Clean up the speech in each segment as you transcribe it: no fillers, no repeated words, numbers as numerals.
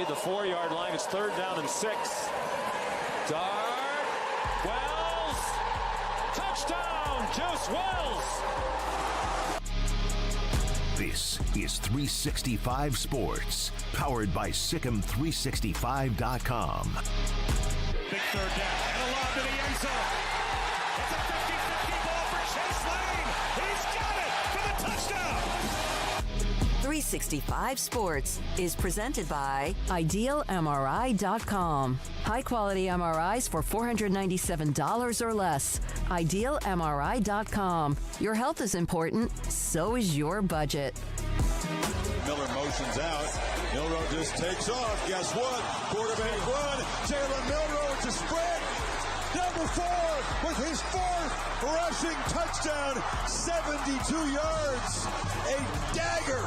need the 4-yard line. It's 3rd down and 6. Dart. Wells. Touchdown, Juice Wells. This is 365 Sports, powered by SicEm365.com. Big 3rd down and a lob to the end zone. It's a 50-50 ball for Chase Lane. He's got it for the touchdown. 365 Sports is presented by IdealMRI.com. High-quality MRIs for $497 or less. IdealMRI.com. Your health is important, so is your budget. Miller motions out. Milroe just takes off. Guess what? Quarterback run. Jalen Milroe to spread. Number 4 with his 4th rushing touchdown. 72 yards. A dagger.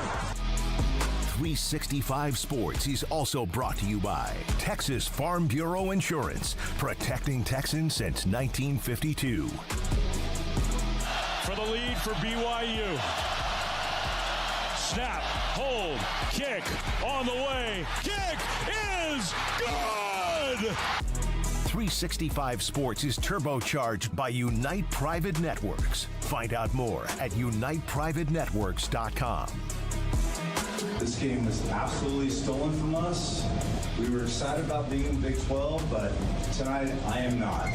365 Sports is also brought to you by Texas Farm Bureau Insurance, protecting Texans since 1952. For the lead for BYU. Snap, hold, kick, on the way. Kick is good! 365 Sports is turbocharged by Unite Private Networks. Find out more at uniteprivatenetworks.com. This game was absolutely stolen from us. We were excited about being in Big 12, but tonight I am not.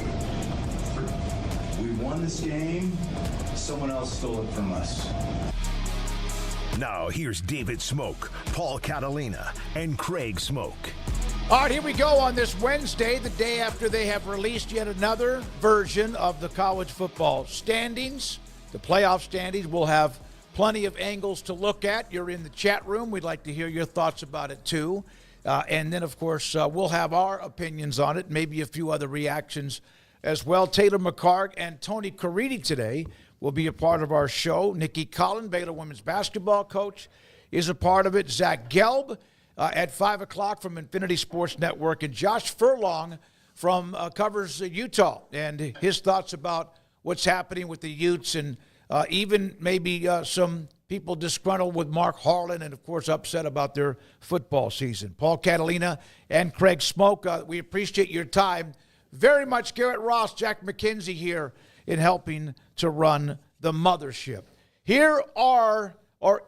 We won this game. Someone else stole it from us. Now here's David Smoak, Paul Catalina, and Craig Smoak. All right, here we go on this Wednesday, the day after they have released yet another version of the college football standings. The playoff standings. We'll have plenty of angles to look at. You're in the chat room. We'd like to hear your thoughts about it, too. And then, of course, we'll have our opinions on it, maybe a few other reactions as well. Taylor McCarg and Tony Caridi today will be a part of our show. Nikki Collin, Baylor women's basketball coach, is a part of it. Zach Gelb at 5 o'clock from Infinity Sports Network. And Josh Furlong from covers Utah and his thoughts about what's happening with the Utes and even maybe some people disgruntled with Mark Harlan and, of course, upset about their football season. Paul Catalina and Craig Smoak, we appreciate your time very much. Garrett Ross, Jack McKenzie here in helping to run the mothership. Here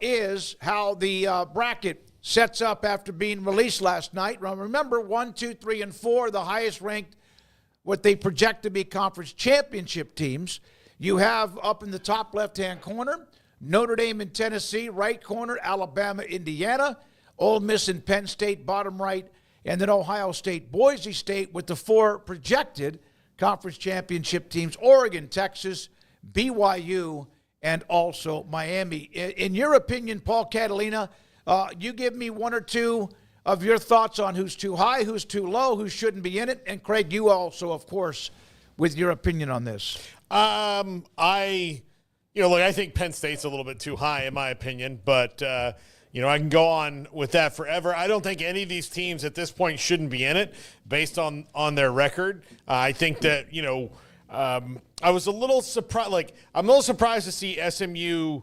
is how the bracket sets up after being released last night. Remember, 1, 2, 3, and 4, the highest ranked, what they project to be conference championship teams. You have up in the top left-hand corner, Notre Dame and Tennessee, right corner, Alabama, Indiana, Ole Miss and Penn State, bottom right, and then Ohio State, Boise State with the 4 projected conference championship teams, Oregon, Texas, BYU, and also Miami. In your opinion, Paul Catalina, you give me 1 or 2 of your thoughts on who's too high, who's too low, who shouldn't be in it. And Craig, you also, of course, with your opinion on this. I think Penn State's a little bit too high in my opinion, but I can go on with that forever. I don't think any of these teams at this point shouldn't be in it based on their record. I think that, I was a little surprised. I'm a little surprised to see SMU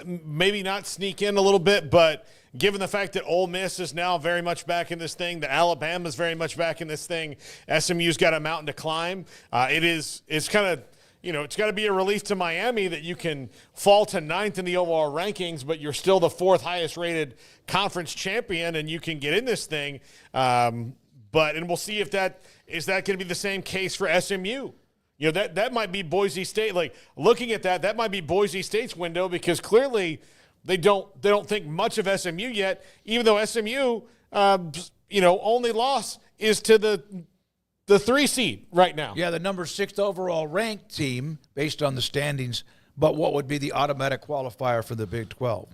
maybe not sneak in a little bit, but given the fact that Ole Miss is now very much back in this thing, that Alabama's very much back in this thing, SMU's got a mountain to climb. It's kind of, it's got to be a relief to Miami that you can fall to 9th in the overall rankings, but you're still the 4th highest rated conference champion and you can get in this thing. And we'll see if that going to be the same case for SMU. That might be Boise State. Like, looking at that might be Boise State's window, because clearly they don't think much of SMU yet, even though SMU, only loss is to the 3 seed right now. Yeah, the number 6th overall ranked team based on the standings, but what would be the automatic qualifier for the Big 12?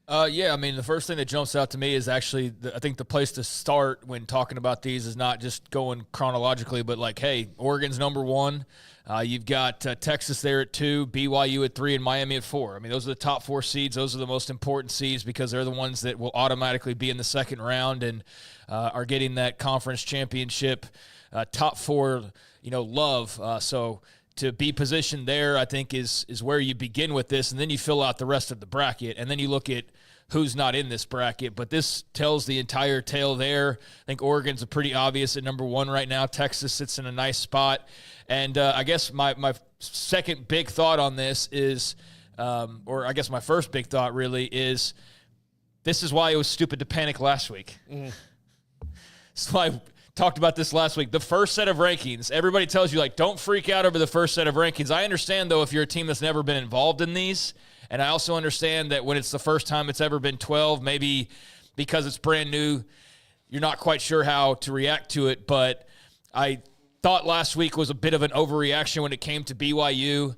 The first thing that jumps out to me is actually, I think the place to start when talking about these is not just going chronologically, but hey, Oregon's number 1. You've got Texas there at 2, BYU at 3, and Miami at 4. Those are the top 4 seeds. Those are the most important seeds because they're the ones that will automatically be in the second round and are getting that conference championship top 4, love. So to be positioned there, I think, is where you begin with this, and then you fill out the rest of the bracket, and then you look at who's not in this bracket, but this tells the entire tale there. I think Oregon's a pretty obvious at number 1 right now. Texas sits in a nice spot. And I guess my second big thought on this is, or I guess my first big thought really is, this is why it was stupid to panic last week. So I talked about this last week. The first set of rankings, everybody tells you, like, don't freak out over the first set of rankings. I understand, though, if you're a team that's never been involved in these, and I also understand that when it's the first time it's ever been 12, maybe because it's brand new, you're not quite sure how to react to it. But I thought last week was a bit of an overreaction when it came to BYU.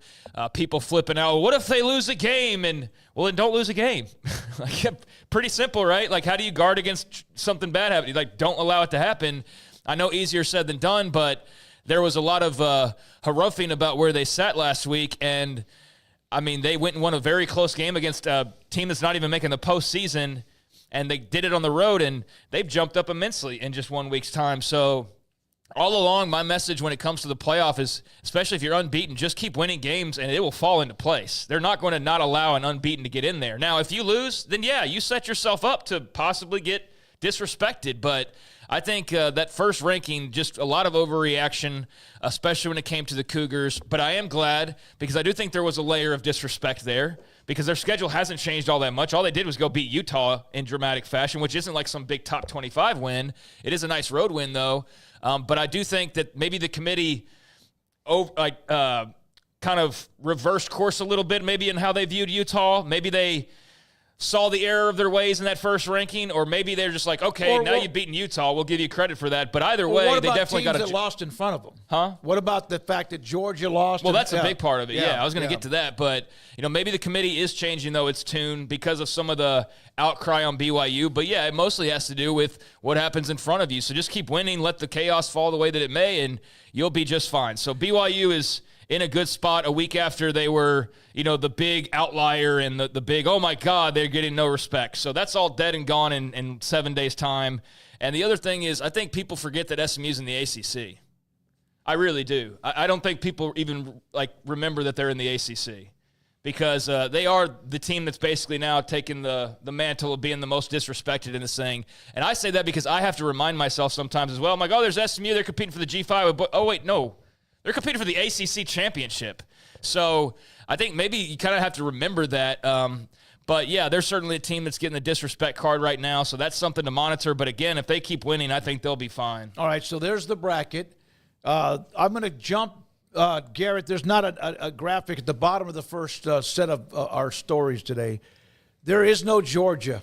People flipping out, what if they lose a game? And, well, then don't lose a game. Like, pretty simple, right? Like, how do you guard against something bad happening? Like, don't allow it to happen. I know easier said than done, but there was a lot of haruffing about where they sat last week. And, I mean, they went and won a very close game against a team that's not even making the postseason, and they did it on the road, and they've jumped up immensely in just 1 week's time. So, all along, my message when it comes to the playoff is, especially if you're unbeaten, just keep winning games and it will fall into place. They're not going to not allow an unbeaten to get in there. Now, if you lose, then yeah, you set yourself up to possibly get disrespected. But I think that first ranking, just a lot of overreaction, especially when it came to the Cougars. But I am glad, because I do think there was a layer of disrespect there, because their schedule hasn't changed all that much. All they did was go beat Utah in dramatic fashion, which isn't like some big top 25 win. It is a nice road win, though. But I do think that maybe the committee kind of reversed course a little bit, maybe in how they viewed Utah. Maybe they saw the error of their ways in that first ranking, or maybe they're just like, okay, now you've beaten Utah, we'll give you credit for that. But either way, they definitely got that lost in front of them. Huh? What about the fact that Georgia lost? Well, that's a big part of it. Yeah, I was going to get to that, but maybe the committee is changing though its tune because of some of the outcry on BYU. But yeah, it mostly has to do with what happens in front of you. So just keep winning, let the chaos fall the way that it may, and you'll be just fine. So BYU is in a good spot a week after they were, the big outlier and the big, oh my God, they're getting no respect. So that's all dead and gone in 7 days' time. And the other thing is, I think people forget that SMU's in the ACC. I really do. I don't think people even remember that they're in the ACC, because they are the team that's basically now taking the mantle of being the most disrespected in this thing. And I say that because I have to remind myself sometimes as well. I'm like, oh, there's SMU, they're competing for the G5. But, oh, wait, no. They're competing for the ACC championship. So I think maybe you kind of have to remember that. But, yeah, they're certainly a team that's getting the disrespect card right now, so that's something to monitor. But, again, if they keep winning, I think they'll be fine. All right, so there's the bracket. I'm going to jump, Garrett. There's not a graphic at the bottom of the first set of our stories today. There is no Georgia.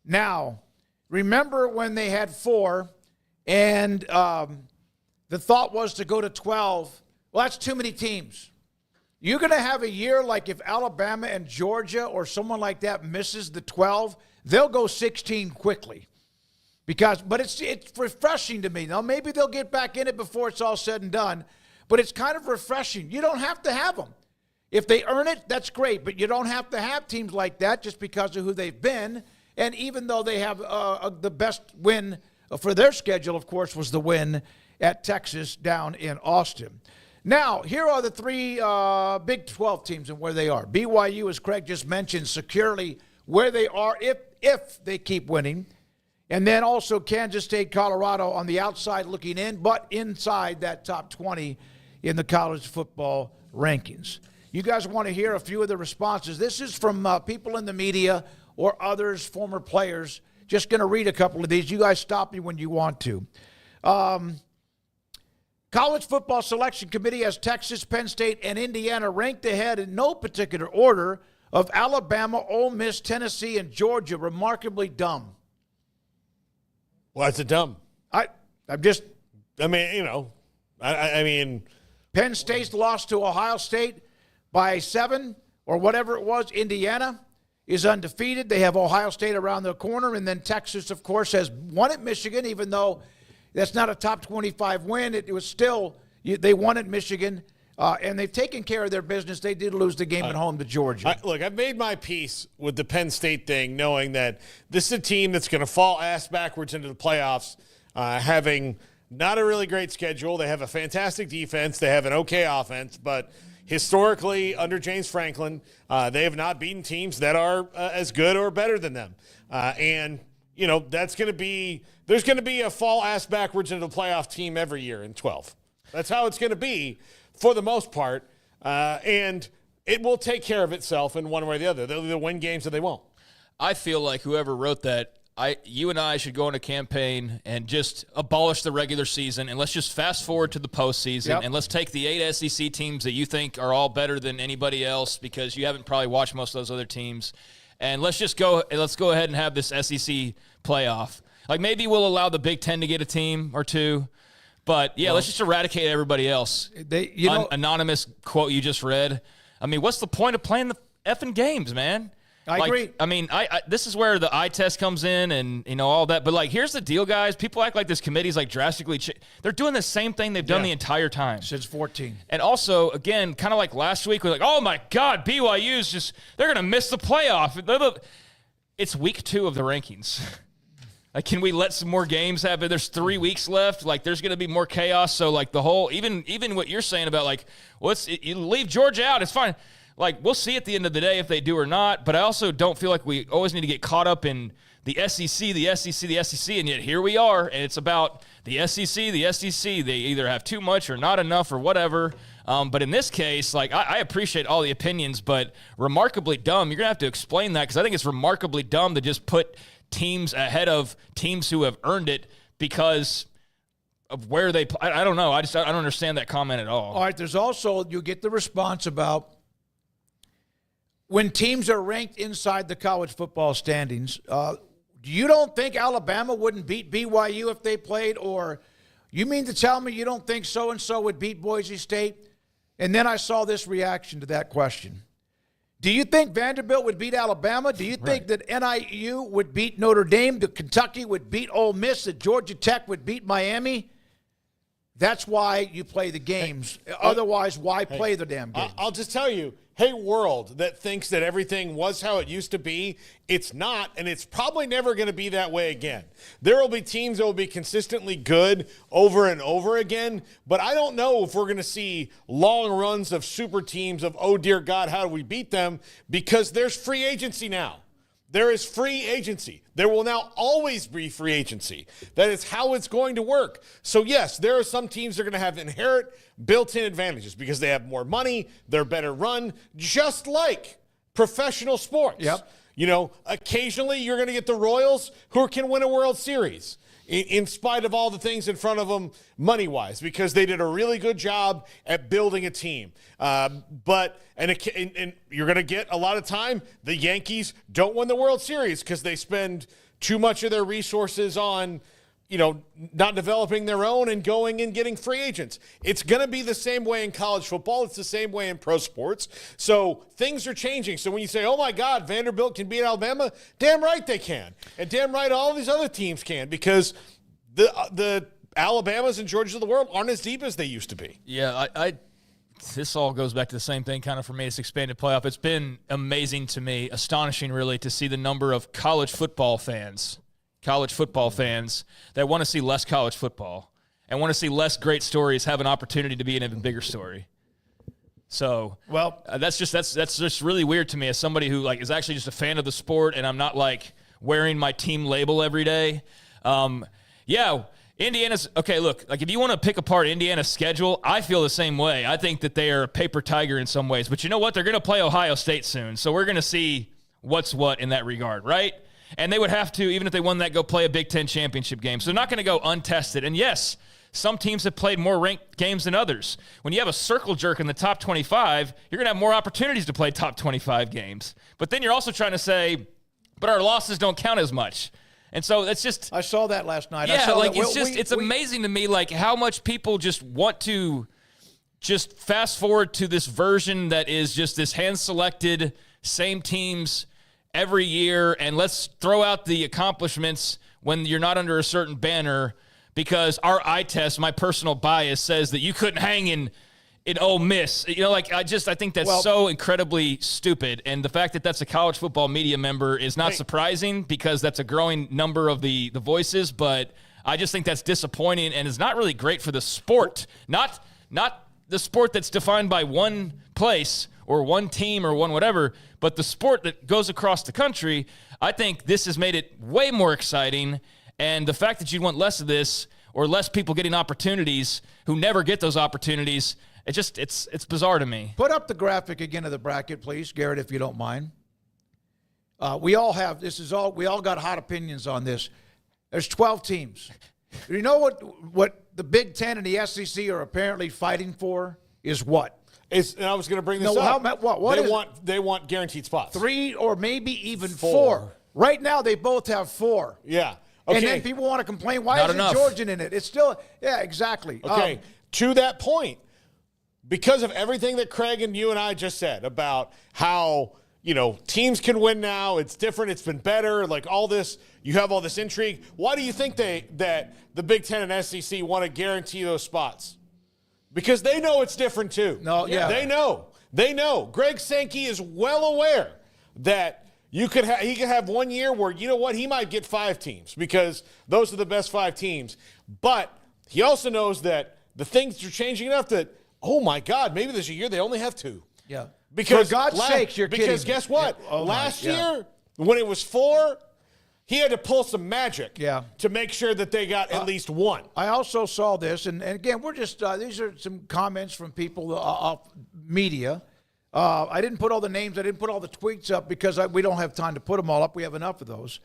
Now, remember when they had 4 and the thought was to go to 12. Well, that's too many teams. You're going to have a year like if Alabama and Georgia or someone like that misses the 12, they'll go 16 quickly. But it's refreshing to me. Now, maybe they'll get back in it before it's all said and done, but it's kind of refreshing. You don't have to have them. If they earn it, that's great, but you don't have to have teams like that just because of who they've been. And even though they have the best win for their schedule, of course, was the win at Texas down in Austin. Now, here are the 3 Big 12 teams and where they are. BYU, as Craig just mentioned, securely where they are if they keep winning. And then also Kansas State, Colorado on the outside looking in, but inside that top 20 in the college football rankings. You guys want to hear a few of the responses. This is from people in the media or others, former players. Just going to read a couple of these. You guys stop me when you want to. College Football Selection Committee has Texas, Penn State, and Indiana ranked ahead in no particular order of Alabama, Ole Miss, Tennessee, and Georgia. Remarkably dumb. Why is it dumb? I mean, Penn State's lost to Ohio State by 7 or whatever it was. Indiana is undefeated. They have Ohio State around the corner. And then Texas, of course, has won at Michigan, even though that's not a top 25 win. It was still, they won at Michigan, and they've taken care of their business. They did lose the game at home to Georgia. I've made my peace with the Penn State thing, knowing that this is a team that's going to fall ass backwards into the playoffs, having not a really great schedule. They have a fantastic defense. They have an okay offense. But, historically, under James Franklin, they have not beaten teams that are as good or better than them. And, there's going to be a fall ass backwards into the playoff team every year in 12. That's how it's going to be for the most part. And it will take care of itself in one way or the other. They'll either win games or they won't. I feel like whoever wrote that, you and I should go on a campaign and just abolish the regular season, and let's just fast forward to the postseason, and let's take the 8 SEC teams that you think are all better than anybody else because you haven't probably watched most of those other teams, and let's go ahead and have this SEC playoff. Like maybe we'll allow the Big Ten to get a team or two, but let's just eradicate everybody else. Anonymous quote you just read. I mean, what's the point of playing the effing games, man? I agree. I mean, this is where the eye test comes in and, all that. But, here's the deal, guys. People act like this committee's, drastically they're doing the same thing they've done the entire time. Since 14. And also, again, kind of like last week, we're like, oh, my God, BYU's they're going to miss the playoff. It's week 2 of the rankings. Can we let some more games happen? There's 3 weeks left. There's going to be more chaos. So, the whole, even what you're saying about, you leave Georgia out, it's fine. We'll see at the end of the day if they do or not, but I also don't feel like we always need to get caught up in the SEC, and yet here we are, and it's about the SEC. They either have too much or not enough or whatever. But in this case, I appreciate all the opinions, but remarkably dumb. You're going to have to explain that because I think it's remarkably dumb to just put teams ahead of teams who have earned it because of where they play. I don't know. I don't understand that comment at all. All right, there's also, you get the response about when teams are ranked inside the college football standings, you don't think Alabama wouldn't beat BYU if they played? Or you mean to tell me you don't think so-and-so would beat Boise State? And then I saw this reaction to that question. Do you think Vanderbilt would beat Alabama? Do you think that NIU would beat Notre Dame, that Kentucky would beat Ole Miss, that Georgia Tech would beat Miami? That's why you play the games. Otherwise, why play the damn games? I'll just tell you, hey, world that thinks that everything was how it used to be, it's not, and it's probably never going to be that way again. There will be teams that will be consistently good over and over again, but I don't know if we're going to see long runs of super teams of, oh, dear God, how do we beat them? Because there's free agency now. There is free agency. There will now always be free agency. That is how it's going to work. So, yes, there are some teams that are going to have inherent built-in advantages because they have more money, they're better run, just like professional sports. Yep. Occasionally you're going to get the Royals who can win a World Series in spite of all the things in front of them money-wise because they did a really good job at building a team. But you're going to get a lot of time the Yankees don't win the World Series because they spend too much of their resources on not developing their own and going and getting free agents. It's going to be the same way in college football. It's the same way in pro sports. So things are changing. So when you say, oh, my God, Vanderbilt can beat Alabama, damn right they can. And damn right all these other teams can because the Alabamas and Georgias of the world aren't as deep as they used to be. Yeah, this all goes back to the same thing kind of for me. It's expanded playoff. It's been amazing to me, astonishing really, to see the number of college football fans that want to see less college football and want to see less great stories have an opportunity to be an even bigger story. So, that's just really weird to me as somebody who is actually just a fan of the sport and I'm not wearing my team label every day. Indiana's okay. Look, if you want to pick apart Indiana's schedule, I feel the same way. I think that they are a paper tiger in some ways, but you know what? They're going to play Ohio State soon, so we're going to see what's what in that regard, right? And they would have to, even if they won that, go play a Big Ten championship game. So they're not going to go untested. And yes, some teams have played more ranked games than others. When you have a circle jerk in the top 25, you're going to have more opportunities to play top 25 games. But then you're also trying to say, but our losses don't count as much. And so that's just... I saw that last night. Yeah, it's amazing to me, how much people just want to just fast forward to this version that is just this hand-selected, same teams every year, and let's throw out the accomplishments when you're not under a certain banner because our eye test, my personal bias, says that you couldn't hang in Ole Miss. I think that's so incredibly stupid. And the fact that that's a college football media member is not surprising because that's a growing number of the voices, but I just think that's disappointing and is not really great for the sport. Not the sport that's defined by one place or one team or one whatever, but the sport that goes across the country, I think this has made it way more exciting. And the fact that you'd want less of this or less people getting opportunities who never get those opportunities, it's bizarre to me. Put up the graphic again of the bracket, please, Garrett, if you don't mind. We all got hot opinions on this. There's 12 teams. You know what the Big Ten and the SEC are apparently fighting for is what? And I was going to bring this up. What they want guaranteed spots. 3 or maybe even 4. Right now, they both have 4. Yeah. Okay. And then people want to complain, why Not isn't enough. Georgia in it? It's still, yeah, exactly. Okay. To that point, because of everything that Craig and you and I just said about how, teams can win now, it's different, it's been better, like all this, you have all this intrigue. Why do you think that the Big Ten and SEC want to guarantee those spots? Because they know it's different too. No, yeah. They know. Greg Sankey is well aware that he could have 1 year where, you know what, he might get 5 teams because those are the best 5 teams. But he also knows that the things are changing enough that, oh my God, maybe there's a year they only have 2. Yeah. Because for God's sakes, you're kidding. Because guess what? Yeah. Oh last year, when it was 4, he had to pull some magic to make sure that they got at least 1. I also saw this, and again, we're just these are some comments from people off media. I didn't put all the names. I didn't put all the tweets up because we don't have time to put them all up. We have enough of those.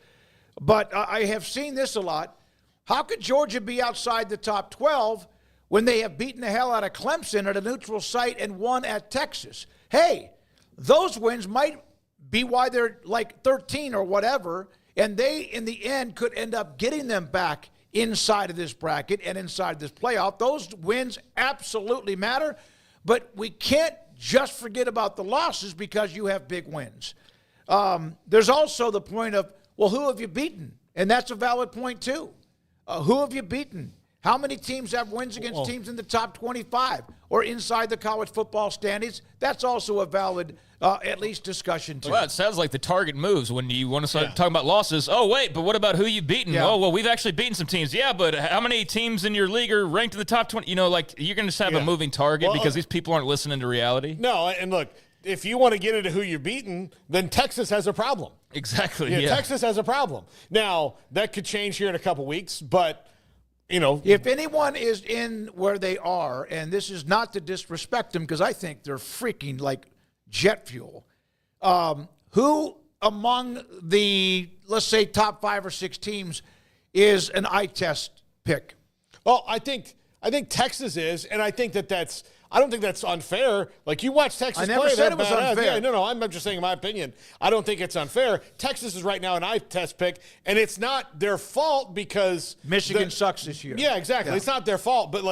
But I have seen this a lot. How could Georgia be outside the top 12 when they have beaten the hell out of Clemson at a neutral site and won at Texas? Hey, those wins might be why they're like 13 or whatever, and they, in the end, could end up getting them back inside of this bracket and inside this playoff. Those wins absolutely matter, but we can't just forget about the losses because you have big wins. There's also the point of, well, who have you beaten? And that's a valid point, too. Who have you beaten? How many teams have wins against teams in the top 25 or inside the college football standings? That's also a valid, at least, discussion, too. Well, it sounds like the target moves when you want to start talking about losses. Oh, wait, but what about who you've beaten? Yeah. Oh, well, we've actually beaten some teams. Yeah, but how many teams in your league are ranked in the top 20? You're going to just have a moving target because these people aren't listening to reality. No, and look, if you want to get into who you're beaten, then Texas has a problem. Exactly, Yeah, Texas has a problem. Now, that could change here in a couple weeks, but if anyone is in where they are, and this is not to disrespect them because I think they're freaking like jet fuel, who among the, let's say, top 5 or 6 teams is an eye test pick? Well, I think Texas is, and I think I don't think that's unfair. Like, you watch Texas play. I never said it was unfair. Yeah, no, I'm just saying my opinion. I don't think it's unfair. Texas is right now an eye test pick, and it's not their fault because Michigan sucks this year. Yeah, exactly. Yeah. It's not their fault, but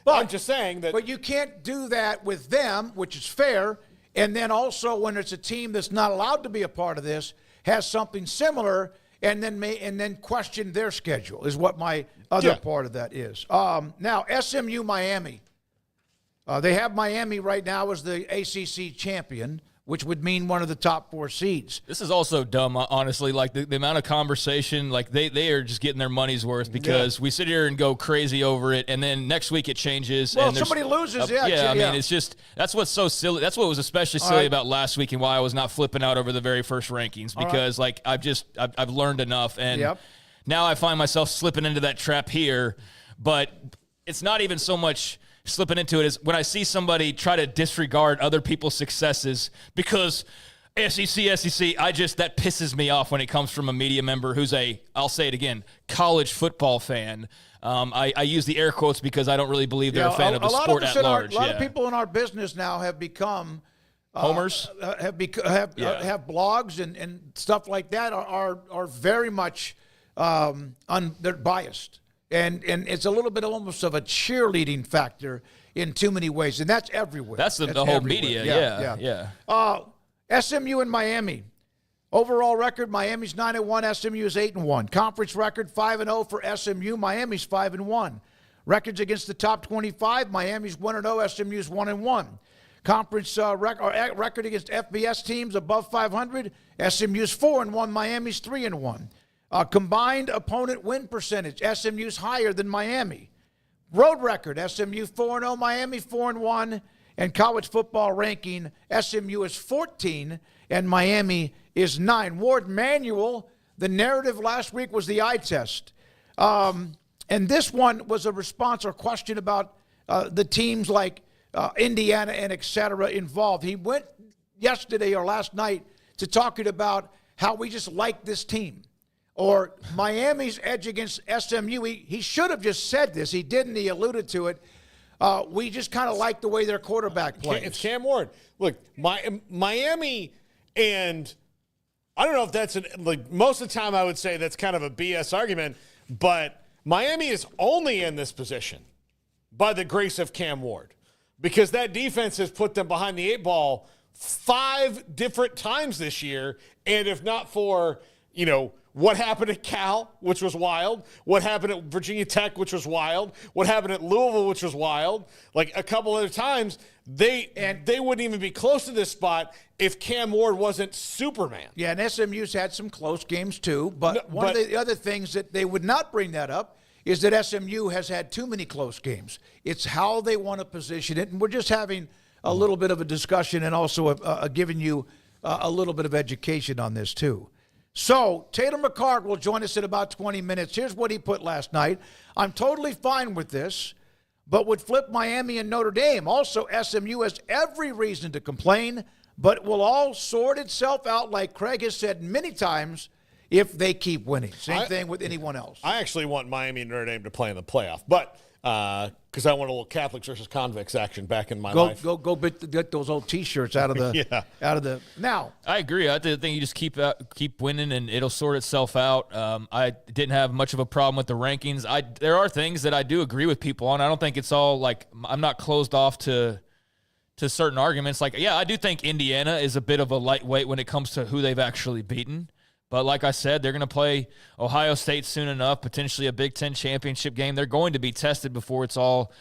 I'm just saying that. But you can't do that with them, which is fair, and then also when it's a team that's not allowed to be a part of this, has something similar, and then question their schedule is what my other part of that is. Now, SMU Miami. They have Miami right now as the ACC champion, which would mean one of the top 4 seeds. This is also dumb, honestly. Like, the amount of conversation, like, they are just getting their money's worth because we sit here and go crazy over it, and then next week it changes. Well, and somebody loses, I mean, it's just – that's what's so silly. That's what was especially silly about last week and why I was not flipping out over the very first rankings because, I've learned enough. And now I find myself slipping into that trap here, but it's not even so much – slipping into it is when I see somebody try to disregard other people's successes because SEC, that pisses me off when it comes from a media member who's I'll say it again, college football fan. I use the air quotes because I don't really believe they're a fan of the sport at large. A lot of people in our business now have become homers, have blogs and stuff like that are very much they're biased. And it's a little bit almost of a cheerleading factor in too many ways, and that's everywhere. That's the whole everywhere. Media, SMU and Miami. Overall record, Miami's 9-1, SMU is 8-1. Conference record, 5-0 for SMU, Miami's 5-1. Records against the top 25, Miami's 1-0, SMU's 1-1. Conference record against FBS teams above 500, SMU's 4-1, Miami's 3-1. Combined opponent win percentage, SMU's higher than Miami. Road record, SMU 4-0, Miami 4-1, And college football ranking, SMU is 14 and Miami is 9. Ward Manuel, the narrative last week was the eye test. And this one was a response or question about the teams like Indiana and et cetera involved. He went yesterday or last night to talking about how we just like this team. Or Miami's edge against SMU. He should have just said this. He didn't. He alluded to it. We just kind of like the way their quarterback plays. It's Cam Ward. Look, Miami, and I don't know if that's most of the time I would say that's kind of a BS argument, but Miami is only in this position by the grace of Cam Ward, because that defense has put them behind the 8 ball 5 different times this year. And if not for, what happened at Cal, which was wild, what happened at Virginia Tech, which was wild, what happened at Louisville, which was wild, like a couple other times, they wouldn't even be close to this spot if Cam Ward wasn't Superman. Yeah, and SMU's had some close games too, but one of the other things that they would not bring that up is that SMU has had too many close games. It's how they want to position it, and we're just having a little bit of a discussion and also giving you a little bit of education on this too. So Taylor McCart will join us in about 20 minutes. Here's what he put last night. I'm totally fine with this, but would flip Miami and Notre Dame. Also, SMU has every reason to complain, but it will all sort itself out, like Craig has said many times, if they keep winning. Same thing with anyone else. I actually want Miami and Notre Dame to play in the playoff, but because I want a little Catholics versus convicts action back in my life. Go get those old T-shirts out of the Now, I agree. I think you just keep winning, and it'll sort itself out. I didn't have much of a problem with the rankings. There are things that I do agree with people on. I don't think it's all like I'm not closed off to certain arguments. Like, yeah, I do think Indiana is a bit of a lightweight when it comes to who they've actually beaten. But like I said, they're going to play Ohio State soon enough, potentially a Big Ten championship game. They're going to be tested before it's all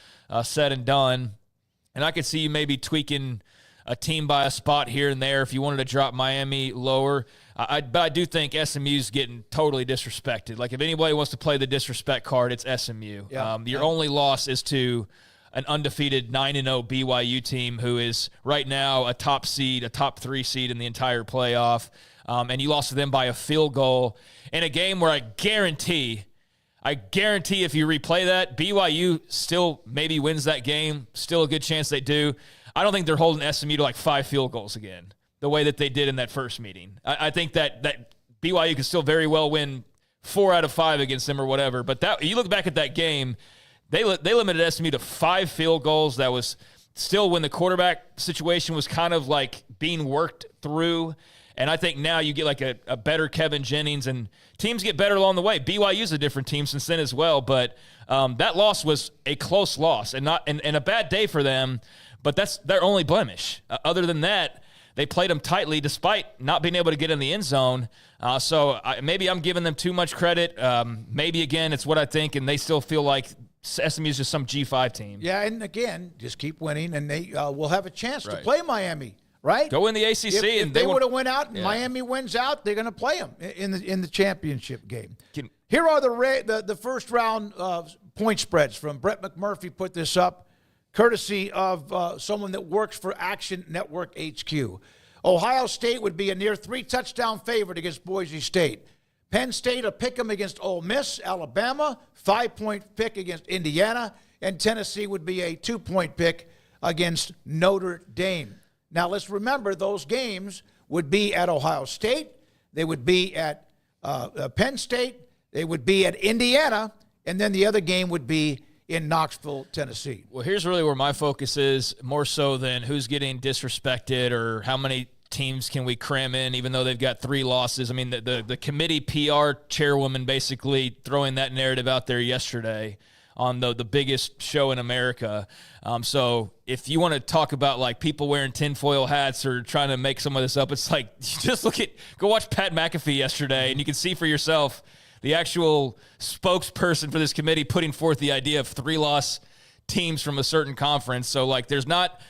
said and done. And I could see you maybe tweaking a team by a spot here and there if you wanted to drop Miami lower. But I do think SMU's getting totally disrespected. Like, if anybody wants to play the disrespect card, it's SMU. Your only loss is to an undefeated 9-0 BYU team who is right now a top 3 seed in the entire playoff. And you lost to them by a field goal in a game where I guarantee if you replay that, BYU still maybe wins that game. Still a good chance they do. I don't think they're holding SMU to like 5 field goals again, the way that they did in that first meeting. I think that BYU can still very well win 4 out of 5 against them or whatever. But that you look back at that game, they limited SMU to 5 field goals. That was still when the quarterback situation was kind of like being worked through. And I think now you get like a better Kevin Jennings, and teams get better along the way. BYU's a different team since then as well, but that loss was a close loss and a bad day for them, but that's their only blemish. Other than that, they played them tightly despite not being able to get in the end zone. So maybe I'm giving them too much credit. Maybe, again, it's what I think, and they still feel like SMU is just some G5 team. Yeah, and again, just keep winning, and they will have a chance to play Miami. Right? Go in the ACC. If they would have went out and Miami wins out, they're going to play them in the championship game. Here are the first round point spreads from Brett McMurphy. Put this up, courtesy of someone that works for Action Network HQ. Ohio State would be a near 3-touchdown favorite against Boise State. Penn State a pick 'em against Ole Miss. Alabama 5-point pick against Indiana, and Tennessee would be a 2-point pick against Notre Dame. Now, let's remember those games would be at Ohio State. They would be at Penn State. They would be at Indiana. And then the other game would be in Knoxville, Tennessee. Well, here's really where my focus is, more so than who's getting disrespected or how many teams can we cram in, even though they've got 3 losses. I mean, the committee PR chairwoman basically throwing that narrative out there yesterday on the biggest show in America. So if you want to talk about like people wearing tinfoil hats or trying to make some of this up, it's like, just go watch Pat McAfee yesterday and you can see for yourself the actual spokesperson for this committee putting forth the idea of 3-loss teams from a certain conference. So like there's not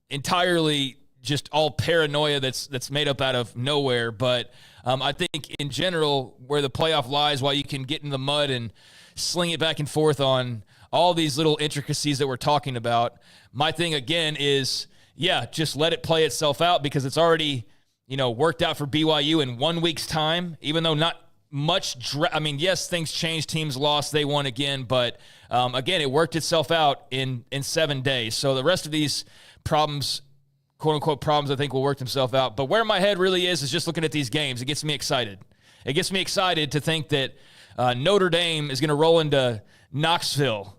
entirely just all paranoia that's made up out of nowhere. But I think in general where the playoff lies, while you can get in the mud and sling it back and forth on all these little intricacies that we're talking about. My thing, again, is, just let it play itself out because it's already, worked out for BYU in 1 week's time, even though not much. Yes, things changed. Teams lost. They won again. But, again, it worked itself out in 7 days. So the rest of these problems, quote-unquote problems, I think will work themselves out. But where my head really is just looking at these games. It gets me excited. It gets me excited to think that Notre Dame is going to roll into Knoxville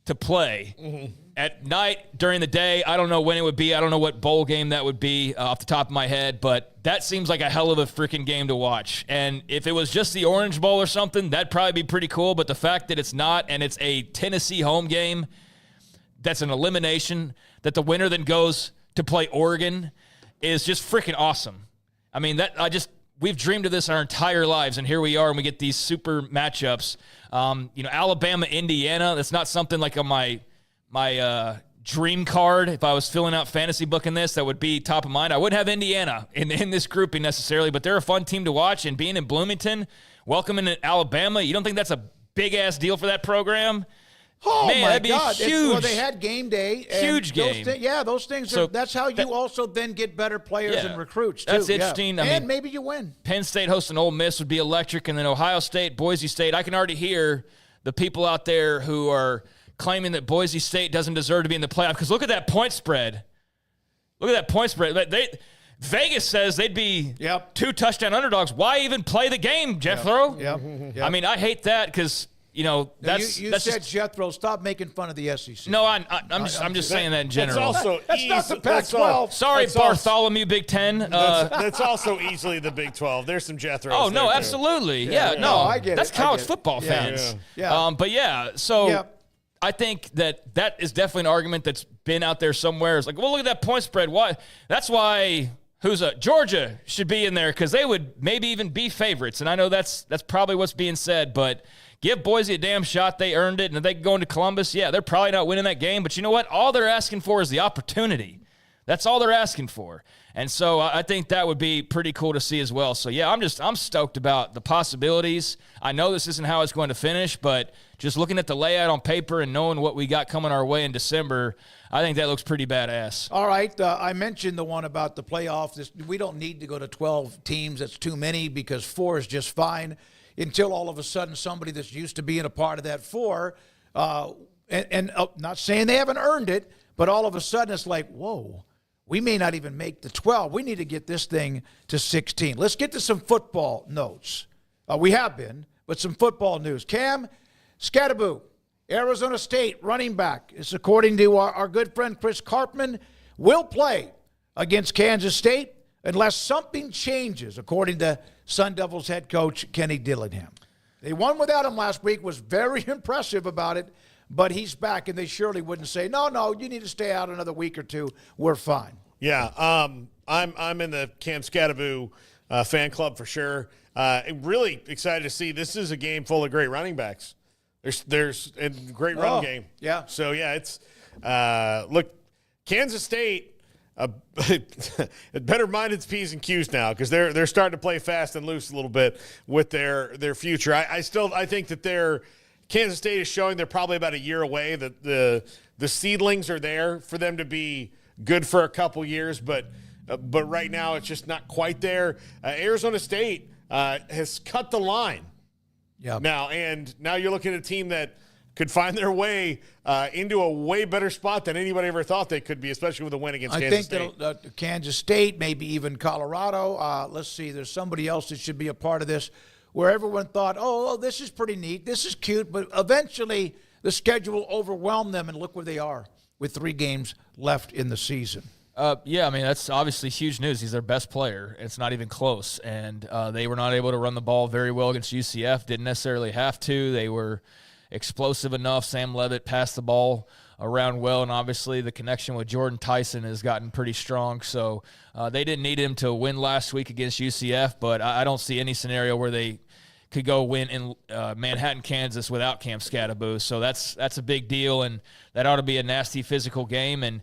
to play at night, during the day. I don't know when it would be. I don't know what bowl game that would be off the top of my head, but that seems like a hell of a freaking game to watch. And if it was just the Orange Bowl or something, that'd probably be pretty cool. But the fact that it's not, and it's a Tennessee home game, that's an elimination, that the winner then goes to play Oregon, is just freaking awesome. I mean, we've dreamed of this our entire lives, and here we are, and we get these super matchups. Alabama, Indiana, that's not something like on my dream card. If I was filling out fantasy booking this, that would be top of mind. I wouldn't have Indiana in this grouping necessarily, but they're a fun team to watch, and being in Bloomington, welcoming Alabama, you don't think that's a big-ass deal for that program? Oh, man, my that'd be God. huge. They had game day. Huge game. Those things that's how you also then get better players and recruits, too. That's interesting. Yeah. And maybe you win. Penn State hosting Ole Miss would be electric, and then Ohio State, Boise State. I can already hear the people out there who are claiming that Boise State doesn't deserve to be in the playoff, because look at that point spread. Vegas says they'd be 2 touchdown underdogs. Why even play the game, Jethro? Yep. I mean, I hate that because – that's you said Jethro. Stop making fun of the SEC. No, I'm just saying that in general. That's not the Pac-12. Sorry, Bartholomew, Big Ten. That's also easily the Big 12. There's some Jethros. Oh no, there absolutely. Too. No, I get it. That's college football fans. Yeah. I think that is definitely an argument that's been out there somewhere. It's like, well, look at that point spread. Why? That's why. Georgia should be in there because they would maybe even be favorites, and I know that's probably what's being said, but. Give Boise a damn shot. They earned it. And if they go into Columbus, they're probably not winning that game. But you know what? All they're asking for is the opportunity. That's all they're asking for. And so I think that would be pretty cool to see as well. So, I'm stoked about the possibilities. I know this isn't how it's going to finish, but just looking at the layout on paper and knowing what we got coming our way in December, I think that looks pretty badass. All right. I mentioned the one about the playoff. We don't need to go to 12 teams. That's too many because 4 is just fine. Until all of a sudden somebody that's used to being a part of that 4, not saying they haven't earned it, but all of a sudden it's like, whoa, we may not even make the 12. We need to get this thing to 16. Let's get to some football notes. We have been, but some football news. Cam Skattebo, Arizona State running back, is according to our good friend Chris Karpman, will play against Kansas State unless something changes, according to Sun Devils head coach Kenny Dillingham. They won without him last week, was very impressive about it, but he's back, and they surely wouldn't say, no, you need to stay out another week or two. We're fine. Yeah, I'm in the Cam Skattebo fan club for sure. Really excited to see. This is a game full of great running backs. There's a great run game. Yeah. So, it's look, Kansas State, it better mind its P's and Q's now because they're starting to play fast and loose a little bit with their future. I think that Kansas State is showing they're probably about a year away. That the seedlings are there for them to be good for a couple years, but right now it's just not quite there. Arizona State has cut the line. Yeah. Now you're looking at a team that could find their way into a way better spot than anybody ever thought they could be, especially with a win against Kansas State. I think Kansas State, maybe even Colorado. Let's see, there's somebody else that should be a part of this where everyone thought, oh, this is pretty neat, this is cute, but eventually the schedule overwhelmed them, and look where they are with 3 games left in the season. That's obviously huge news. He's their best player. It's not even close. And they were not able to run the ball very well against UCF, didn't necessarily have to. They were explosive enough. Sam Levitt passed the ball around well, and obviously the connection with Jordan Tyson has gotten pretty strong. So they didn't need him to win last week against UCF, but I don't see any scenario where they could go win in Manhattan, Kansas without Cam Skattebo. So that's a big deal, and that ought to be a nasty physical game. And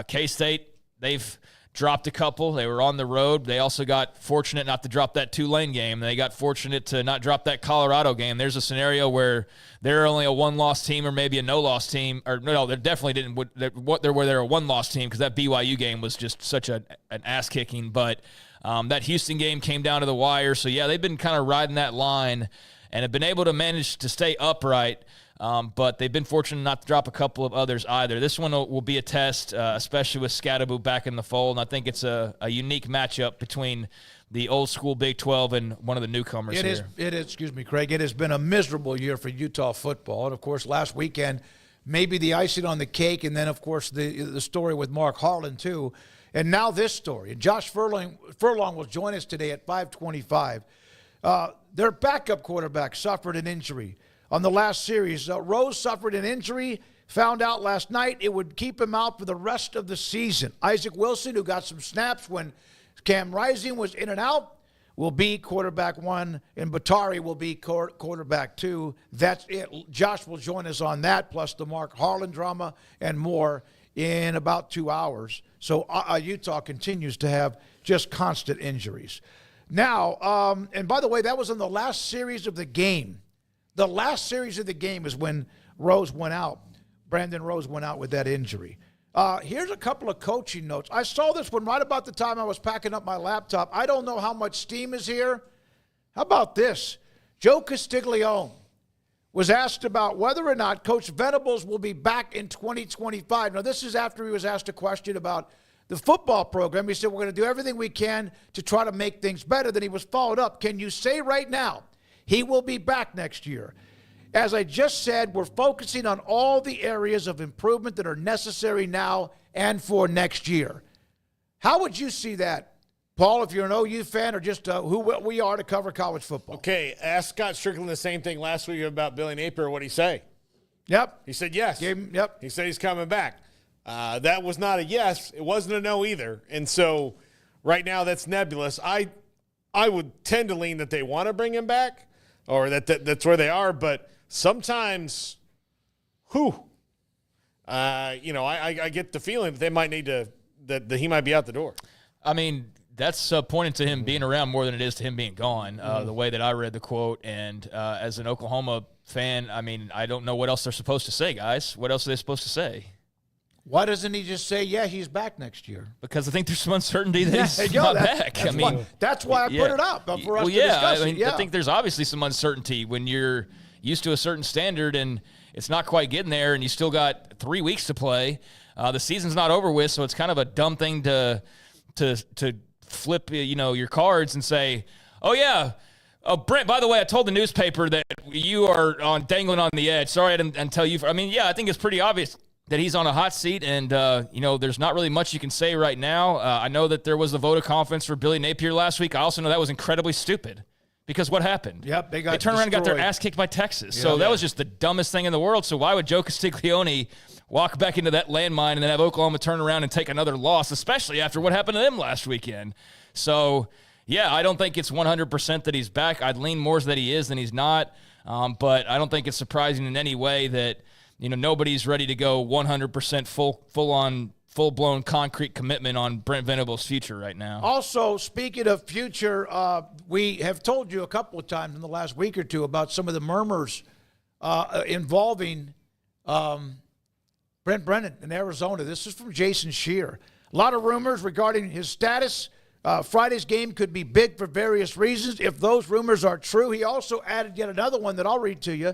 K-State, they've dropped a couple. They were on the road. They also got fortunate not to drop that Tulane game. They got fortunate to not drop that Colorado game. There's a scenario where they're only a one-loss team or maybe a no-loss team. Or no, they definitely didn't. They're a one-loss team because that BYU game was just such an ass-kicking. But that Houston game came down to the wire. So, yeah, they've been kind of riding that line and have been able to manage to stay upright. But they've been fortunate not to drop a couple of others either. This one will be a test, especially with Scatterbo back in the fold. And I think it's a unique matchup between the old school Big 12 and one of the newcomers here. It is, excuse me, Craig. It has been a miserable year for Utah football. And, of course, last weekend, maybe the icing on the cake. And then, of course, the story with Mark Harlan, too. And now this story. And Josh Furlong will join us today at 5:25. Their backup quarterback suffered an injury on the last series. Rose suffered an injury, found out last night it would keep him out for the rest of the season. Isaac Wilson, who got some snaps when Cam Rising was in and out, will be quarterback 1, and Batari will be quarterback 2. That's it. Josh will join us on that, plus the Mark Harlan drama and more in about 2 hours. So Utah continues to have just constant injuries. Now, and by the way, that was in the last series of the game. The last series of the game is when Rose went out. Brandon Rose went out with that injury. Here's a couple of coaching notes. I saw this one right about the time I was packing up my laptop. I don't know how much steam is here. How about this? Joe Castiglione was asked about whether or not Coach Venables will be back in 2025. Now, this is after he was asked a question about the football program. He said, we're going to do everything we can to try to make things better. Then he was followed up. Can you say right now he will be back next year? As I just said, we're focusing on all the areas of improvement that are necessary now and for next year. How would you see that, Paul, if you're an OU fan or just who we are to cover college football? Okay, ask Scott Strickland the same thing last week about Billy Napier. What'd he say? Yep. He said yes. Yep. He said he's coming back. That was not a yes. It wasn't a no either. And so right now that's nebulous. I would tend to lean that they want to bring him back or that's where they are. But sometimes, I get the feeling that they might need to that he might be out the door. I mean, that's pointing to him being around more than it is to him being gone, the way that I read the quote. And as an Oklahoma fan, I mean, I don't know what else they're supposed to say, guys. What else are they supposed to say? Why doesn't he just say, yeah, he's back next year? Because I think there's some uncertainty that he's not back. That's why I put it up for us to discuss it. I think there's obviously some uncertainty when you're used to a certain standard and it's not quite getting there and you still got 3 weeks to play. The season's not over with, so it's kind of a dumb thing to flip, your cards and say, oh, yeah, Brent, by the way, I told the newspaper that you are dangling on the edge. Sorry I didn't tell you. I think it's pretty obvious that he's on a hot seat, and, there's not really much you can say right now. I know that there was a vote of confidence for Billy Napier last week. I also know that was incredibly stupid because what happened? Yep, they turned around and got their ass kicked by Texas. So that was just the dumbest thing in the world. So why would Joe Castiglione walk back into that landmine and then have Oklahoma turn around and take another loss, especially after what happened to them last weekend? So, yeah, I don't think it's 100% that he's back. I'd lean more that he is than he's not. But I don't think it's surprising in any way that nobody's ready to go 100% full-blown concrete commitment on Brent Venables' future right now. Also, speaking of future, we have told you a couple of times in the last week or two about some of the murmurs involving Brent Brennan in Arizona. This is from Jason Scheer. A lot of rumors regarding his status. Friday's game could be big for various reasons. If those rumors are true, he also added yet another one that I'll read to you.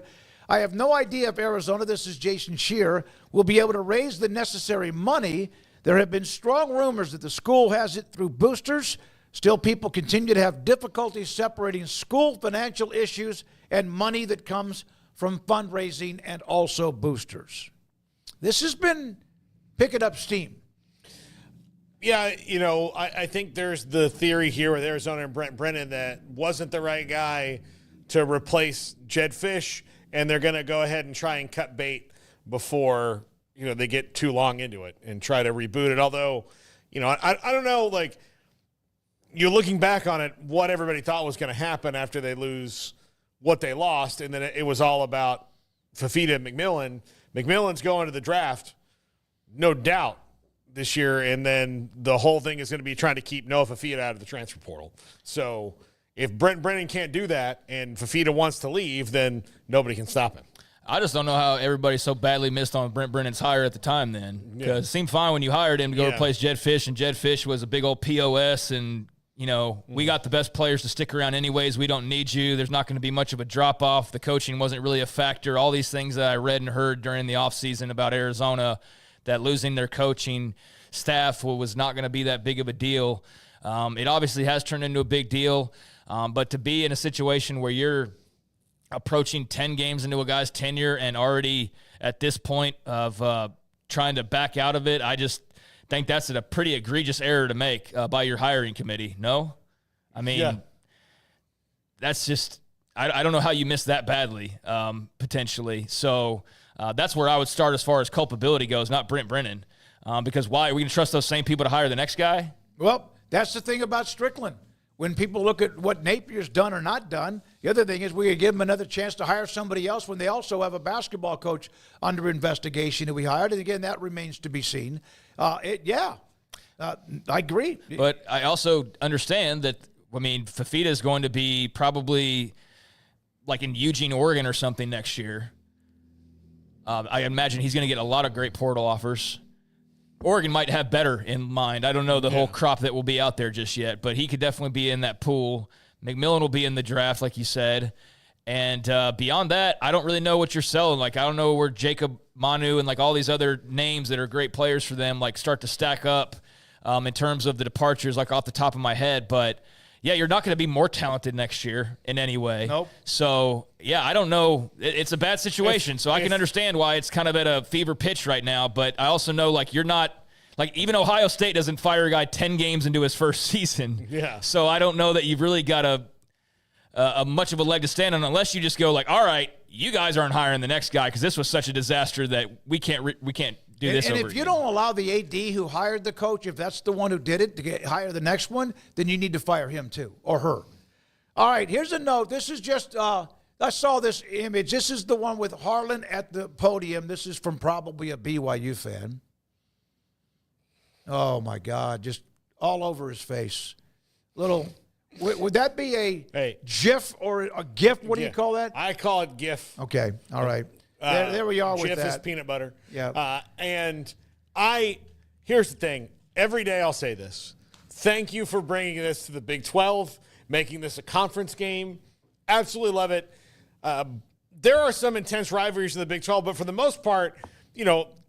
I have no idea if Arizona, this is Jason Scheer, will be able to raise the necessary money. There have been strong rumors that the school has it through boosters. Still, people continue to have difficulty separating school financial issues and money that comes from fundraising and also boosters. This has been picking up steam. Yeah, I think there's the theory here with Arizona and Brent Brennan that wasn't the right guy to replace Jed Fish, and they're going to go ahead and try and cut bait before, they get too long into it and try to reboot it. Although, I don't know, like, you're looking back on it, what everybody thought was going to happen after they lose what they lost, and then it was all about Fafita and McMillan. McMillan's going to the draft, no doubt this year, and then the whole thing is going to be trying to keep Noah Fafita out of the transfer portal. So if Brent Brennan can't do that and Fafita wants to leave, then nobody can stop him. I just don't know how everybody so badly missed on Brent Brennan's hire at the time then, because it seemed fine when you hired him to go replace Jed Fish, and Jed Fish was a big old POS, and, we got the best players to stick around anyways. We don't need you. There's not going to be much of a drop-off. The coaching wasn't really a factor. All these things that I read and heard during the offseason about Arizona, that losing their coaching staff was not going to be that big of a deal. It obviously has turned into a big deal, but to be in a situation where you're approaching 10 games into a guy's tenure and already at this point of trying to back out of it, I just think that's a pretty egregious error to make by your hiring committee. No? I mean, that's just – I don't know how you missed that badly, potentially. So that's where I would start as far as culpability goes, not Brent Brennan. Because why? Are we going to trust those same people to hire the next guy? Well, that's the thing about Strickland. When people look at what Napier's done or not done, the other thing is we could give them another chance to hire somebody else when they also have a basketball coach under investigation who we hired. And, again, that remains to be seen. I agree. But I also understand that, Fafita is going to be probably like in Eugene, Oregon or something next year. I imagine he's going to get a lot of great portal offers. Oregon might have better in mind. I don't know the whole crop that will be out there just yet, but he could definitely be in that pool. McMillan will be in the draft, like you said. And beyond that, I don't really know what you're selling. Like, I don't know where Jacob Manu and, like, all these other names that are great players for them, like, start to stack up in terms of the departures, like, off the top of my head. But, yeah, you're not going to be more talented next year in any way. Nope. So, yeah, I don't know. It's a bad situation, so I can understand why it's kind of at a fever pitch right now. But I also know, like, you're not – like, even Ohio State doesn't fire a guy 10 games into his first season. Yeah. So I don't know that you've really got a much of a leg to stand on unless you just go, like, all right, you guys aren't hiring the next guy because this was such a disaster that we can't do this and over if you again. don't allow the AD who hired the coach, if that's the one who did it, to hire the next one, then you need to fire him too, or her. All right, here's a note. This is just I saw this image. This is the one with Harlan at the podium. This is from probably a BYU fan. Oh, my God, just all over his face. Would that be a GIF or a GIF? What do you call that? I call it GIF. Okay, all right. There we are with GIF that. is peanut butter. Yeah. And here's the thing. Every day I'll say this. Thank you for bringing this to the Big 12, making this a conference game. Absolutely love it. There are some intense rivalries in the Big 12, but for the most part,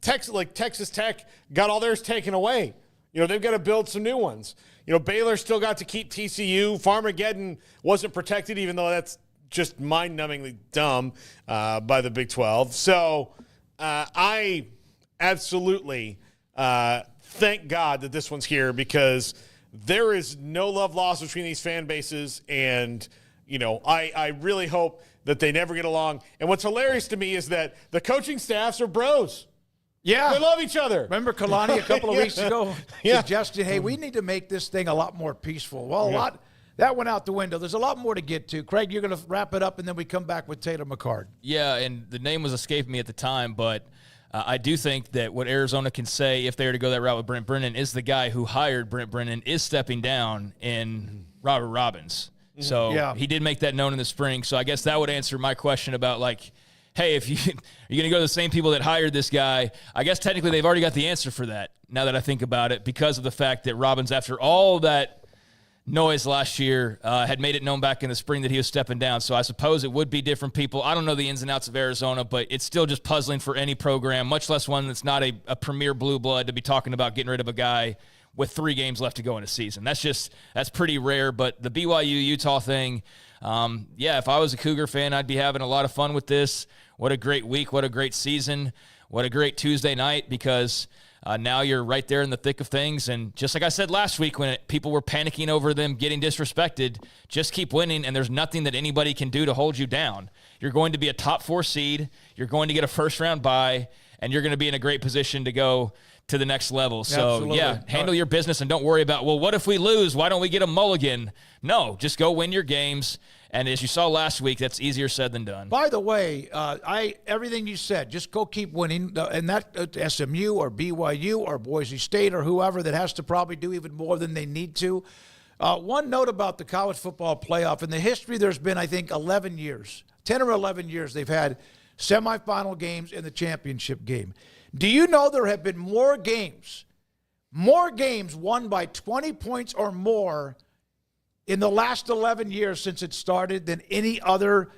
Texas Tech got all theirs taken away. They've got to build some new ones. Baylor still got to keep TCU. Farmageddon wasn't protected, even though that's just mind-numbingly dumb by the Big 12. So I absolutely thank God that this one's here, because there is no love lost between these fan bases, and I really hope that they never get along. And what's hilarious to me is that the coaching staffs are bros. Yeah. They love each other. Remember Kalani a couple of weeks ago suggested, hey, we need to make this thing a lot more peaceful. Well, that went out the window. There's a lot more to get to. Craig, you're going to wrap it up, and then we come back with Taylor McCard. Yeah, and the name was escaping me at the time, but I do think that what Arizona can say, if they were to go that route with Brent Brennan, is the guy who hired Brent Brennan is stepping down in Robert Robbins. So he did make that known in the spring. So I guess that would answer my question about, like, hey, if you're going to go to the same people that hired this guy, I guess technically they've already got the answer for that, now that I think about it, because of the fact that Robbins, after all that noise last year, had made it known back in the spring that he was stepping down. So I suppose it would be different people. I don't know the ins and outs of Arizona, but it's still just puzzling for any program, much less one that's not a premier blue blood, to be talking about getting rid of a guy with 3 games left to go in a season. That's pretty rare. But the BYU-Utah thing, if I was a Cougar fan, I'd be having a lot of fun with this. What a great week. What a great season. What a great Tuesday night, because now you're right there in the thick of things. And just like I said last week when people were panicking over them getting disrespected, just keep winning, and there's nothing that anybody can do to hold you down. You're going to be a top 4 seed. You're going to get a first-round bye, and you're going to be in a great position to go to the next level. So, handle your business and don't worry about, well, what if we lose? Why don't we get a mulligan? No, just go win your games And as you saw last week, that's easier said than done. By the way, everything you said, just go keep winning. And that SMU or BYU or Boise State or whoever that has to probably do even more than they need to. One note about the college football playoff. In the history, there's been, I think, 11 years, 10 or 11 years, they've had semifinal games in the championship game. Do you know there have been more games won by 20 points or more in the last 11 years since it started than any other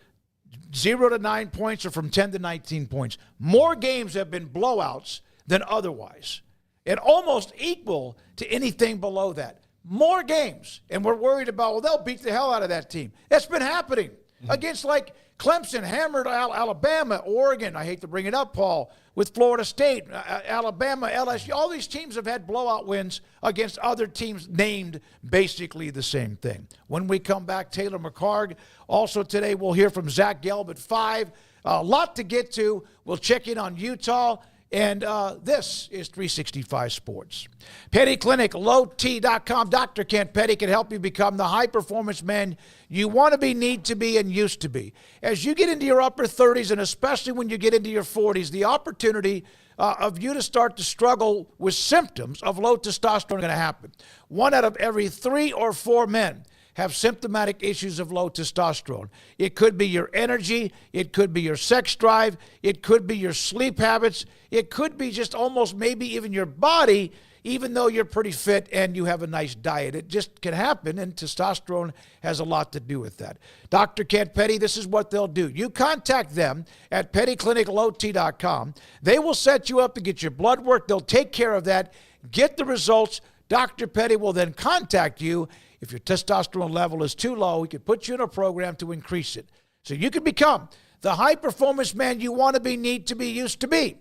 0 to 9 points or from 10 to 19 points? More games have been blowouts than otherwise, and almost equal to anything below that. More games, and we're worried about, well, they'll beat the hell out of that team. That's been happening against, like, Clemson hammered Alabama, Oregon, I hate to bring it up, Paul, with Florida State, Alabama, LSU. All these teams have had blowout wins against other teams named basically the same thing. When we come back, Taylor McHargue. Also today, we'll hear from Zach Gelb at 5. A lot to get to. We'll check in on Utah. And this is 365 Sports. Petty Clinic, lowt.com. Dr. Kent Petty can help you become the high-performance man you want to be, need to be, and used to be. As you get into your upper 30s, and especially when you get into your 40s, the opportunity of you to start to struggle with symptoms of low testosterone is going to happen. 1 out of every 3 or 4 men have symptomatic issues of low testosterone. It could be your energy. It could be your sex drive. It could be your sleep habits. It could be just almost maybe even your body, even though you're pretty fit and you have a nice diet. It just can happen, and testosterone has a lot to do with that. Dr. Kent Petty, this is what they'll do. You contact them at pettycliniclowt.com. They will set you up to get your blood work. They'll take care of that, get the results. Dr. Petty will then contact you. If your testosterone level is too low, he can put you in a program to increase it. So you can become the high-performance man you want to be, need to be, used to be.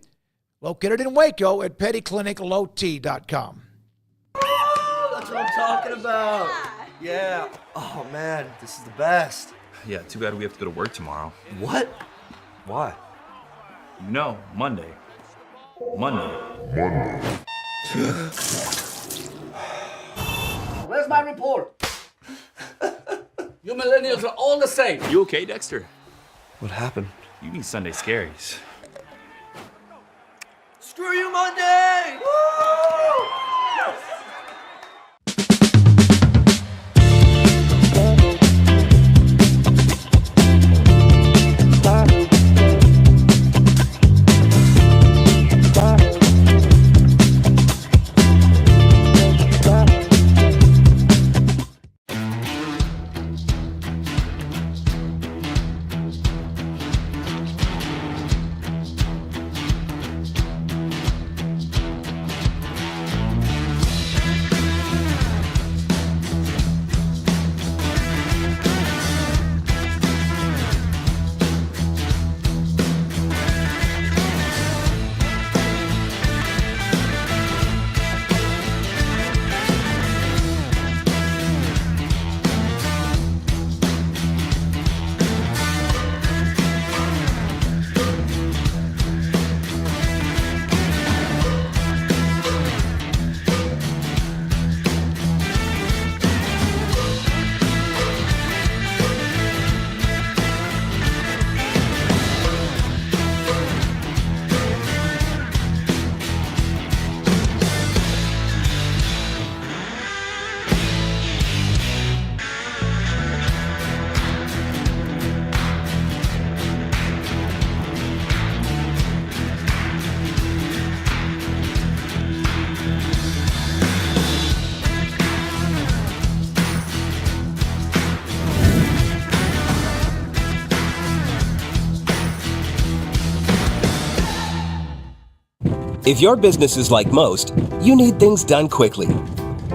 Located in Waco at pettycliniclowt.com. That's what I'm talking about. Yeah. Oh, man, this is the best. Yeah, too bad we have to go to work tomorrow. What? Why? No, Monday. Where's my report? You millennials are all the same. You okay, Dexter? What happened? You need Sunday scaries. Screw you, Monday! Woo! If your business is like most, you need things done quickly.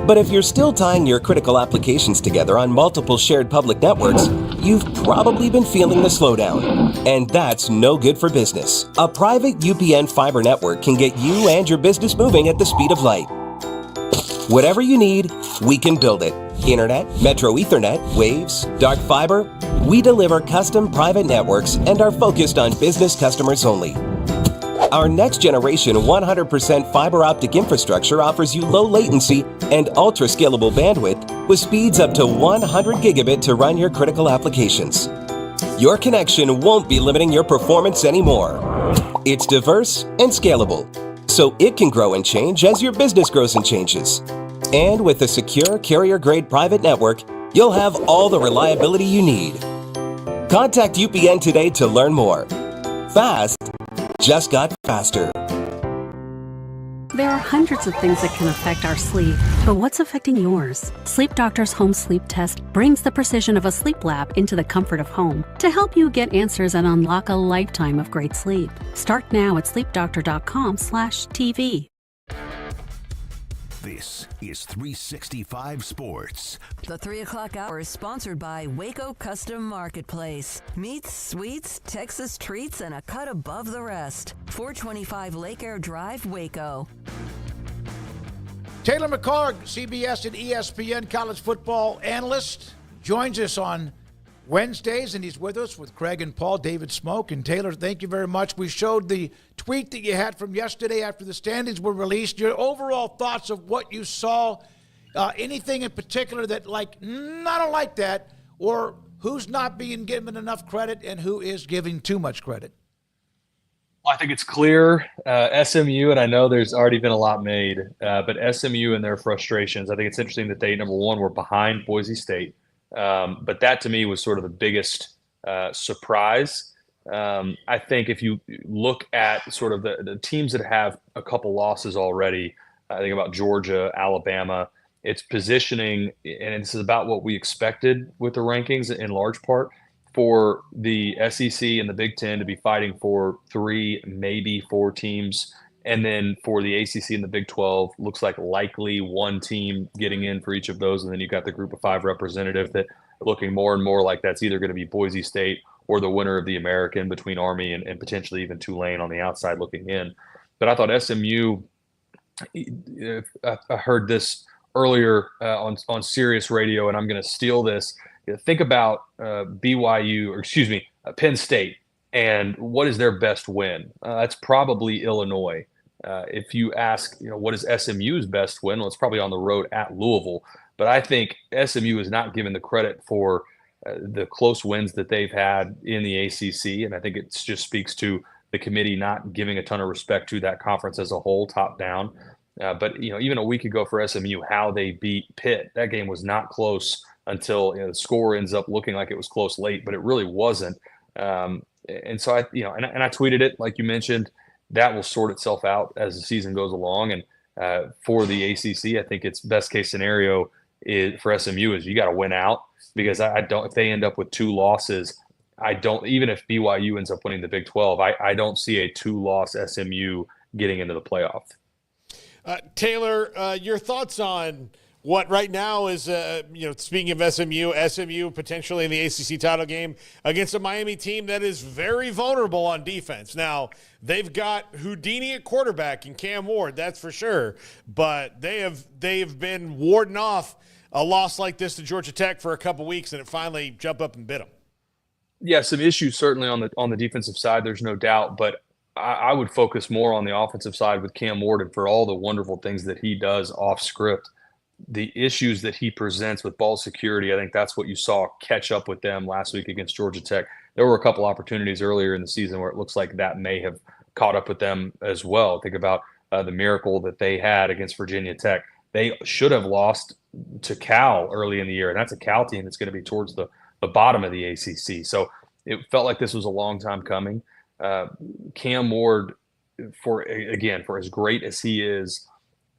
But if you're still tying your critical applications together on multiple shared public networks, you've probably been feeling the slowdown. And that's no good for business. A private UPN fiber network can get you and your business moving at the speed of light. Whatever you need, we can build it. Internet, Metro Ethernet, Waves, dark fiber. We deliver custom private networks and are focused on business customers only. Our next generation 100% fiber optic infrastructure offers you low latency and ultra scalable bandwidth with speeds up to 100 gigabit to run your critical applications. Your connection won't be limiting your performance anymore. It's diverse and scalable, so it can grow and change as your business grows and changes. And with a secure carrier-grade private network, you'll have all the reliability you need. Contact UPN today to learn more. Fast just got faster. There are hundreds of things that can affect our sleep, but what's affecting yours? Sleep Doctor's home sleep test brings the precision of a sleep lab into the comfort of home to help you get answers and unlock a lifetime of great sleep. Start now at sleepdoctor.com/TV. This is 365 Sports. The 3 o'clock hour is sponsored by Waco Custom Marketplace. Meats, sweets, Texas treats, and a cut above the rest. 425 Lake Air Drive, Waco. Taylor McCarg, CBS and ESPN college football analyst, joins us on Wednesdays, and he's with us with Craig and Paul, David Smoak. And Taylor, thank you very much. We showed the tweet that you had from yesterday after the standings were released. Your overall thoughts of what you saw, anything in particular that, like, I don't like that, or who's not being given enough credit and who is giving too much credit? I think it's clear, SMU, and I know there's already been a lot made, but SMU and their frustrations. I think it's interesting that they, number one, were behind Boise State. But that to me was sort of the biggest surprise. I think if you look at sort of the teams that have a couple losses already, I think about Georgia, Alabama, it's positioning, and this is about what we expected with the rankings in large part, for the SEC and the Big Ten to be fighting for 3, maybe 4 teams. And then for the ACC and the Big 12, looks like likely 1 team getting in for each of those. And then you've got the group of 5 representative that are looking more and more like that's either going to be Boise State or the winner of the American between Army and potentially even Tulane on the outside looking in. But I thought SMU, I heard this earlier on Sirius Radio, and I'm going to steal this. Think about Penn State. And what is their best win? That's probably Illinois. If you ask, what is SMU's best win? Well, it's probably on the road at Louisville. But I think SMU is not given the credit for the close wins that they've had in the ACC. And I think it just speaks to the committee not giving a ton of respect to that conference as a whole, top down. But, even a week ago for SMU, how they beat Pitt, that game was not close until the score ends up looking like it was close late, but it really wasn't. And so I tweeted it, like you mentioned, that will sort itself out as the season goes along. And for the ACC, I think its best case scenario for SMU is you got to win out, because if they end up with 2 losses, even if BYU ends up winning the Big 12, I don't see a 2-loss SMU getting into the playoff. Taylor, your thoughts on what right now is, speaking of SMU potentially in the ACC title game against a Miami team that is very vulnerable on defense. Now, they've got Houdini at quarterback and Cam Ward, that's for sure, but they've been warding off a loss like this to Georgia Tech for a couple weeks, and it finally jumped up and bit them. Yeah, some issues certainly on the defensive side, there's no doubt, but I would focus more on the offensive side with Cam Ward, and for all the wonderful things that he does off script. The issues that he presents with ball security, I think that's what you saw catch up with them last week against Georgia Tech. There were a couple opportunities earlier in the season where it looks like that may have caught up with them as well. Think about the miracle that they had against Virginia Tech. They should have lost to Cal early in the year, and that's a Cal team that's going to be towards the bottom of the ACC. So it felt like this was a long time coming. Cam Ward, for as great as he is,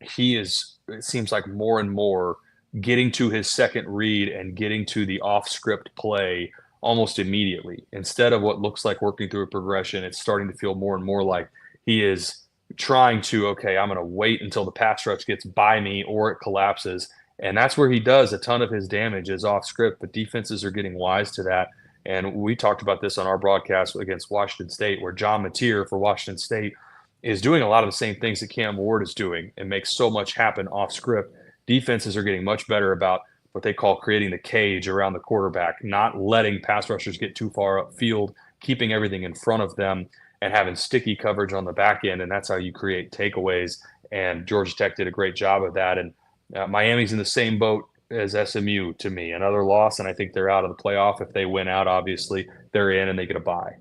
it seems like more and more getting to his second read and getting to the off-script play almost immediately. Instead of what looks like working through a progression, it's starting to feel more and more like he is trying to, I'm going to wait until the pass rush gets by me or it collapses. And that's where he does a ton of his damage is off-script, but defenses are getting wise to that. And we talked about this on our broadcast against Washington State, where John Mateer for Washington State is doing a lot of the same things that Cam Ward is doing and makes so much happen off script. Defenses are getting much better about what they call creating the cage around the quarterback, not letting pass rushers get too far upfield, keeping everything in front of them. and having sticky coverage on the back end, and that's how you create takeaways. And Georgia Tech did a great job of that. And Miami's in the same boat as SMU to me. Another loss, and I think they're out of the playoff. If they win out, obviously, they're in and they get a bye.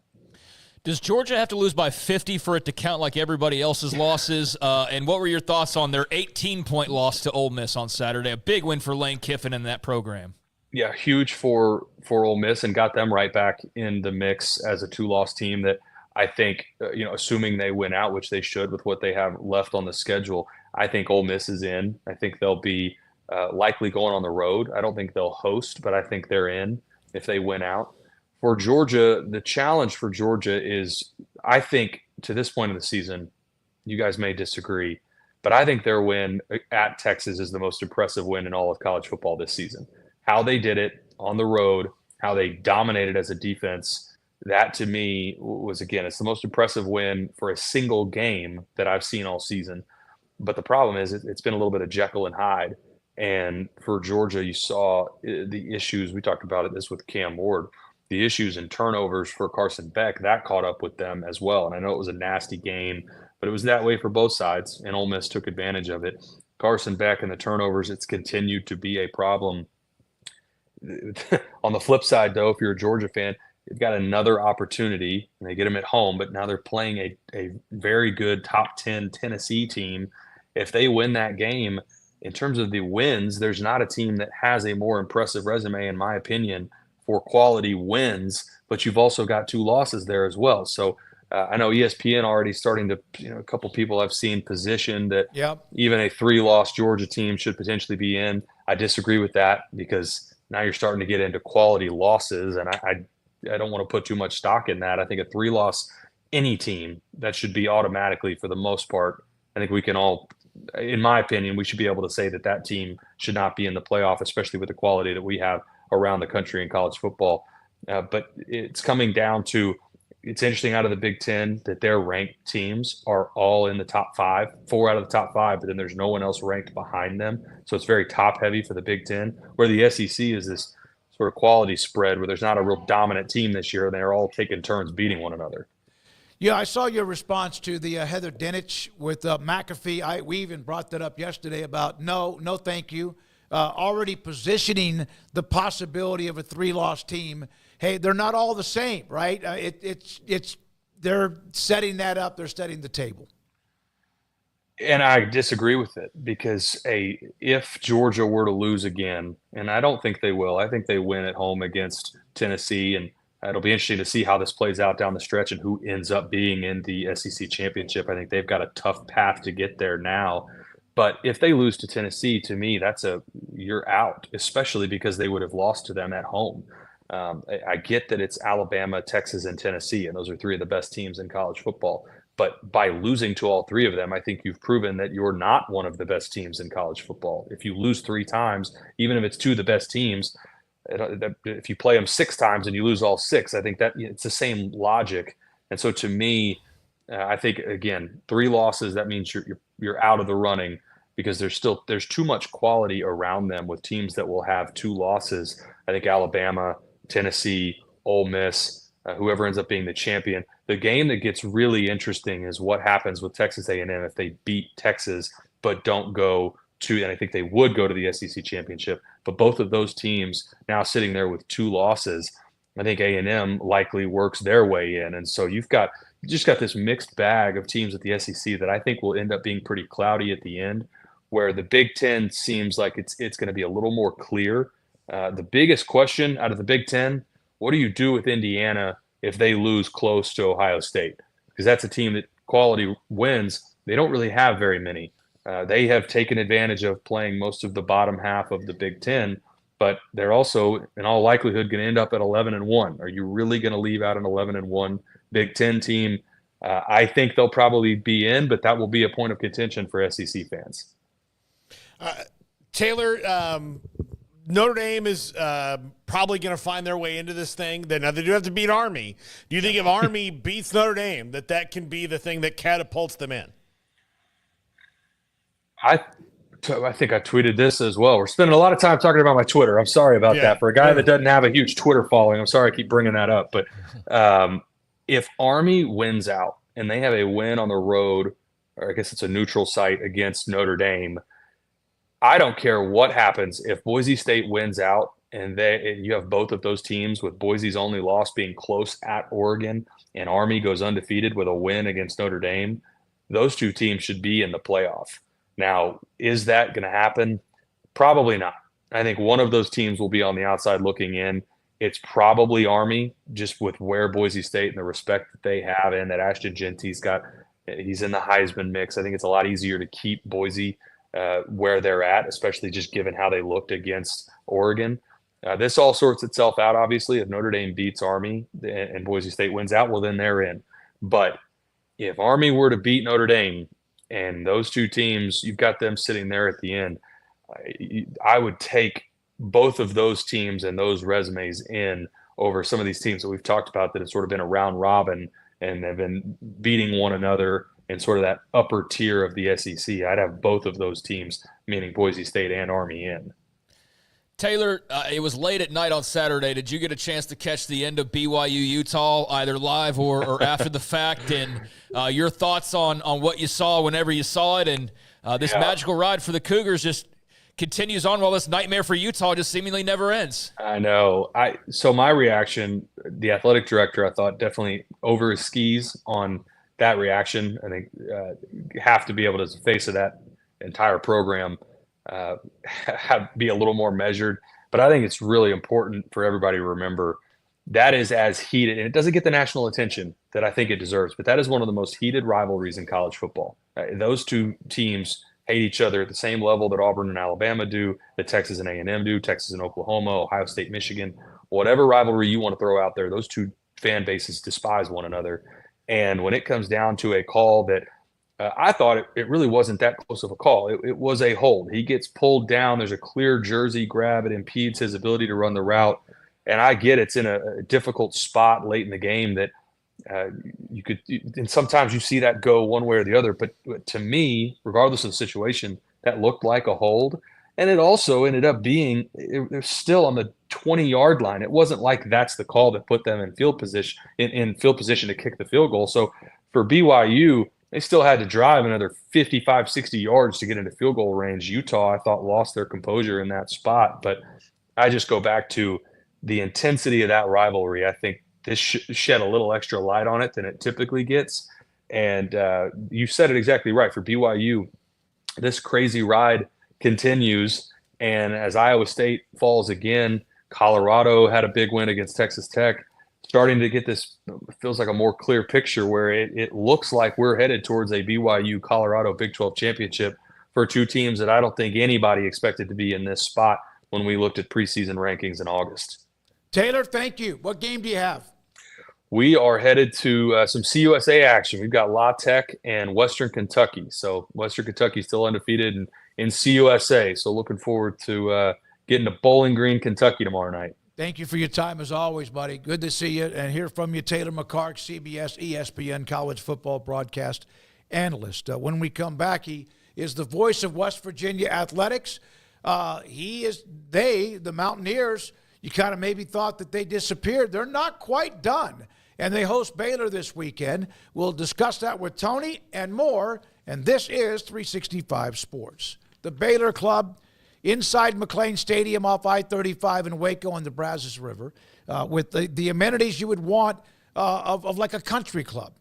Does Georgia have to lose by 50 for it to count like everybody else's losses? And what were your thoughts on their 18-point loss to Ole Miss on Saturday? A big win for Lane Kiffin and that program. Yeah, huge for Ole Miss, and got them right back in the mix as a 2-loss team that I think, assuming they win out, which they should with what they have left on the schedule, I think Ole Miss is in. I think they'll be likely going on the road. I don't think they'll host, but I think they're in if they win out. For Georgia, the challenge for Georgia is, I think, to this point of the season, you guys may disagree, but I think their win at Texas is the most impressive win in all of college football this season. How they did it on the road, how they dominated as a defense, that to me was, again, it's the most impressive win for a single game that I've seen all season. But the problem is it's been a little bit of Jekyll and Hyde. And for Georgia, you saw the issues. We talked about this with Cam Ward. The issues and turnovers for Carson Beck, that caught up with them as well. And I know it was a nasty game, but it was that way for both sides, and Ole Miss took advantage of it. Carson Beck and the turnovers, it's continued to be a problem. On the flip side, though, if you're a Georgia fan, they've got another opportunity, and they get them at home, but now they're playing a very good top 10 Tennessee team. If they win that game, in terms of the wins, there's not a team that has a more impressive resume, in my opinion, for quality wins, but you've also got 2 losses there as well. So I know ESPN already starting to, a couple people I've seen position that even a 3-loss Georgia team should potentially be in. I disagree with that, because now you're starting to get into quality losses, and I don't want to put too much stock in that. I think a 3-loss any team, that should be automatically, for the most part. I think we can all, in my opinion, we should be able to say that team should not be in the playoff, especially with the quality that we have around the country in college football. But it's coming down to, it's interesting out of the Big Ten that their ranked teams are all in the top 5, 4 out of the top 5, but then there's no one else ranked behind them. So it's very top heavy for the Big Ten, where the SEC is this sort of quality spread where there's not a real dominant team this year, and they're all taking turns beating one another. Yeah, I saw your response to the Heather Dinich with McAfee. We even brought that up yesterday about no thank you. Already positioning the possibility of a 3-loss team. Hey, they're not all the same, right? They're setting that up. They're setting the table. And I disagree with it, because if Georgia were to lose again, and I don't think they will, I think they win at home against Tennessee, and it'll be interesting to see how this plays out down the stretch and who ends up being in the SEC championship. I think they've got a tough path to get there now. But if they lose to Tennessee, to me, you're out, especially because they would have lost to them at home. I get that it's Alabama, Texas, and Tennessee, and those are 3 of the best teams in college football. But by losing to all 3 of them, I think you've proven that you're not one of the best teams in college football. If you lose 3 times, even if it's 2 of the best teams, if you play them 6 times and you lose all 6, I think that it's the same logic. And so to me, I think, again, 3 losses, that means you're out of the running, because there's too much quality around them with teams that will have 2 losses. I think Alabama, Tennessee, Ole Miss, whoever ends up being the champion. The game that gets really interesting is what happens with Texas A&M if they beat Texas but don't go to, and I think they would go to the SEC championship. But both of those teams now sitting there with 2 losses, I think A&M likely works their way in. And so you just got this mixed bag of teams at the SEC that I think will end up being pretty cloudy at the end, where the Big Ten seems like it's going to be a little more clear. The biggest question out of the Big Ten, what do you do with Indiana if they lose close to Ohio State? Because that's a team that quality wins. They don't really have very many. They have taken advantage of playing most of the bottom half of the Big Ten, but they're also, in all likelihood, going to end up at 11-1. Are you really going to leave out an 11-1 Big Ten team? I think they'll probably be in, but that will be a point of contention for SEC fans. Taylor, Notre Dame is probably going to find their way into this thing. Now, they do have to beat Army. Do you think if Army beats Notre Dame, that can be the thing that catapults them in? I think I tweeted this as well. We're spending a lot of time talking about my Twitter. I'm sorry about that. For a guy that doesn't have a huge Twitter following, I'm sorry I keep bringing that up. But if Army wins out and they have a win on the road, or I guess it's a neutral site against Notre Dame, I don't care what happens. If Boise State wins out and you have both of those teams with Boise's only loss being close at Oregon and Army goes undefeated with a win against Notre Dame, those two teams should be in the playoff. Now, is that going to happen? Probably not. I think one of those teams will be on the outside looking in. It's probably Army, just with where Boise State and the respect that they have, and that Ashton Genty's got. He's in the Heisman mix. I think it's a lot easier to keep Boise where they're at, especially just given how they looked against Oregon. This all sorts itself out, obviously. If Notre Dame beats Army and Boise State wins out, well, then they're in. But if Army were to beat Notre Dame and those two teams, you've got them sitting there at the end, I would take both of those teams and those resumes in over some of these teams that we've talked about that have sort of been a round robin and have been beating one another in sort of that upper tier of the SEC. I'd have both of those teams, meaning Boise State and Army, in. Taylor, it was late at night on Saturday. Did you get a chance to catch the end of BYU-Utah, either live or after the fact? And your thoughts on what you saw whenever you saw it, and this magical ride for the Cougars just continues on while this nightmare for Utah just seemingly never ends. I know. So my reaction, the athletic director, I thought definitely over his skis on that reaction. I think you have to be able to, as the face of that entire program, be a little more measured. But I think it's really important for everybody to remember that is as heated, and it doesn't get the national attention that I think it deserves, but that is one of the most heated rivalries in college football. Those two teams hate each other at the same level that Auburn and Alabama do, that Texas and A&M do, Texas and Oklahoma, Ohio State, Michigan, whatever rivalry you want to throw out there, those two fan bases despise one another. And when it comes down to a call that I thought it really wasn't that close of a call. It was a hold. He gets pulled down. There's a clear jersey grab. It impedes his ability to run the route. And I get it's in a difficult spot late in the game that you could – and sometimes you see that go one way or the other. But to me, regardless of the situation, that looked like a hold. And it also ended up being – they're still on the 20-yard line. It wasn't like that's the call that put them in field position to kick the field goal. So for BYU – they still had to drive another 55, 60 yards to get into field goal range. Utah, I thought, lost their composure in that spot. But I just go back to the intensity of that rivalry. I think this shed a little extra light on it than it typically gets. And you said it exactly right. For BYU, this crazy ride continues. And as Iowa State falls again, Colorado had a big win against Texas Tech. Starting to get this, feels like a more clear picture where it looks like we're headed towards a BYU-Colorado Big 12 championship for two teams that I don't think anybody expected to be in this spot when we looked at preseason rankings in August. Taylor, thank you. What game do you have? We are headed to some CUSA action. We've got La Tech and Western Kentucky. So Western Kentucky still undefeated in CUSA. So looking forward to getting to Bowling Green, Kentucky tomorrow night. Thank you for your time as always, buddy. Good to see you and hear from you. Taylor McCark, CBS, ESPN college football broadcast analyst. When we come back, he is the voice of West Virginia athletics. The Mountaineers, you kind of maybe thought that they disappeared. They're not quite done. And they host Baylor this weekend. We'll discuss that with Tony and more. And this is 365 Sports. The Baylor Club inside McLean Stadium off I-35 in Waco on the Brazos River with the amenities you would want of like a country club,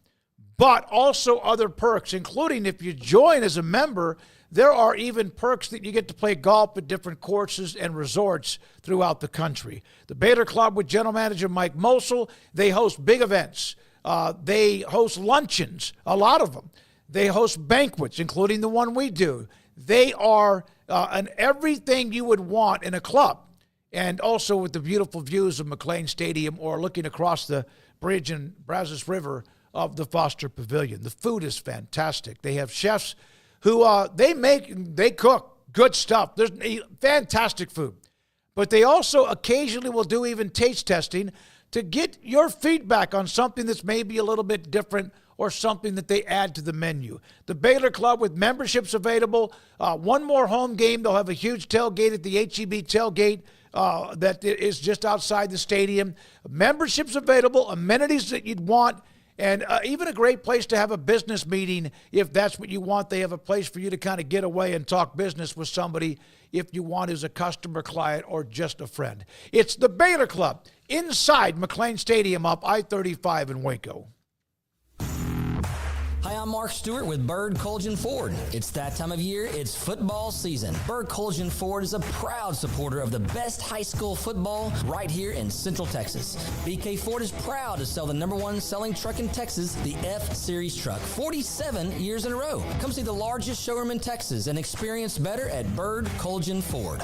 but also other perks, including if you join as a member, there are even perks that you get to play golf at different courses and resorts throughout the country. The Baylor Club with General Manager Mike Mosel, they host big events. They host luncheons, a lot of them. They host banquets, including the one we do. They are and everything you would want in a club, and also with the beautiful views of McLean Stadium or looking across the bridge in Brazos River of the Foster Pavilion. The food is fantastic. They have chefs who they cook good stuff. There's fantastic food, but they also occasionally will do even taste testing to get your feedback on something that's maybe a little bit different or something that they add to the menu. The Baylor Club with memberships available. One more home game. They'll have a huge tailgate at the HEB tailgate that is just outside the stadium. Memberships available, amenities that you'd want, and even a great place to have a business meeting if that's what you want. They have a place for you to kind of get away and talk business with somebody if you want as a customer, client, or just a friend. It's the Baylor Club inside McLean Stadium up I-35 in Waco. Hi, I'm Mark Stewart with Bird Colgan Ford. It's that time of year, it's football season. Bird Colgan Ford is a proud supporter of the best high school football right here in Central Texas. BK Ford is proud to sell the #1 selling truck in Texas, the F-Series truck, 47 years in a row. Come see the largest showroom in Texas and experience better at Bird Colgan Ford.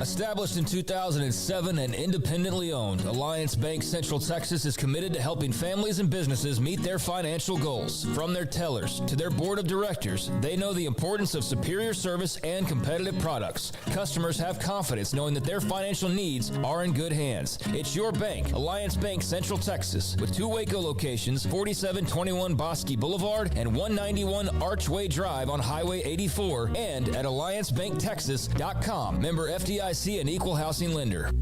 Established in 2007 and independently owned, Alliance Bank Central Texas is committed to helping families and businesses meet their financial goals. From their tellers to their board of directors, they know the importance of superior service and competitive products. Customers have confidence knowing that their financial needs are in good hands. It's your bank, Alliance Bank Central Texas, with 2 Waco locations, 4721 Bosque Boulevard and 191 Archway Drive on Highway 84, and at AllianceBankTexas.com. Member FDIC and equal housing lender.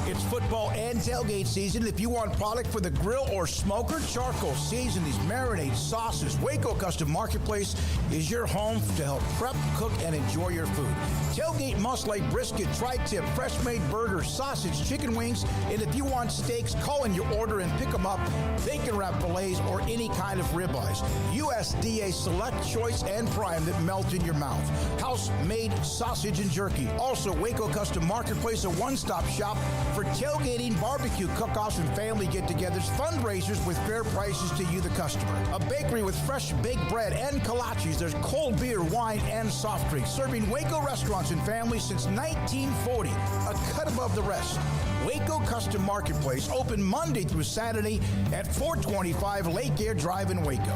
It's football and tailgate season. If you want product for the grill or smoker, charcoal, seasonings, marinades, sauces, Waco Custom Marketplace is your home to help prep, cook, and enjoy your food. Tailgate must-like brisket, tri-tip, fresh-made burgers, sausage, chicken wings, and if you want steaks, call in your order and pick them up. Bacon wrap fillets or any kind of ribeyes. USDA Select, Choice, and Prime that melt in your mouth. House-made sausage and jerky. Also, Waco Custom Marketplace, a one-stop shop for tailgating, barbecue, cook-offs, and family get-togethers, fundraisers with fair prices to you, the customer. A bakery with fresh baked bread and kolaches. There's cold beer, wine, and soft drinks. Serving Waco restaurants and families since 1940. A cut above the rest. Waco Custom Marketplace, open Monday through Saturday at 425 Lake Air Drive in Waco.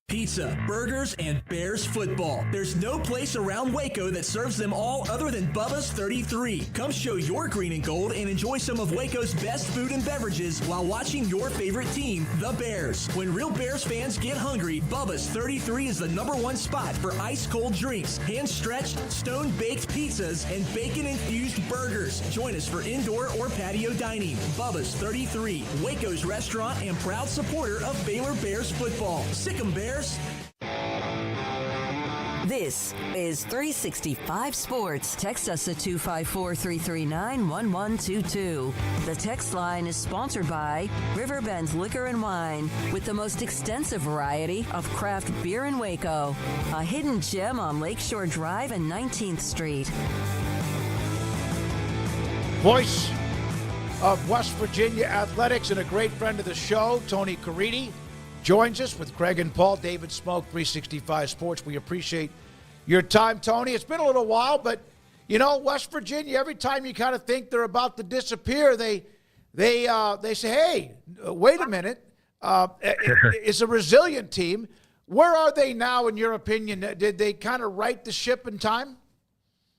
Pizza, burgers, and Bears football. There's no place around Waco that serves them all other than Bubba's 33. Come show your green and gold and enjoy some of Waco's best food and beverages while watching your favorite team, the Bears. When real Bears fans get hungry, Bubba's 33 is the #1 spot for ice-cold drinks, hand-stretched, stone-baked pizzas, and bacon-infused burgers. Join us for indoor or patio dining. Bubba's 33, Waco's restaurant and proud supporter of Baylor Bears football. Sick 'em, Bears. This is 365 Sports. Text us at 254-339-1122. The text line is sponsored by Riverbend's Liquor and Wine, with the most extensive variety of craft beer in Waco. A hidden gem on Lakeshore Drive and 19th Street. Voice of West Virginia Athletics and a great friend of the show, Tony Caridi, joins us with Craig and Paul. David Smoak, 365 Sports. We appreciate your time, Tony. It's been a little while, but, you know, West Virginia, every time you kind of think they're about to disappear, they say, hey, wait a minute. It's a resilient team. Where are they now, in your opinion? Did they kind of right the ship in time?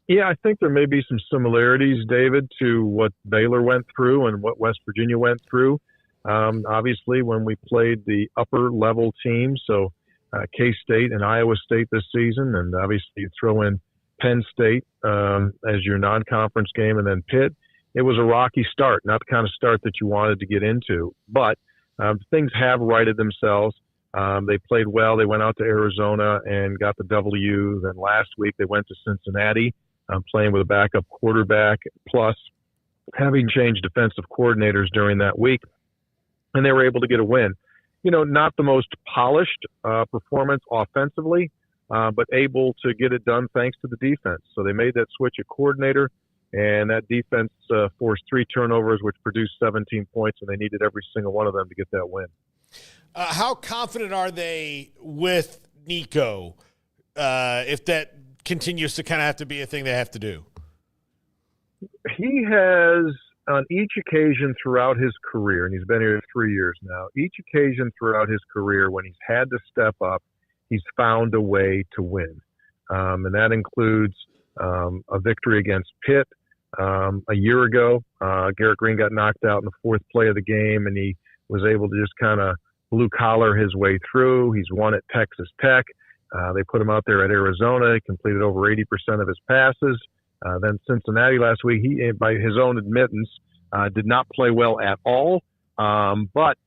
Yeah, I think there may be some similarities, David, to what Baylor went through and what West Virginia went through. Obviously, when we played the upper level teams, so K-State and Iowa State this season, and obviously you throw in Penn State as your non-conference game, and then Pitt, it was a rocky start, not the kind of start that you wanted to get into. But things have righted themselves. They played well. They went out to Arizona and got the W. Then last week they went to Cincinnati, playing with a backup quarterback, plus having changed defensive coordinators during that week. And they were able to get a win. You know, not the most polished performance offensively, but able to get it done thanks to the defense. So they made that switch at coordinator, and that defense forced 3 turnovers, which produced 17 points, and they needed every single one of them to get that win. How confident are they with Nico if that continues to kind of have to be a thing they have to do? He has, on each occasion throughout his career, and he's been here 3 years now, each occasion throughout his career when he's had to step up, he's found a way to win. And that includes a victory against Pitt, A year ago, Garrett Green got knocked out in the fourth play of the game, and he was able to just kind of blue-collar his way through. He's won at Texas Tech. They put him out there at Arizona. He completed over 80% of his passes. Then Cincinnati last week, he, by his own admittance, did not play well at all. But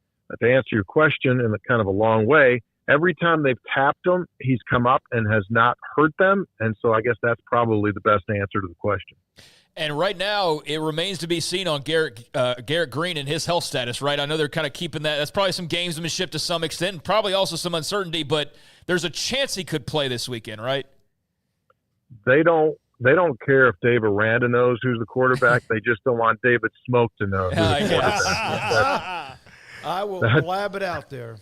to answer your question in a kind of a long way, every time they've tapped him, he's come up and has not hurt them. And so I guess that's probably the best answer to the question. And right now, it remains to be seen on Garrett Green and his health status, right? I know they're kind of keeping that. That's probably some gamesmanship to some extent, and probably also some uncertainty, but there's a chance he could play this weekend, right? They don't care if Dave Aranda knows who's the quarterback. They just don't want David Smoak to know who's the quarterback. I will blab it out there.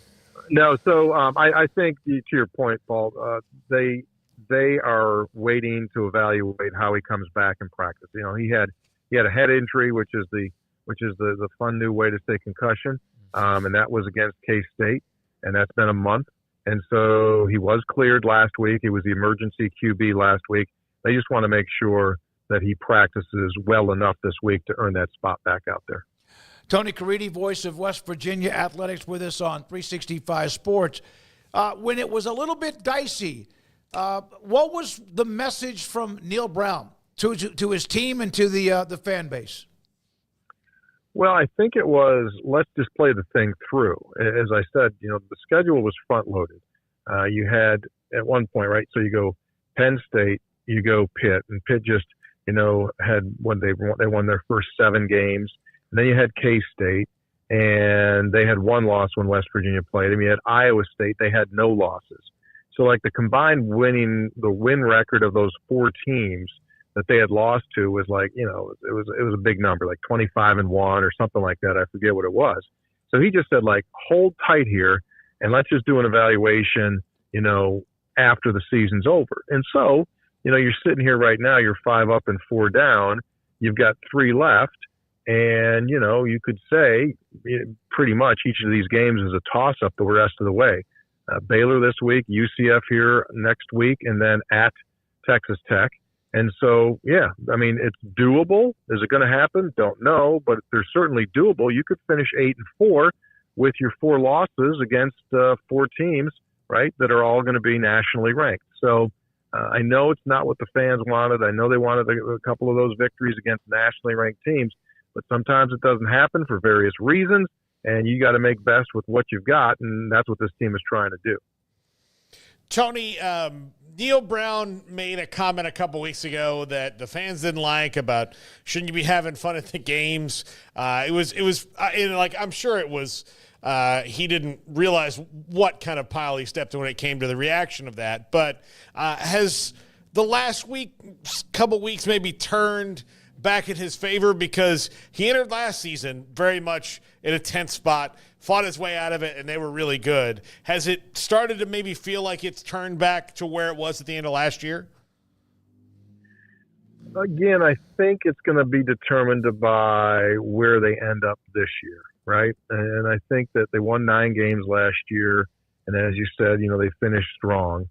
No, so I think to your point, Paul, they are waiting to evaluate how he comes back in practice. You know, he had a head injury, which is the fun new way to say concussion, and that was against K-State, and that's been a month. And so he was cleared last week. He was the emergency QB last week. They just want to make sure that he practices well enough this week to earn that spot back out there. Tony Caridi, voice of West Virginia Athletics, with us on 365 Sports. When it was a little bit dicey, what was the message from Neil Brown to his team and to the fan base? Well, I think it was, let's just play the thing through. As I said, you know, the schedule was front-loaded. You had, at one point, right, so you go Penn State, you go Pitt, and Pitt just, you know, had when they won their first 7 games. And then you had K-State, and they had 1 loss when West Virginia played them. You had Iowa State, they had no losses. So, like, the combined win record of those 4 teams that they had lost to was like, you know, it was a big number, like 25-1 or something like that. I forget what it was. So he just said, like, hold tight here, and let's just do an evaluation, you know, after the season's over. And so, you know, you're sitting here right now, you're 5 up and 4 down. You've got 3 left. And, you know, you could say pretty much each of these games is a toss-up the rest of the way. Baylor this week, UCF here next week, and then at Texas Tech. And so, yeah, I mean, it's doable. Is it going to happen? Don't know, but they're certainly doable. You could finish 8-4 with your 4 losses against 4 teams, right, that are all going to be nationally ranked. So I know it's not what the fans wanted. I know they wanted a couple of those victories against nationally ranked teams. But sometimes it doesn't happen for various reasons, and you got to make best with what you've got, and that's what this team is trying to do. Tony, Neil Brown made a comment a couple weeks ago that the fans didn't like about shouldn't you be having fun at the games. It was like I'm sure it was. He didn't realize what kind of pile he stepped in when it came to the reaction of that. But has the last couple weeks maybe turned back in his favor, because he entered last season very much in a tense spot, fought his way out of it, and they were really good. Has it started to maybe feel like it's turned back to where it was at the end of last year? Again, I think it's going to be determined by where they end up this year, right? And I think that they won 9 games last year, and as you said, you know, they finished strong.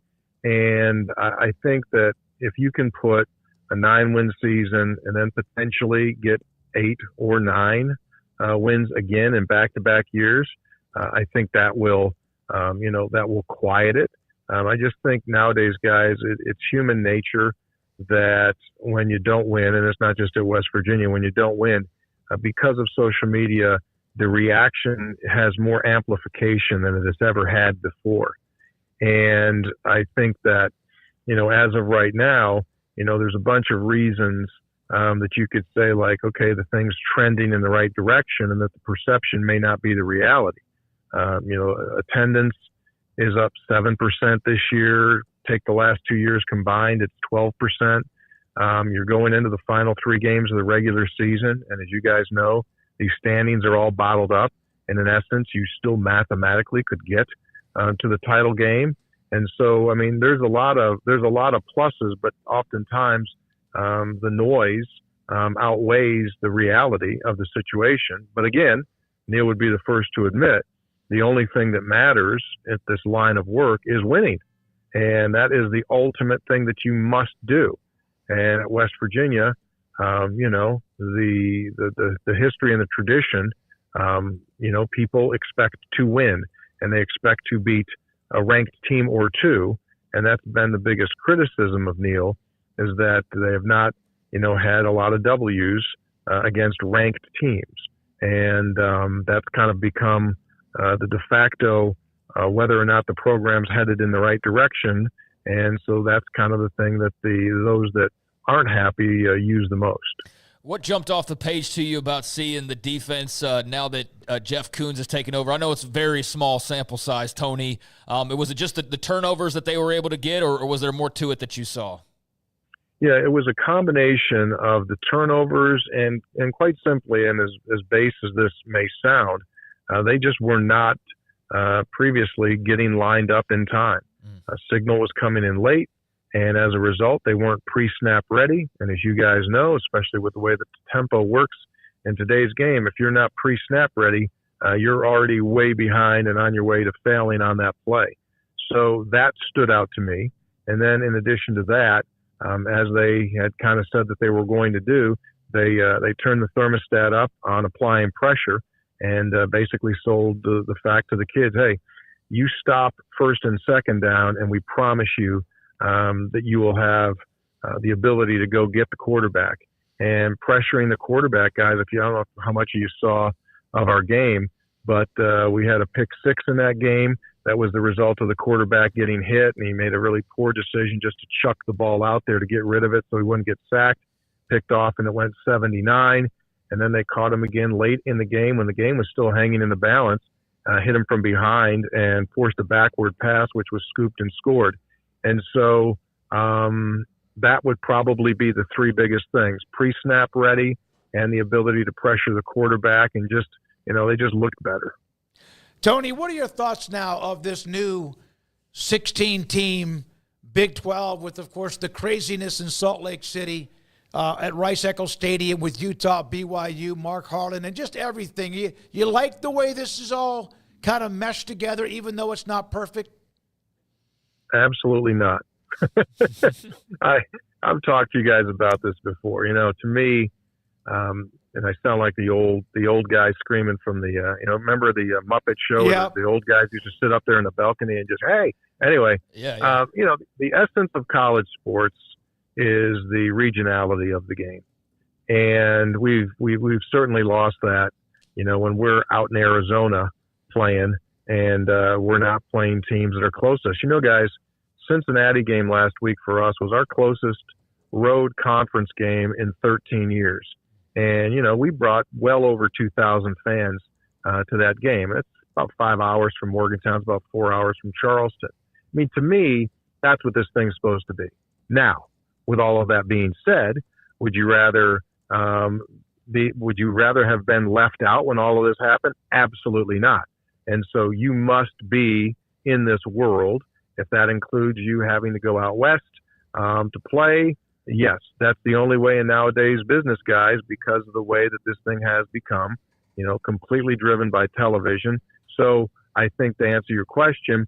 And I think that if you can put a 9-win season and then potentially get 8 or 9 wins again in back-to-back years, I think that will, that will quiet it. I just think nowadays, guys, it's human nature that when you don't win, and it's not just at West Virginia, when you don't win, because of social media, the reaction has more amplification than it has ever had before. And I think that, you know, as of right now, you know, there's a bunch of reasons that you could say, like, okay, the thing's trending in the right direction, and that the perception may not be the reality. Attendance is up 7% this year. Take the last 2 years combined, it's 12%. You're going into the final 3 games of the regular season, and as you guys know, these standings are all bottled up. And in essence, you still mathematically could get to the title game. And so, I mean, there's a lot of pluses, but oftentimes the noise outweighs the reality of the situation. But again, Neil would be the first to admit the only thing that matters at this line of work is winning. And that is the ultimate thing that you must do. And at West Virginia, the history and the tradition, people expect to win, and they expect to beat a ranked team or two. And that's been the biggest criticism of Neal, is that they have not, had a lot of W's against ranked teams. And that's kind of become the de facto whether or not the program's headed in the right direction. And so that's kind of the thing that those that aren't happy use the most. What jumped off the page to you about seeing the defense now that Jeff Coons has taken over? I know it's a very small sample size, Tony. Was it just the turnovers that they were able to get, or was there more to it that you saw? Yeah, it was a combination of the turnovers and quite simply, and as base as this may sound, they just were not previously getting lined up in time. A signal was coming in late, and as a result, they weren't pre-snap ready. And as you guys know, especially with the way that the tempo works in today's game, if you're not pre-snap ready, you're already way behind and on your way to failing on that play. So that stood out to me. And then in addition to that, as they had kind of said that they were going to do, they turned the thermostat up on applying pressure and basically sold the fact to the kids, hey, you stop first and second down, and we promise you that you will have the ability to go get the quarterback. And pressuring the quarterback, guys, I don't know how much you saw of our game, but we had a pick six in that game. That was the result of the quarterback getting hit, and he made a really poor decision just to chuck the ball out there to get rid of it so he wouldn't get sacked. Picked off, and it went 79. And then they caught him again late in the game when the game was still hanging in the balance, hit him from behind and forced a backward pass, which was scooped and scored. And so that would probably be the three biggest things: pre-snap ready and the ability to pressure the quarterback, and just, they just looked better. Tony, what are your thoughts now of this new 16-team Big 12 with, of course, the craziness in Salt Lake City at Rice-Eccles Stadium with Utah, BYU, Mark Harlan, and just everything? You like the way this is all kind of meshed together, even though it's not perfect? Absolutely not. I've talked to you guys about this before. To me, and I sound like the old guy screaming from the remember the Muppet Show? Yep. The old guys used to sit up there in the balcony and just, hey. Anyway, yeah. The essence of college sports is the regionality of the game, and we've certainly lost that. When we're out in Arizona playing, and we're not playing teams that are close to us. Guys, Cincinnati game last week for us was our closest road conference game in 13 years. And, we brought well over 2,000 fans to that game. It's about 5 hours from Morgantown. It's about 4 hours from Charleston. I mean, to me, that's what this thing's supposed to be. Now, with all of that being said, would you rather have been left out when all of this happened? Absolutely not. And so you must be in this world. If that includes you having to go out west to play, yes, that's the only way in nowadays business, guys, because of the way that this thing has become, completely driven by television. So I think to answer your question,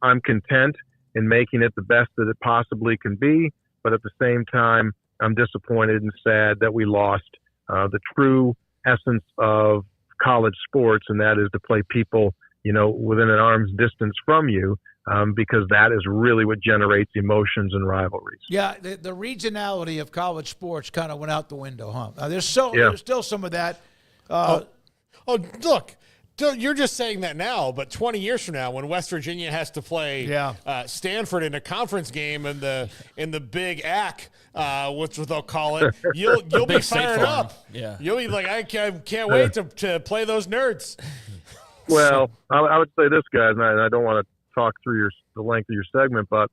I'm content in making it the best that it possibly can be. But at the same time, I'm disappointed and sad that we lost the true essence of college sports, and that is to play people, within an arm's distance from you. Because that is really what generates emotions and rivalries. Yeah, the regionality of college sports kind of went out the window, huh? There's still some of that. Look, you're just saying that now, but 20 years from now, when West Virginia has to play Stanford in a conference game in the Big AC, which they'll call it, you'll be fired up. Yeah, you'll be like, I can't wait to play those nerds. Well, I would say this, guys, and I don't want to talk through the length of your segment, but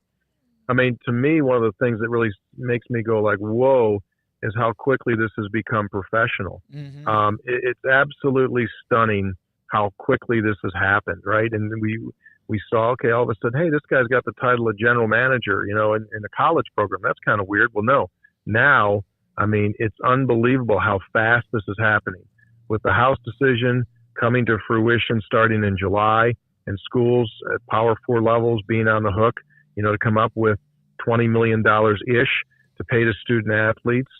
I mean, to me, one of the things that really makes me go like, whoa, is how quickly this has become professional. Mm-hmm. It's absolutely stunning how quickly this has happened, right? And we saw, okay, all of a sudden, hey, this guy's got the title of general manager, in the college program. That's kind of weird. Well, no. Now, I mean, it's unbelievable how fast this is happening. With the House decision coming to fruition starting in July, and schools at Power 4 levels being on the hook, to come up with $20 million-ish to pay to student athletes.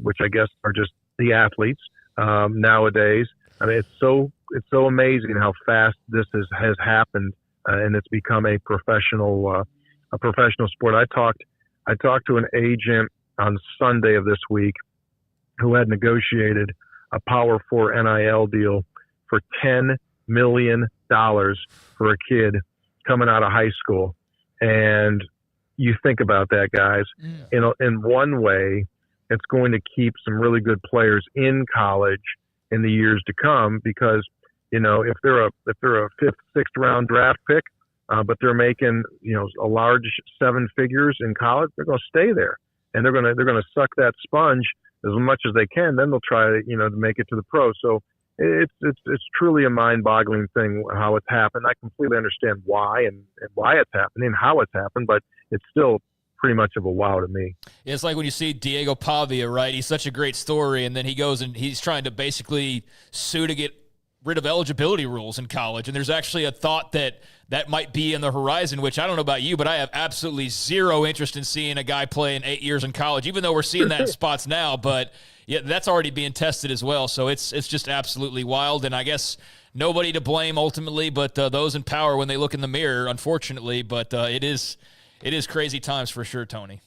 which I guess are just the athletes nowadays. I mean, it's so amazing how fast this has happened, and it's become a professional sport. I talked to an agent on Sunday of this week who had negotiated a Power 4 NIL deal for $10 million for a kid coming out of high school. And you think about that, guys. In one way, it's going to keep some really good players in college in the years to come, because if they're a 5th, 6th round draft pick, but they're making a large 7 figures in college, they're going to stay there, and they're going to suck that sponge as much as they can. Then they'll try to make it to the pros. So it's truly a mind-boggling thing how it's happened. I completely understand why and why it's happening and how it's happened, but it's still pretty much of a wow to me. It's like when you see Diego Pavia, right? He's such a great story, and then he goes and he's trying to basically sue to get rid of eligibility rules in college. And there's actually a thought that might be in the horizon, which I don't know about you, but I have absolutely zero interest in seeing a guy play in 8 years in college, even though we're seeing that in spots now. But yeah, that's already being tested as well. So it's just absolutely wild. And I guess nobody to blame ultimately, but those in power when they look in the mirror, unfortunately. But it is crazy times for sure, Tony.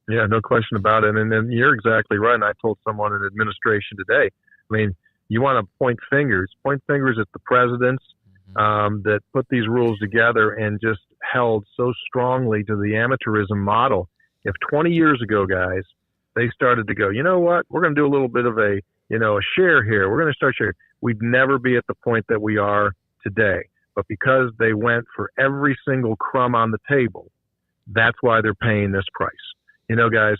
Yeah, no question about it. And then you're exactly right. And I told someone in administration today, I mean, you want to point fingers at the presidents that put these rules together and just held so strongly to the amateurism model. If 20 years ago, guys, they started to go, you know what, we're going to do a little bit of a share here. We're going to start sharing. We'd never be at the point that we are today. But because they went for every single crumb on the table, that's why they're paying this price. Guys,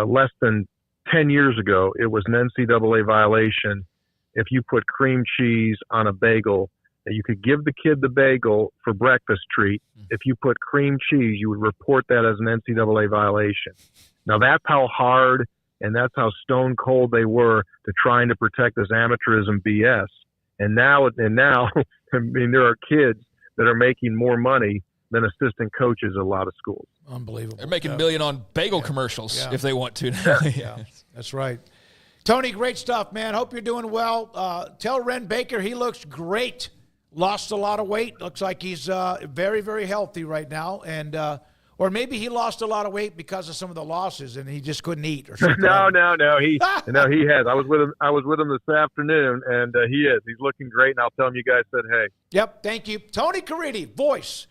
less than 10 years ago, it was an NCAA violation if you put cream cheese on a bagel. You could give the kid the bagel for breakfast treat. If you put cream cheese, you would report that as an NCAA violation. Now, that's how hard and that's how stone cold they were to trying to protect this amateurism BS. And now, I mean, there are kids that are making more money than assistant coaches at a lot of schools. Unbelievable. They're making $1 million on bagel commercials if they want to. Yeah, that's right. Tony, great stuff, man. Hope you're doing well. Tell Ren Baker he looks great. Lost a lot of weight. Looks like he's very, very healthy right now. And or maybe he lost a lot of weight because of some of the losses and he just couldn't eat or something. No. He has. I was with him this afternoon, and he is. He's looking great, and I'll tell him you guys said hey. Yep, thank you. Tony Caridi, voice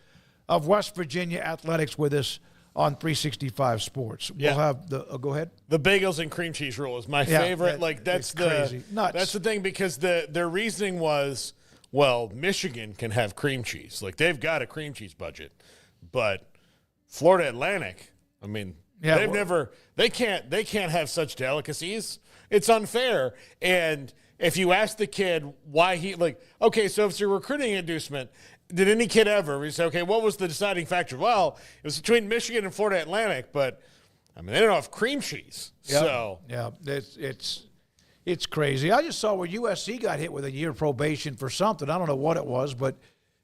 of West Virginia Athletics, with us on 365 Sports. Yeah. We'll have the go ahead. The bagels and cream cheese rule is my favorite. That's crazy. Nuts. That's the thing, because their reasoning was, well, Michigan can have cream cheese. Like, they've got a cream cheese budget. But Florida Atlantic, I mean, they can't have such delicacies. It's unfair. And if you ask the kid why okay, so if it's a recruiting inducement, did any kid ever say, okay, what was the deciding factor? Well, it was between Michigan and Florida Atlantic, but I mean, they don't have cream cheese. Yep. So yeah, it's crazy. I just saw where USC got hit with a year probation for something. I don't know what it was, but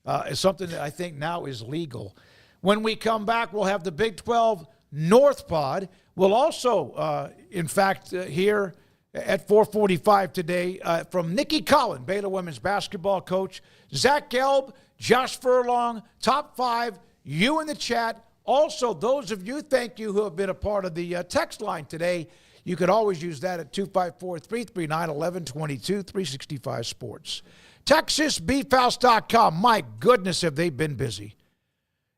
it's something that I think now is legal. When we come back, we'll have the Big 12 North Pod. We'll also, in fact, hear at 4:45 today from Nikki Collin, Baylor women's basketball coach, Zach Gelb, Josh Furlong, top 5, you in the chat. Also, those of you, thank you, who have been a part of the text line today. You could always use that at 254-339-1122, 365 Sports. TexasBeefHouse.com. My goodness, have they been busy.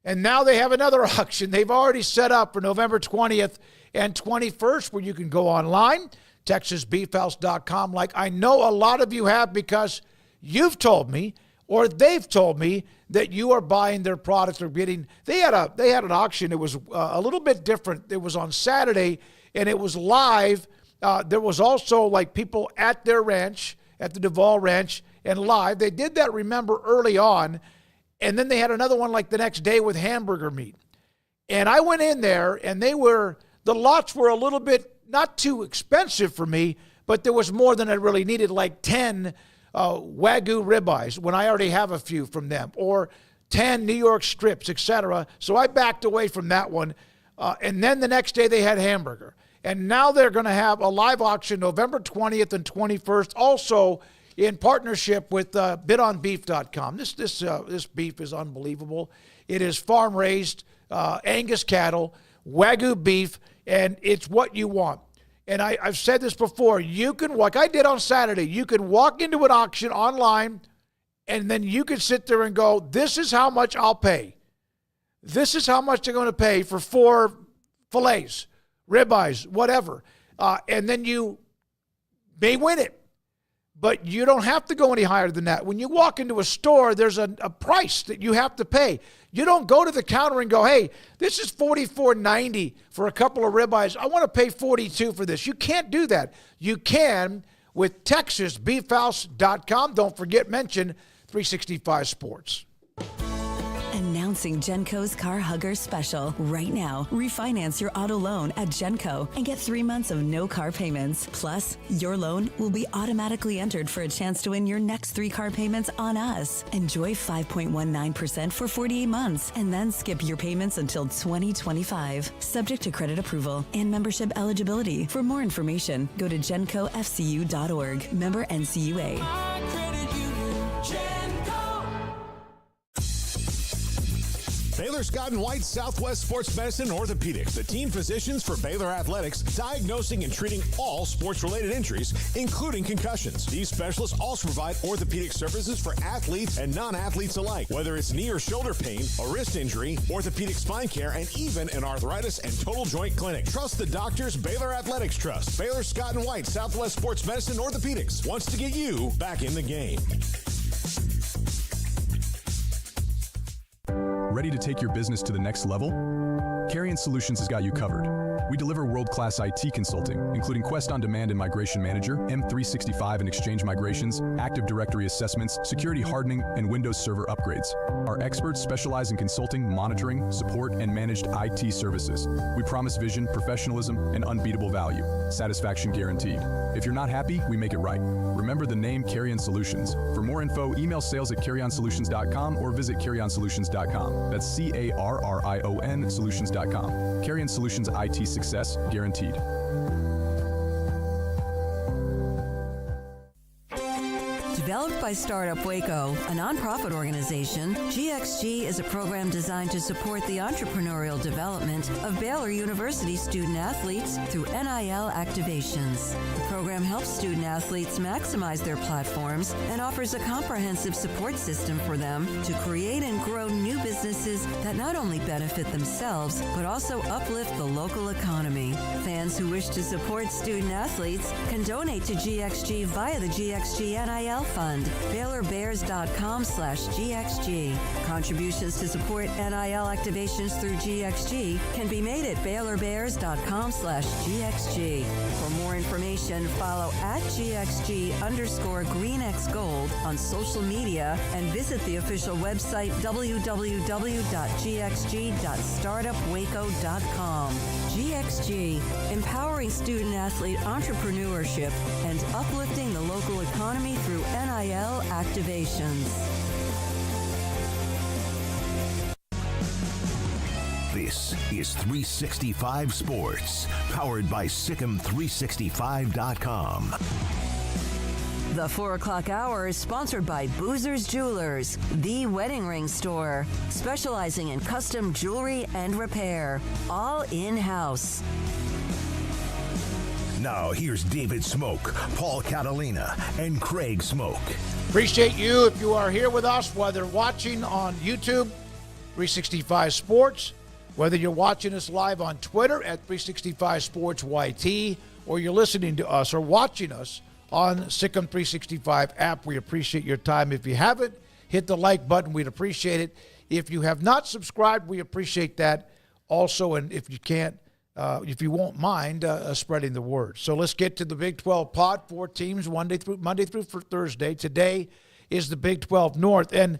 And now they have another auction. They've already set up for November 20th and 21st, where you can go online, TexasBeefHouse.com, like I know a lot of you have, because you've told me, or they've told me, that you are buying their products or getting. They had an auction. It was a little bit different. It was on Saturday, and it was live. There was also like people at their ranch, at the Duval Ranch, and live. They did that, remember, early on, and then they had another one like the next day with hamburger meat. And I went in there, and the lots were a little bit not too expensive for me, but there was more than I really needed, like 10 Wagyu ribeyes when I already have a few from them, or 10 New York strips, etc. So I backed away from that one. And then the next day they had hamburger. And now they're going to have a live auction November 20th and 21st, also in partnership with bidonbeef.com. This beef is unbelievable. It is farm-raised Angus cattle, Wagyu beef, and it's what you want. And I've said this before. You can, like I did on Saturday, you can walk into an auction online, and then you can sit there and go, this is how much I'll pay. This is how much they're going to pay for 4 fillets, ribeyes, whatever. And then you may win it. But you don't have to go any higher than that. When you walk into a store, there's a price that you have to pay. You don't go to the counter and go, hey, this is $44.90 for a couple of ribeyes. I want to pay $42 for this. You can't do that. You can with TexasBeefHouse.com. Don't forget, mention 365 Sports. Announcing Genco's Car Hugger Special. Right now, refinance your auto loan at Genco and get 3 months of no car payments. Plus, your loan will be automatically entered for a chance to win your next 3 car payments on us. Enjoy 5.19% for 48 months and then skip your payments until 2025. Subject to credit approval and membership eligibility. For more information, go to GencoFCU.org. Member NCUA. Baylor Scott & White Southwest Sports Medicine and Orthopedics, the team physicians for Baylor Athletics, diagnosing and treating all sports-related injuries, including concussions. These specialists also provide orthopedic services for athletes and non-athletes alike, whether it's knee or shoulder pain, a wrist injury, orthopedic spine care, and even an arthritis and total joint clinic. Trust the doctors Baylor Athletics trust. Baylor Scott & White Southwest Sports Medicine and Orthopedics wants to get you back in the game. Ready to take your business to the next level? Carrion Solutions has got you covered. We deliver world-class IT consulting, including Quest On Demand and Migration Manager, M365 and Exchange migrations, Active Directory assessments, security hardening, and Windows Server upgrades. Our experts specialize in consulting, monitoring, support, and managed IT services. We promise vision, professionalism, and unbeatable value. Satisfaction guaranteed. If you're not happy, we make it right. Remember the name Carrion Solutions. For more info, email sales@carrionsolutions.com or visit carrionsolutions.com. That's CARRION solutions.com. Carrion Solutions IT success guaranteed. Developed by Startup Waco, a nonprofit organization, GXG is a program designed to support the entrepreneurial development of Baylor University student athletes through NIL activations. The program helps student athletes maximize their platforms and offers a comprehensive support system for them to create and grow new businesses that not only benefit themselves, but also uplift the local economy. Fans who wish to support student athletes can donate to GXG via the GXG NIL Fund, BaylorBears.com/GXG. Contributions to support NIL activations through GXG can be made at BaylorBears.com/GXG. For more information, follow @GXG_GreenXGold on social media and visit the official website www.gxg.startupwaco.com. GXG, empowering student athlete entrepreneurship and uplifting the local economy through NIL activations. This is 365 Sports, powered by Sikkim365.com. The 4 o'clock hour is sponsored by Boozer's Jewelers, the wedding ring store, specializing in custom jewelry and repair, all in-house. Now here's David Smoak, Paul Catalina, and Craig Smoak. Appreciate you if you are here with us, whether watching on YouTube, 365 Sports, whether you're watching us live on Twitter at 365 Sports YT, or you're listening to us or watching us on Sikkim 365 app. We appreciate your time. If you haven't, hit the like button. We'd appreciate it. If you have not subscribed, we appreciate that also. And if you can't, if you won't mind spreading the word. So let's get to the Big 12 pod. 4 teams, Monday through Thursday. Today is the Big 12 North. And,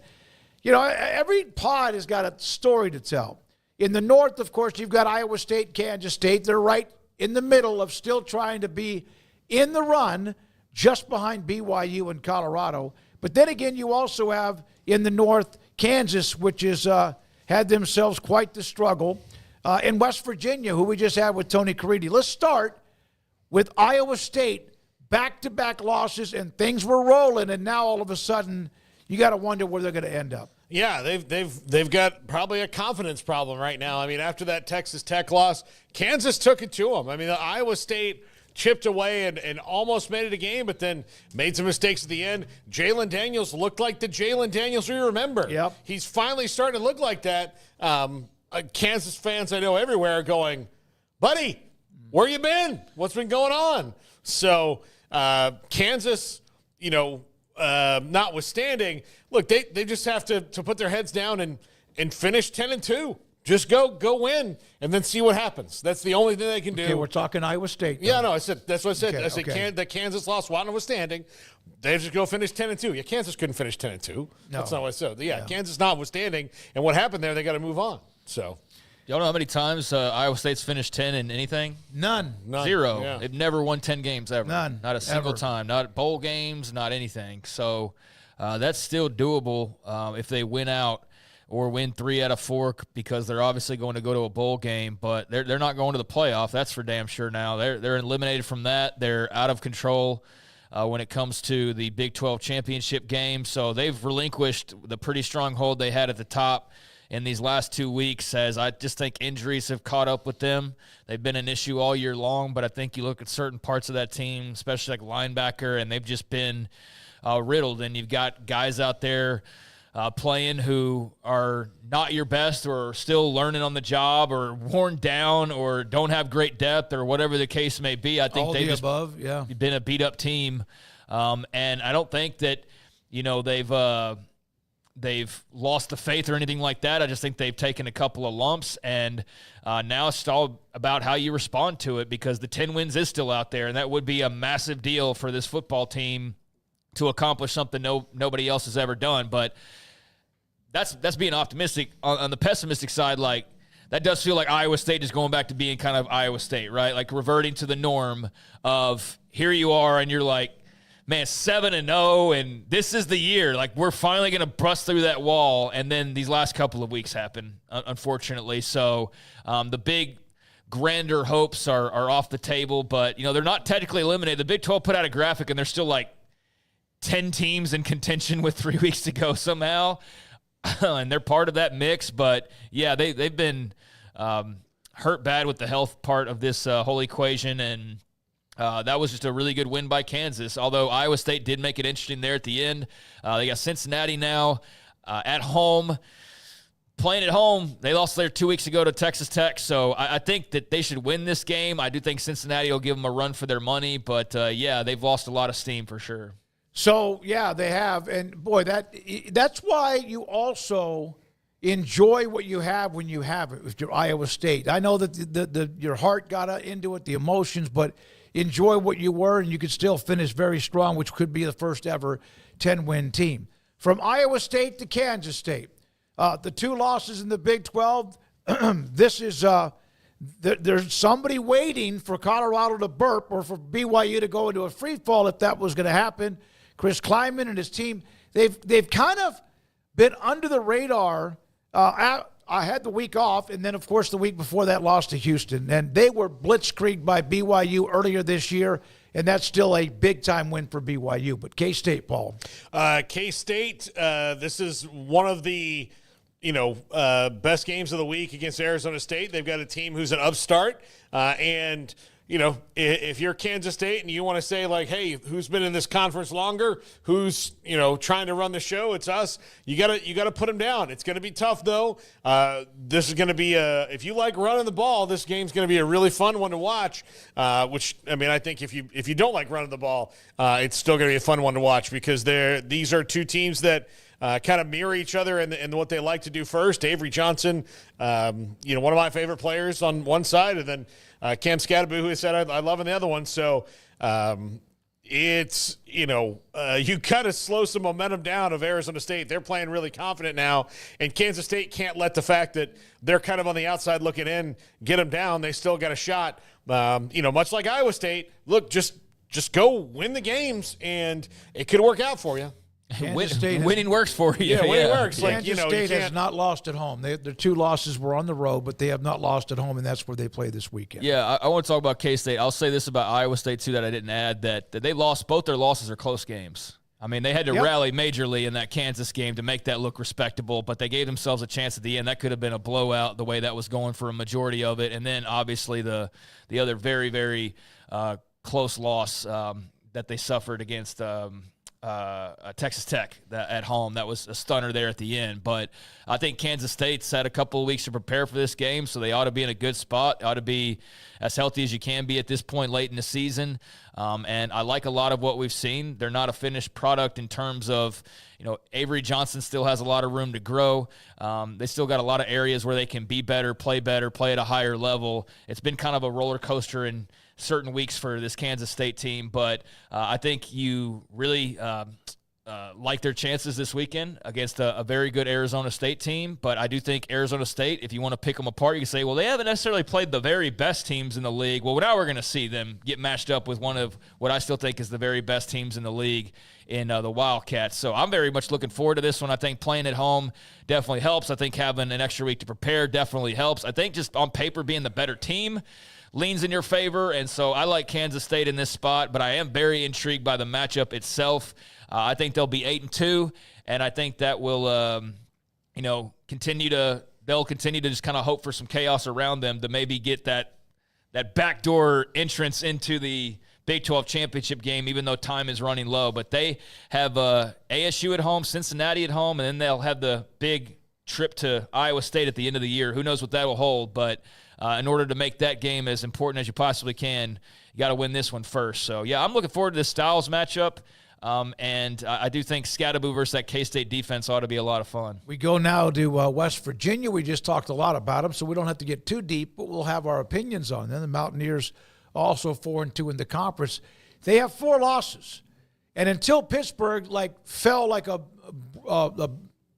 you know, every pod has got a story to tell. In the North, of course, you've got Iowa State, Kansas State. They're right in the middle of still trying to be in the run, just behind BYU and Colorado. But then again, you also have in the North, Kansas, which is had themselves quite the struggle. in West Virginia, who we just had with Tony Caridi. Let's start with Iowa State, back-to-back losses, and things were rolling, and now all of a sudden you got to wonder where they're going to end up. Yeah, they've got probably a confidence problem right now. I mean, after that Texas Tech loss, Kansas took it to them. I mean, Iowa State chipped away and almost made it a game, but then made some mistakes at the end. Jalen Daniels looked like the Jalen Daniels we remember. Yep. He's finally starting to look like that. Kansas fans I know everywhere are going, buddy, where you been? What's been going on? So Kansas, notwithstanding, look, they just have to put their heads down and finish 10-2. Just go win, and then see what happens. That's the only thing they can do. Okay, we're talking Iowa State, though. Yeah, no, that's what I said. Okay, I said the Kansas loss, notwithstanding, they just go finish 10-2. Yeah, Kansas couldn't finish 10-2. No. That's not what I said. Yeah, Kansas notwithstanding, and what happened there, they got to move on. So, y'all know how many times Iowa State's finished 10 in anything? None. 0. Yeah. They've never won 10 games ever. None. Not a single Ever. time. Not bowl games, not anything. So that's still doable if they win out or win 3 out of 4 because they're obviously going to go to a bowl game, but they're not going to the playoff. That's for damn sure now. They're eliminated from that. They're out of control when it comes to the Big 12 championship game. So they've relinquished the pretty strong hold they had at the top in these last 2 weeks, as I just think injuries have caught up with them. They've been an issue all year long, but I think you look at certain parts of that team, especially like linebacker, and they've just been riddled. And you've got guys out there playing who are not your best or still learning on the job or worn down or don't have great depth or whatever the case may be. I think they've above, yeah, been a beat-up team. And I don't think that, they've lost the faith or anything like that. I just think they've taken a couple of lumps, and now it's all about how you respond to it, because the 10 wins is still out there, and that would be a massive deal for this football team to accomplish something nobody else has ever done. But that's being optimistic. On the pessimistic side, like, that does feel like Iowa State is going back to being kind of Iowa State, right? Like reverting to the norm of here you are, and you're like, man, 7-0, and this is the year. Like, we're finally going to bust through that wall, and then these last couple of weeks happen, unfortunately. So the big, grander hopes are off the table, but, they're not technically eliminated. The Big 12 put out a graphic, and there's still, 10 teams in contention with 3 weeks to go somehow, and they're part of that mix. But, yeah, they've been hurt bad with the health part of this whole equation, and that was just a really good win by Kansas, although Iowa State did make it interesting there at the end. They got Cincinnati now at home. Playing at home, they lost there 2 weeks ago to Texas Tech, so I think that they should win this game. I do think Cincinnati will give them a run for their money, but, they've lost a lot of steam for sure. So, yeah, they have. And, boy, that's why you also enjoy what you have when you have it with your Iowa State. I know that your heart got into it, the emotions, but enjoy what you were, and you could still finish very strong, which could be the first ever 10-win team. From Iowa State to Kansas State, the 2 losses in the Big 12, this is there's somebody waiting for Colorado to burp or for BYU to go into a free fall if that was going to happen. Chris Kleiman and his team, they've kind of been under the radar. I had the week off, and then, of course, the week before that lost to Houston. And they were blitzkrieged by BYU earlier this year, and that's still a big-time win for BYU. But K-State, Paul. K-State, this is one of the, best games of the week against Arizona State. They've got a team who's an upstart, and – if you're Kansas State and you want to say, like, hey, who's been in this conference longer? Who's, trying to run the show? It's us. You gotta put them down. It's going to be tough, though. This is going to be if you like running the ball, this game's going to be a really fun one to watch, I think if you don't like running the ball, it's still going to be a fun one to watch, because these are 2 teams that kind of mirror each other in what they like to do first. Avery Johnson, one of my favorite players on one side, and then Cam Scatterby, who I said I love on the other one. So it's, you got to slow some momentum down of Arizona State. They're playing really confident now, and Kansas State can't let the fact that they're kind of on the outside looking in get them down. They still got a shot. Much like Iowa State, look, just go win the games, and it could work out for you. Winning works for you. Yeah, winning works. Kansas State has not lost at home. Their 2 losses were on the road, but they have not lost at home, and that's where they play this weekend. Yeah, I want to talk about K-State. I'll say this about Iowa State, too, that I didn't add, that they lost. Both their losses are close games. I mean, they had to rally majorly in that Kansas game to make that look respectable, but they gave themselves a chance at the end. That could have been a blowout the way that was going for a majority of it. And then, obviously, the other very, very close loss that they suffered against Texas Tech at home. That was a stunner there at the end. But I think Kansas State's had a couple of weeks to prepare for this game, so they ought to be in a good spot, ought to be as healthy as you can be at this point late in the season. And I like a lot of what we've seen. They're not a finished product in terms of, Avery Johnson still has a lot of room to grow. They still got a lot of areas where they can be better, play at a higher level. It's been kind of a roller coaster in certain weeks for this Kansas State team, but I think you really like their chances this weekend against a very good Arizona State team. But I do think Arizona State, if you want to pick them apart, you can say, well, they haven't necessarily played the very best teams in the league. Well, now we're going to see them get matched up with one of what I still think is the very best teams in the league in the Wildcats. So I'm very much looking forward to this one. I think playing at home definitely helps. I think having an extra week to prepare definitely helps. I think just on paper being the better team leans in your favor, and so I like Kansas State in this spot, but I am very intrigued by the matchup itself. I think they'll be 8-2, and I think that will, continue to just kind of hope for some chaos around them to maybe get that backdoor entrance into the Big 12 championship game, even though time is running low. But they have ASU at home, Cincinnati at home, and then they'll have the big trip to Iowa State at the end of the year. Who knows what that will hold, but in order to make that game as important as you possibly can, you got to win this one first. So, yeah, I'm looking forward to this Styles matchup, and I do think Scatterbo versus that K-State defense ought to be a lot of fun. We go now to West Virginia. We just talked a lot about them, so we don't have to get too deep, but we'll have our opinions on them. The Mountaineers also 4-2 in the conference. They have 4 losses, and until Pittsburgh fell like a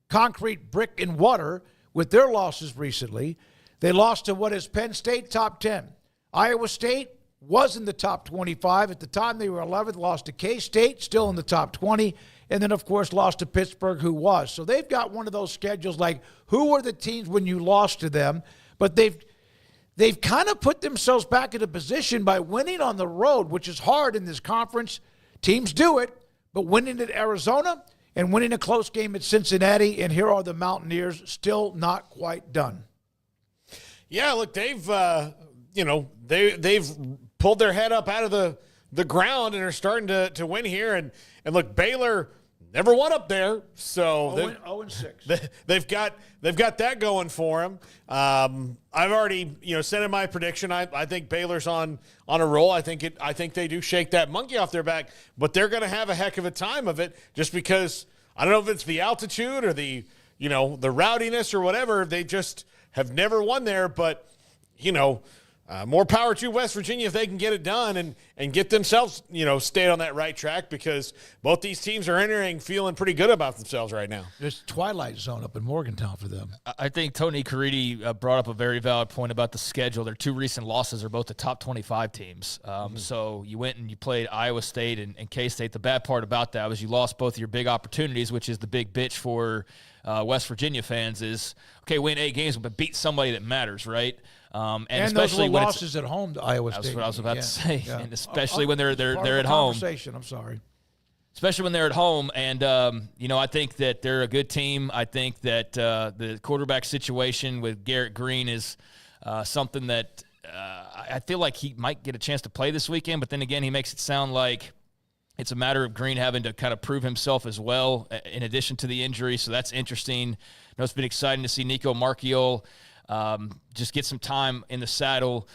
concrete brick in water with their losses recently, they lost to what is Penn State, top 10. Iowa State was in the top 25. At the time, they were 11th, lost to K-State, still in the top 20. And then, of course, lost to Pittsburgh, who was. So they've got one of those schedules like, who were the teams when you lost to them? But they've kind of put themselves back in a position by winning on the road, which is hard in this conference. Teams do it, but winning at Arizona and winning a close game at Cincinnati, and here are the Mountaineers still not quite done. Yeah, look, they've they've pulled their head up out of the ground and are starting to win here. And look, Baylor never won up there, so 0-6. They've got that going for them. I've already said in my prediction, I think Baylor's on a roll. I think they do shake that monkey off their back, but they're going to have a heck of a time of it just because I don't know if it's the altitude or the rowdiness or whatever. They just have never won there, but, more power to West Virginia if they can get it done and get themselves, stay on that right track because both these teams are entering feeling pretty good about themselves right now. There's Twilight Zone up in Morgantown for them. I think Tony Caridi brought up a very valid point about the schedule. Their 2 recent losses are both the top 25 teams. So you went and you played Iowa State and K-State. The bad part about that was you lost both your big opportunities, which is the big bitch for West Virginia fans is, okay, win 8 games, but beat somebody that matters, right? And especially those were when losses at home to Iowa State. That's what I was about to say. Yeah. And especially when they're at home. I'm sorry. Especially when they're at home. And, I think that they're a good team. I think that the quarterback situation with Garrett Green is something that I feel like he might get a chance to play this weekend. But then again, he makes it sound like it's a matter of Green having to kind of prove himself as well in addition to the injury. So that's interesting. It's been exciting to see Nico Marchiol just get some time in the saddle,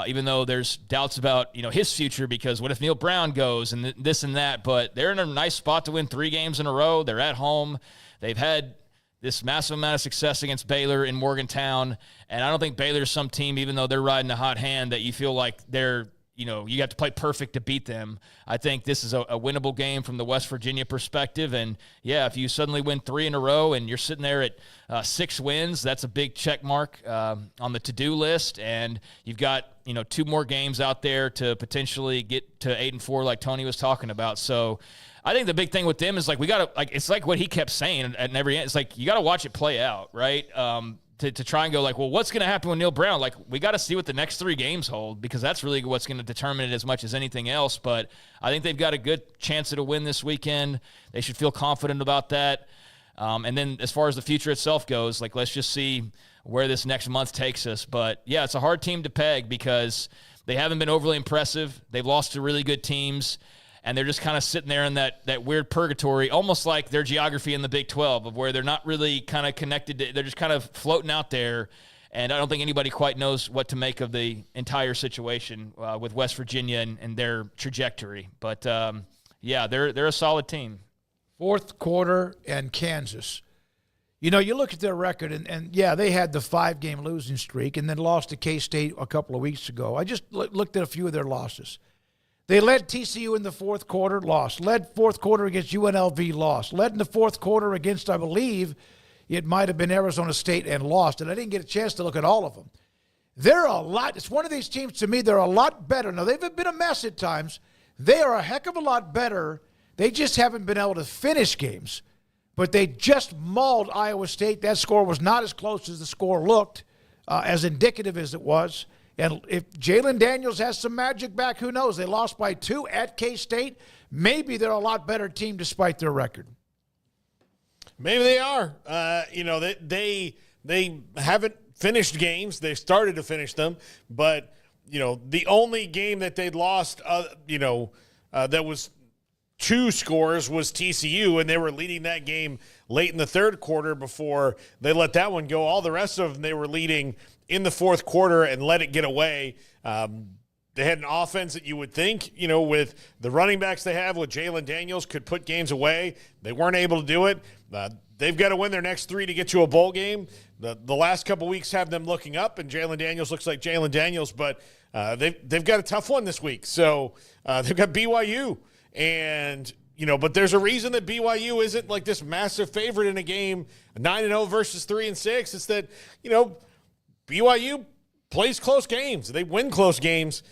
even though there's doubts about, his future because what if Neil Brown goes and this and that, but they're in a nice spot to win 3 games in a row. They're at home. They've had this massive amount of success against Baylor in Morgantown, and I don't think Baylor's some team, even though they're riding a hot hand, that you feel like they're you have to play perfect to beat them. I think this is a winnable game from the West Virginia perspective. And, yeah, if you suddenly win 3 in a row and you're sitting there at 6 wins, that's a big check mark on the to-do list. And you've got, 2 more games out there to potentially get to 8-4 like Tony was talking about. So I think the big thing with them is, we got to, it's like what he kept saying at every end. It's you got to watch it play out, right? To try and go well, what's going to happen with Neil Brown? We got to see what the next 3 games hold, because that's really what's going to determine it as much as anything else. But I think they've got a good chance at a win this weekend. They should feel confident about that. And then as far as the future itself goes, let's just see where this next month takes us. But, yeah, it's a hard team to peg because they haven't been overly impressive. They've lost to really good teams. And they're just kind of sitting there in that weird purgatory, almost like their geography in the Big 12, of where they're not really kind of connected. They're just kind of floating out there, and I don't think anybody quite knows what to make of the entire situation with West Virginia and their trajectory. But, yeah, they're a solid team. Fourth quarter and Kansas. You look at their record, and yeah, they had the 5-game losing streak and then lost to K-State a couple of weeks ago. I just looked at a few of their losses. They led TCU in the fourth quarter, lost. Led fourth quarter against UNLV, lost. Led in the fourth quarter against, I believe, it might have been Arizona State, and lost. And I didn't get a chance to look at all of them. They're a lot. It's one of these teams, to me, they're a lot better. Now, they've been a mess at times. They are a heck of a lot better. They just haven't been able to finish games. But they just mauled Iowa State. That score was not as close as the score looked, as indicative as it was. And if Jalen Daniels has some magic back, who knows? They lost by 2 at K-State. Maybe they're a lot better team despite their record. Maybe they are. They haven't finished games. They started to finish them. But, the only game that they'd lost, that was 2 scores was TCU, and they were leading that game late in the third quarter before they let that one go. All the rest of them, they were leading in the fourth quarter and let it get away. They had an offense that you would think, with the running backs they have with Jalen Daniels, could put games away. They weren't able to do it. They've got to win their next 3 to get to a bowl game. The last couple weeks have them looking up, and Jalen Daniels looks like Jalen Daniels, but they've got a tough one this week. So they've got BYU, and but there's a reason that BYU isn't like this massive favorite in a game, 9-0 versus 3-6. It's that BYU plays close games. They win close games.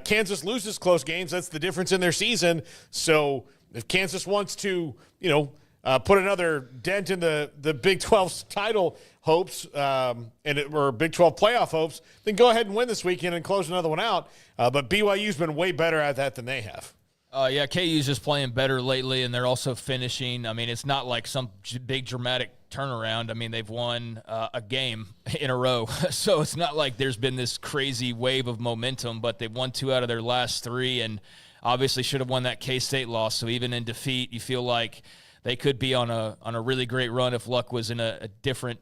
Kansas loses close games. That's the difference in their season. So if Kansas wants to, put another dent in the Big 12's title hopes or Big 12 playoff hopes, then go ahead and win this weekend and close another one out. But BYU's been way better at that than they have. Yeah, KU's just playing better lately, and they're also finishing. I mean, it's not like some big dramatic turnaround. I mean, they've won a game in a row. So it's not like there's been this crazy wave of momentum, but they've won 2 out of their last 3 and obviously should have won that K-State loss. So even in defeat, you feel like they could be on a really great run if luck was in a different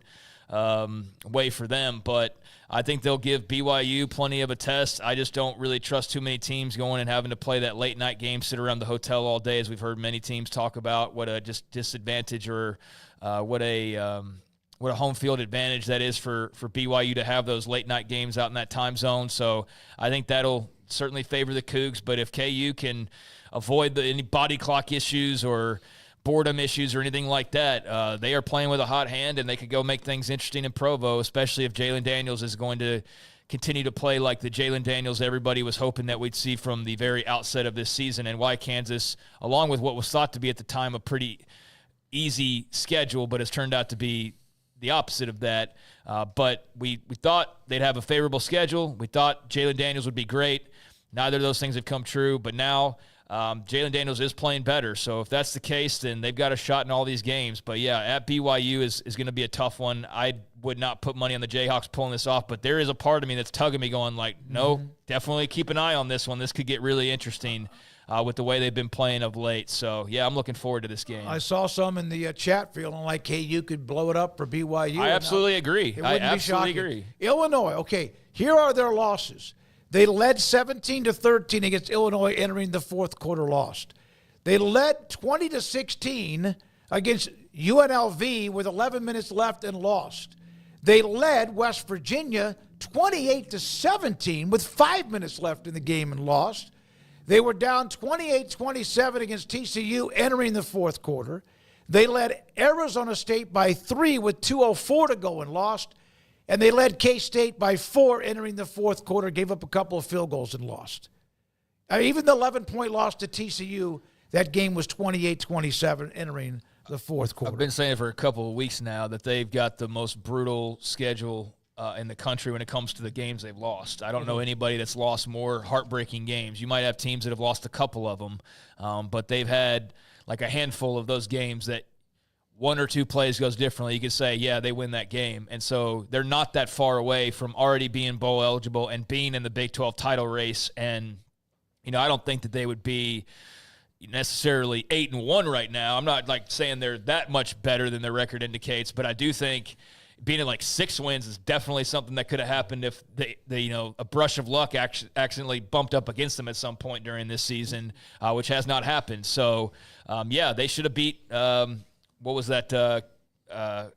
way for them. But I think they'll give BYU plenty of a test. I just don't really trust too many teams going and having to play that late-night game, sit around the hotel all day, as we've heard many teams talk about what a just disadvantage or what a home field advantage that is for BYU to have those late-night games out in that time zone. So I think that'll certainly favor the Cougs. But if KU can avoid any body clock issues or boredom issues or anything like that, they are playing with a hot hand, and they could go make things interesting in Provo, especially if Jalen Daniels is going to continue to play like the Jalen Daniels everybody was hoping that we'd see from the very outset of this season, and why Kansas, along with what was thought to be at the time a pretty easy schedule, but has turned out to be the opposite of that. But we thought they'd have a favorable schedule. We thought Jalen Daniels would be great. Neither of those things have come true, but now Jalen Daniels is playing better. So if that's the case, then they've got a shot in all these games. But, yeah, at BYU is going to be a tough one. I would not put money on the Jayhawks pulling this off, but there is a part of me that's tugging me going like, no, definitely keep an eye on this one. This could get really interesting with the way they've been playing of late. So, yeah, I'm looking forward to this game. I saw some in the chat feeling like, hey, you could blow it up for BYU. I absolutely agree. I absolutely agree. Illinois, okay, here are their losses. They led 17-13 against Illinois entering the fourth quarter, lost. They led 20-16 against UNLV with 11 minutes left and lost. They led West Virginia 28-17 with 5 minutes left in the game and lost. They were down 28-27 against TCU entering the fourth quarter. They led Arizona State by 3 with 2:04 to go and lost. And they led K-State by 4 entering the fourth quarter, gave up a couple of field goals and lost. Even the 11-point loss to TCU, that game was 28-27 entering the fourth quarter. I've been saying for a couple of weeks now that they've got the most brutal schedule in the country when it comes to the games they've lost. I don't know anybody that's lost more heartbreaking games. You might have teams that have lost a couple of them, but they've had like a handful of those games that one or two plays goes differently. You could say, yeah, they win that game. And so they're not that far away from already being bowl eligible and being in the Big 12 title race. And, I don't think that they would be necessarily 8-1 right now. I'm not like saying they're that much better than their record indicates, but I do think being at like 6 wins is definitely something that could have happened if they a brush of luck accidentally bumped up against them at some point during this season, which has not happened. So, they should have beat what was that? I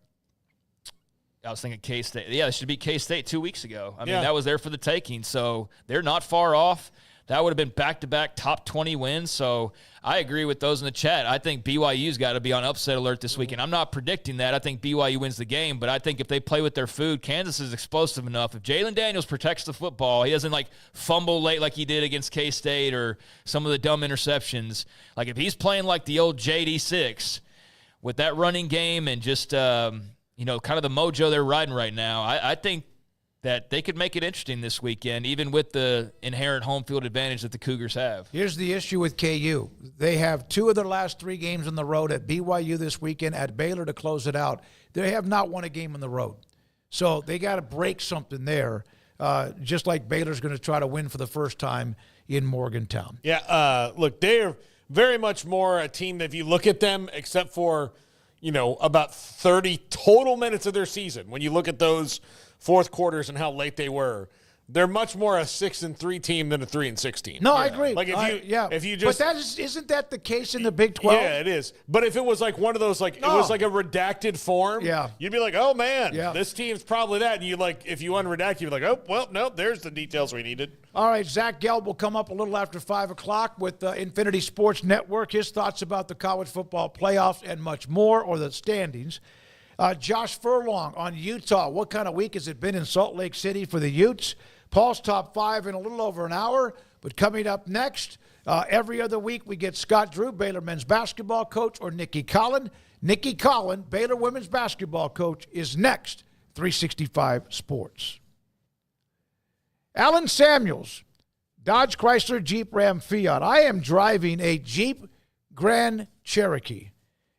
was thinking K-State. Yeah, they should beat K-State 2 weeks ago. I mean, that was there for the taking. So they're not far off. That would have been back-to-back top 20 wins. So I agree with those in the chat. I think BYU's got to be on upset alert this weekend. I'm not predicting that. I think BYU wins the game, but I think if they play with their food, Kansas is explosive enough. If Jalen Daniels protects the football, he doesn't fumble late like he did against K-State or some of the dumb interceptions. Like if he's playing like the old JD6 with that running game and just kind of the mojo they're riding right now, I think that they could make it interesting this weekend, even with the inherent home field advantage that the Cougars have. Here's the issue with KU. They have 2 of their last 3 games on the road, at BYU this weekend, at Baylor to close it out. They have not won a game on the road. So they got to break something there, just like Baylor's going to try to win for the first time in Morgantown. Yeah, look, they're very much more a team that if you look at them, except for, about 30 total minutes of their season, when you look at those fourth quarters and how late they were, they're much more a 6-3 team than a 3-6 team. No, I agree. Like if you just, but isn't that the case in the Big 12? Yeah, it is. But if it was like one of those, it was like a redacted form, you'd be like, oh man, this team's probably that. And if you unredact, you'd be like, oh well, no, there's the details we needed. All right, Zach Gelb will come up a little after 5 o'clock with Infinity Sports Network. His thoughts about the college football playoffs and much more, or the standings. Josh Furlong on Utah. What kind of week has it been in Salt Lake City for the Utes? Paul's top 5 in a little over an hour. But coming up next, every other week we get Scott Drew, Baylor men's basketball coach, or Nikki Collin. Nikki Collin, Baylor women's basketball coach, is next. 365 Sports. Alan Samuels, Dodge Chrysler Jeep Ram Fiat. I am driving a Jeep Grand Cherokee.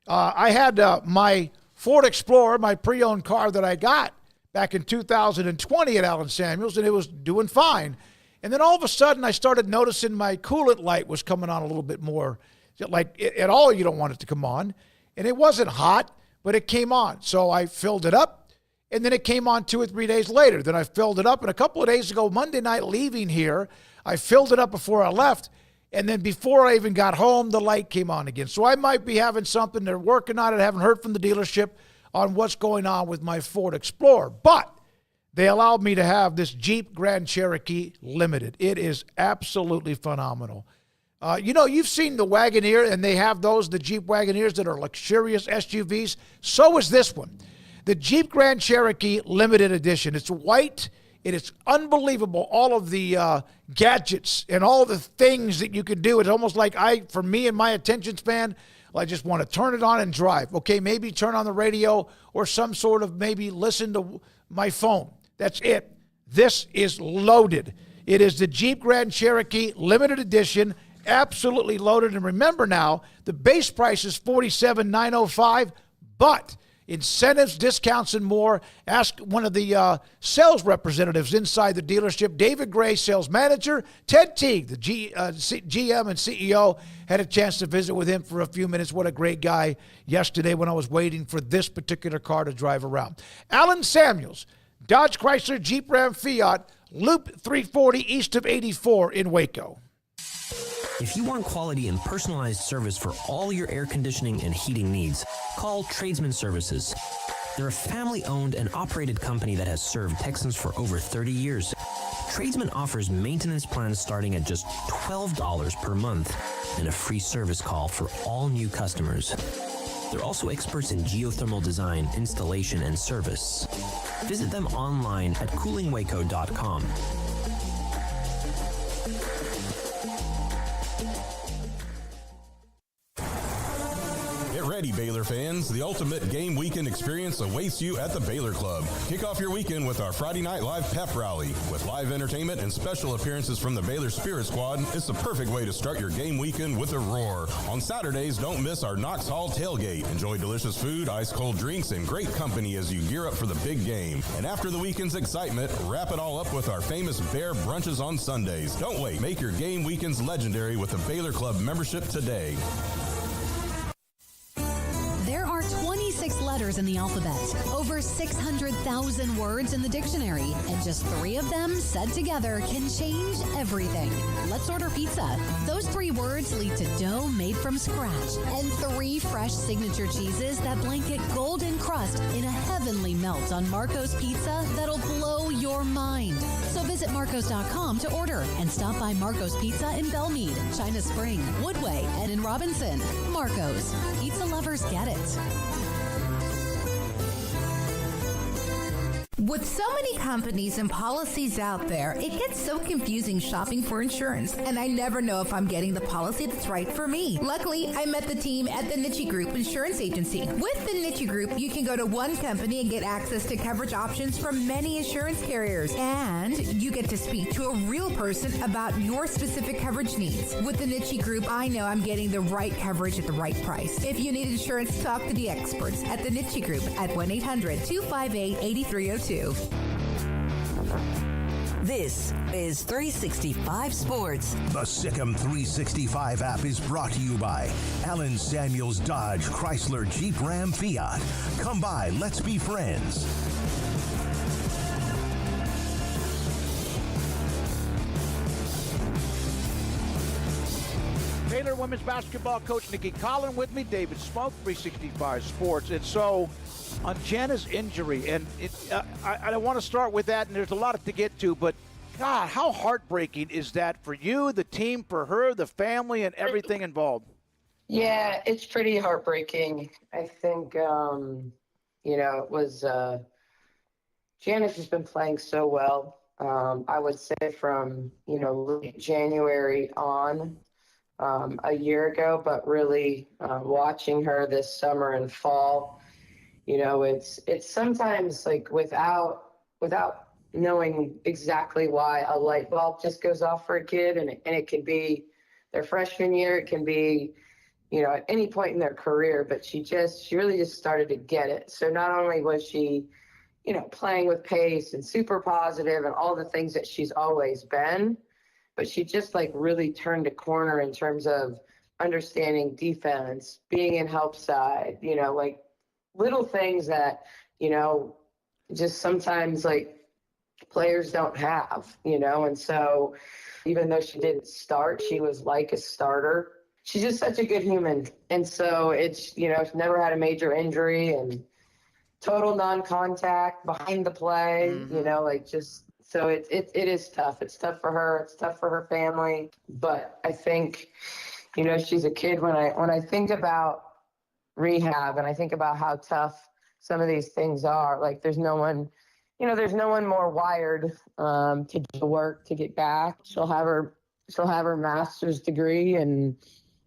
I had my Ford Explorer, my pre-owned car that I got back in 2020 at Alan Samuels, and it was doing fine. And then all of a sudden, I started noticing my coolant light was coming on a little bit more. Like, at all, you don't want it to come on. And it wasn't hot, but it came on. So I filled it up, and then it came on 2 or 3 days later. Then I filled it up, and a couple of days ago, Monday night, leaving here, I filled it up before I left, and then before I even got home, the light came on again. So I might be having something. They're working on it. I haven't heard from the dealership on what's going on with my Ford Explorer. But they allowed me to have this Jeep Grand Cherokee Limited. It is absolutely phenomenal. You've seen the Wagoneer, and they have the Jeep Wagoneers that are luxurious SUVs. So is this one. The Jeep Grand Cherokee Limited Edition. It's white. It is unbelievable, all of the gadgets and all the things that you can do. It's almost like for me and my attention span, I just want to turn it on and drive. Okay, maybe turn on the radio or some sort of maybe listen to my phone. That's it. This is loaded. It is the Jeep Grand Cherokee Limited Edition, absolutely loaded. And remember now, the base price is $47,905, but incentives, discounts, and more. Ask one of the sales representatives inside the dealership. David Gray, sales manager. Ted Teague, the GM and CEO, had a chance to visit with him for a few minutes. What a great guy yesterday when I was waiting for this particular car to drive around. Alan Samuels, Dodge Chrysler Jeep Ram Fiat, Loop 340 east of 84 in Waco. If you want quality and personalized service for all your air conditioning and heating needs, call Tradesman Services. They're a family-owned and operated company that has served Texans for over 30 years. Tradesman offers maintenance plans starting at just $12 per month and a free service call for all new customers. They're also experts in geothermal design, installation, and service. Visit them online at coolingwaco.com. Get ready, Baylor fans. The ultimate game weekend experience awaits you at the Baylor Club. Kick off your weekend with our Friday Night Live pep rally. With live entertainment and special appearances from the Baylor Spirit Squad, it's the perfect way to start your game weekend with a roar. On Saturdays, don't miss our Knox Hall tailgate. Enjoy delicious food, ice-cold drinks, and great company as you gear up for the big game. And after the weekend's excitement, wrap it all up with our famous Bear brunches on Sundays. Don't wait. Make your game weekends legendary with a Baylor Club membership today. There are 26 letters in the alphabet, over 600,000 words in the dictionary, and just 3 of them said together can change everything. Let's order pizza. Those 3 words lead to dough made from scratch and 3 fresh signature cheeses that blanket golden crust in a heavenly melt on Marco's Pizza that'll blow your mind. So visit Marcos.com to order and stop by Marco's Pizza in Belmead, China Spring, Woodway, and in Robinson. Marco's. Pizza lovers get it. With so many companies and policies out there, it gets so confusing shopping for insurance, and I never know if I'm getting the policy that's right for me. Luckily, I met the team at the Niche Group Insurance Agency. With the Niche Group, you can go to one company and get access to coverage options from many insurance carriers, and you get to speak to a real person about your specific coverage needs. With the Niche Group, I know I'm getting the right coverage at the right price. If you need insurance, talk to the experts at the Niche Group at 1-800-258-8302. This is 365 Sports. The Sikkim 365 app is brought to you by Allen Samuels Dodge Chrysler Jeep Ram Fiat. Come by, let's be friends. Baylor women's basketball coach Nikki Collin with me, David Smoak, 365 Sports. And so on Jana's injury, and I want to start with that, and there's a lot to get to, but God, how heartbreaking is that for you, the team, for her, the family, and everything involved? Yeah, it's pretty heartbreaking. I think, it was Jana's just been playing so well. I would say from, late January on a year ago, but really watching her this summer and fall, it's sometimes like without knowing exactly why a light bulb just goes off for a kid, and it can be their freshman year, it can be, at any point in their career, but she really just started to get it. So not only was she, playing with pace and super positive and all the things that she's always been, but she just really turned a corner in terms of understanding defense, being in help side, little things that, just sometimes players don't have, and so even though she didn't start, she was like a starter. She's just such a good human. And so it's, she's never had a major injury and total non-contact behind the play, so it is tough. It's tough for her. It's tough for her family. But I think, she's a kid. When I think about rehab and I think about how tough some of these things are, there's no one more wired to do the work to get back. She'll have her master's degree, and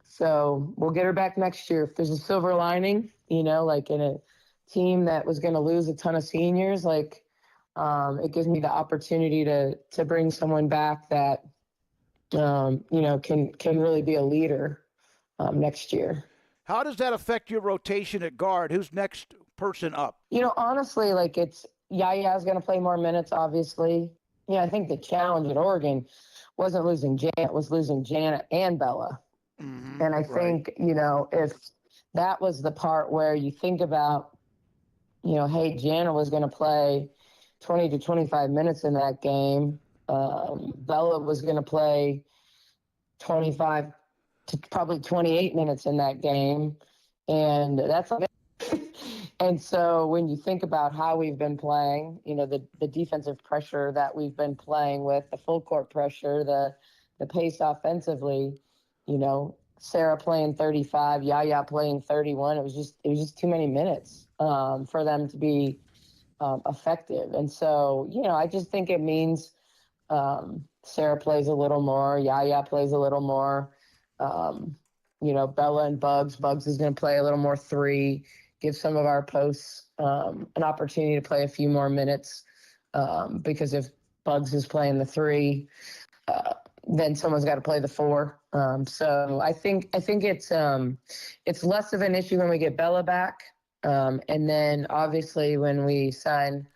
so we'll get her back next year. If there's a silver lining, in a team that was going to lose a ton of seniors, it gives me the opportunity to bring someone back that, can really be a leader next year. How does that affect your rotation at guard? Who's next person up? Honestly, it's Yaya's going to play more minutes, obviously. I think the challenge at Oregon wasn't losing Janet, it was losing Janet and Bella. Mm-hmm, and I think, if that was the part where you think about, hey, Janet was going to play 20 to 25 minutes in that game. Bella was going to play 25 to probably 28 minutes in that game. And that's, And so when you think about how we've been playing, the defensive pressure that we've been playing with, the full court pressure, the pace offensively, Sarah playing 35, Yaya playing 31. It was just too many minutes for them to be effective. And so, I just think it means Sarah plays a little more, Yaya plays a little more. Bella and Bugs is going to play a little more three, give some of our posts an opportunity to play a few more minutes because if Bugs is playing the three, then someone's got to play the four. So I think it's less of an issue when we get Bella back. And then obviously when we sign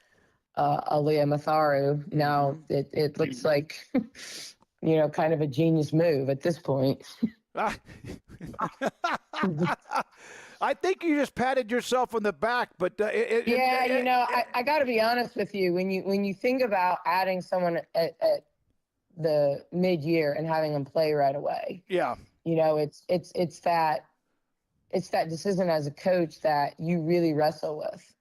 Aaliyah Matharu, now it looks like, kind of a genius move at this point. I think you just patted yourself on the back, but I got to be honest with you. When you think about adding someone at the mid-year and having them play right away, it's that decision as a coach that you really wrestle with,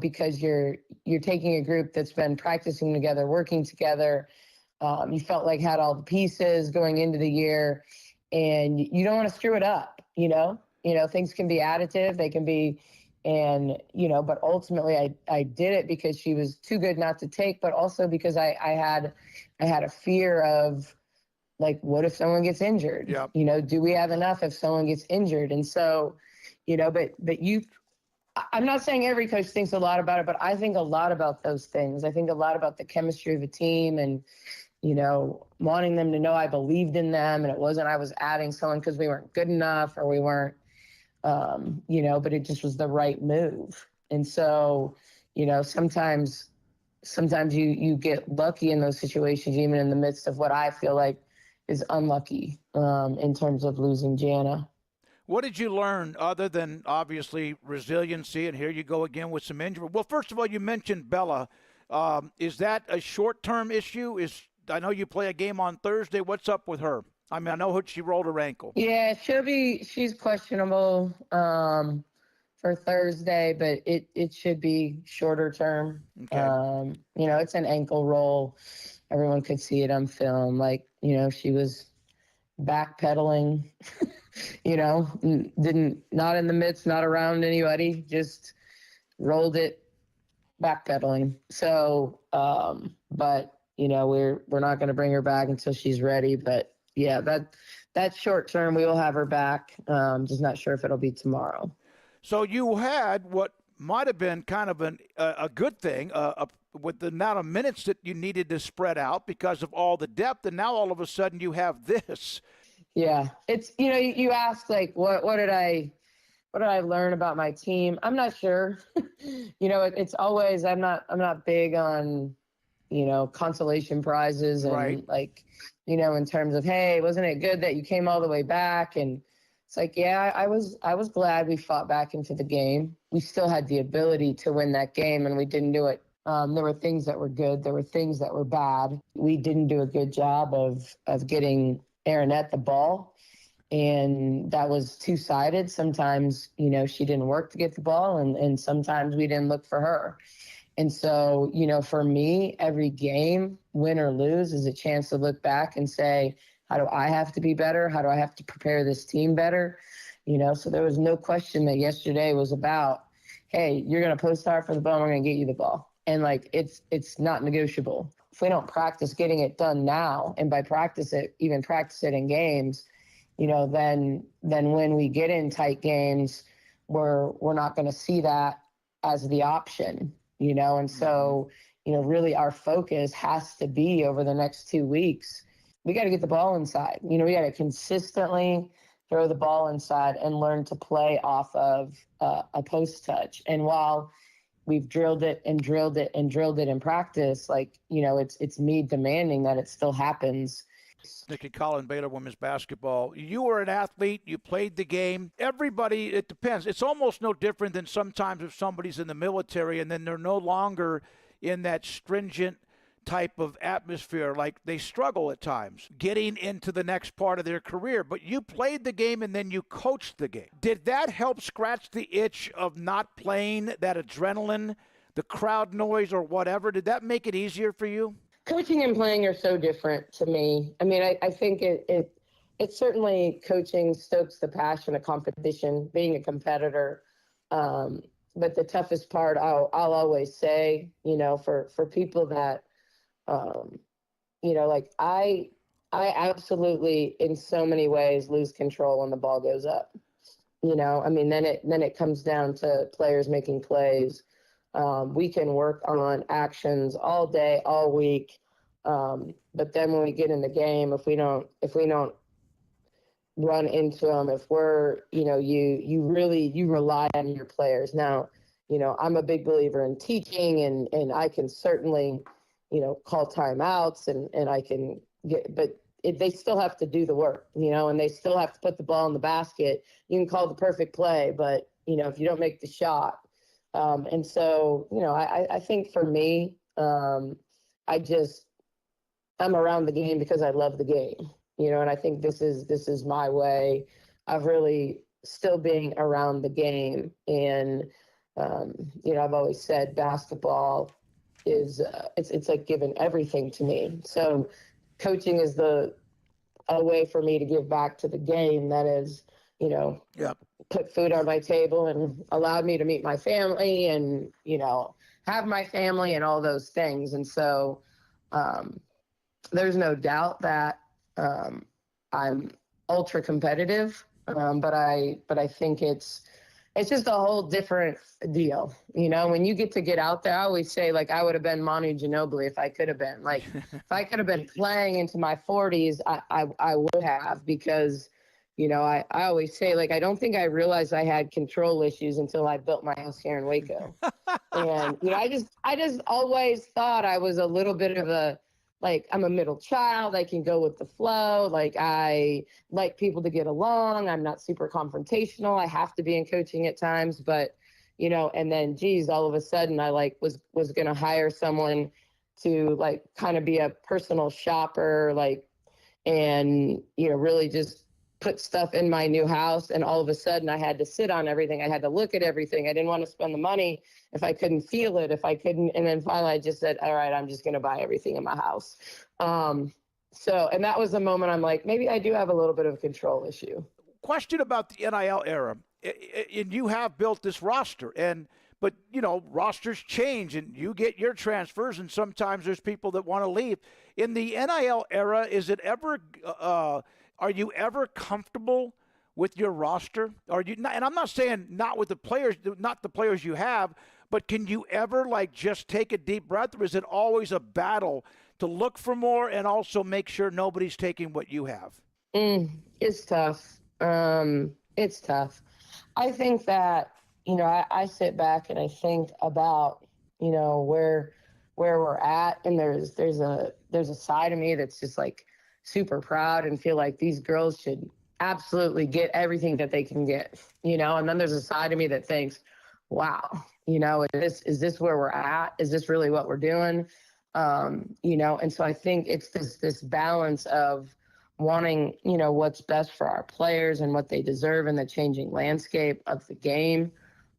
because you're taking a group that's been practicing together, working together. You felt like had all the pieces going into the year, and you don't want to screw it up. Things can be additive, they can be, but ultimately I did it because she was too good not to take, but also because I had a fear of, like, what if someone gets injured? Yep. Do we have enough if someone gets injured? And so, I'm not saying every coach thinks a lot about it, but I think a lot about those things. I think a lot about the chemistry of the team and, wanting them to know I believed in them, and it wasn't I was adding someone because we weren't good enough or we weren't, but it just was the right move. And so, sometimes you get lucky in those situations, even in the midst of what I feel like is unlucky in terms of losing Jana. What did you learn other than obviously resiliency? And here you go again with some injury. Well, first of all, you mentioned Bella. Is that a short-term issue? I know you play a game on Thursday. What's up with her? I mean, I know she rolled her ankle. Yeah, she's questionable for Thursday, but it should be shorter term. Okay. It's an ankle roll. Everyone could see it on film. Like, she was backpedaling, not in the midst, not around anybody, just rolled it backpedaling. So, but we're not going to bring her back until she's ready. But yeah, that's short term. We will have her back. Just not sure if it'll be tomorrow. So you had what might have been kind of a good thing with the amount of minutes that you needed to spread out because of all the depth, and now all of a sudden you have this. Yeah, it's you ask, like, what did I learn about my team? I'm not sure. It's always I'm not big on consolation prizes and right. Like, in terms of, hey, wasn't it good that you came all the way back? And it's like, yeah, I was glad we fought back into the game. We still had the ability to win that game, and we didn't do it. There were things that were good. There were things that were bad. We didn't do a good job of getting Aaronette the ball, and that was two-sided. Sometimes, she didn't work to get the ball, and sometimes we didn't look for her. And so, for me, every game, win or lose, is a chance to look back and say, how do I have to be better? How do I have to prepare this team better? So there was no question that yesterday was about, hey, you're going to post hard for the ball, we're going to get you the ball. And, like, it's not negotiable. If we don't practice getting it done now, and by practice it in games, then when we get in tight games, we're not going to see that as the option, and so, really our focus has to be over the next 2 weeks. We got to get the ball inside. We got to consistently throw the ball inside and learn to play off of a post touch. And while we've drilled it and drilled it and drilled it in practice, like, it's me demanding that it still happens. Nikki Collin, Baylor women's basketball. You were an athlete. You played the game. Everybody, it depends. It's almost no different than sometimes if somebody's in the military and then they're no longer in that stringent type of atmosphere. Like they struggle at times getting into the next part of their career. But you played the game and then you coached the game. Did that help scratch the itch of not playing, that adrenaline, the crowd noise or whatever? Did that make it easier for you? Coaching and playing are so different to me. I mean, I think it certainly, coaching stokes the passion of competition, being a competitor. But the toughest part, I'll always say, for people that, like I absolutely, in so many ways, lose control when the ball goes up. I mean, then it comes down to players making plays. We can work on actions all day, all week. But then when we get in the game, if we don't run into them, if we're, you rely on your players. Now, I'm a big believer in teaching and I can certainly, call timeouts and I can but they still have to do the work, and they still have to put the ball in the basket. You can call the perfect play, but, if you don't make the shot. And so, I think for me, I'm around the game because I love the game, and I think this is my way of really still being around the game. And, I've always said basketball is, it's like giving everything to me. So coaching is a way for me to give back to the game that is, put food on my table and allowed me to meet my family and, have my family and all those things. And so, there's no doubt that I'm ultra competitive, but I think it's just a whole different deal. When you get out there, I always say, like, I would have been Manu Ginobili if I could have been. Like, if I could have been playing into my 40s, I would have, because, I always say, like, I don't think I realized I had control issues until I built my house here in Waco. And, I just always thought I was a little bit of I'm a middle child. I can go with the flow. Like, I like people to get along. I'm not super confrontational. I have to be in coaching at times, but, and then, geez, all of a sudden I was going to hire someone to kind of be a personal shopper, and, really just put stuff in my new house. And all of a sudden I had to sit on everything. I had to look at everything. I didn't want to spend the money if I couldn't feel it, if I couldn't. And then finally I just said, all right, I'm just going to buy everything in my house. And that was the moment I'm like, maybe I do have a little bit of a control issue. Question about the NIL era. And you have built this roster, but rosters change and you get your transfers, and sometimes there's people that want to leave. In the NIL era, is it ever, are you ever comfortable with your roster? Are you not, and I'm not saying not with the players, not the players you have, but can you ever just take a deep breath, or is it always a battle to look for more and also make sure nobody's taking what you have? It's tough. It's tough. I think that, I sit back and I think about, where we're at, and there's a side of me that's just super proud and feel like these girls should absolutely get everything that they can get, and then there's a side of me that thinks, wow, is this where we're at? Is this really what we're doing? And so I think it's this balance of wanting, what's best for our players and what they deserve in the changing landscape of the game,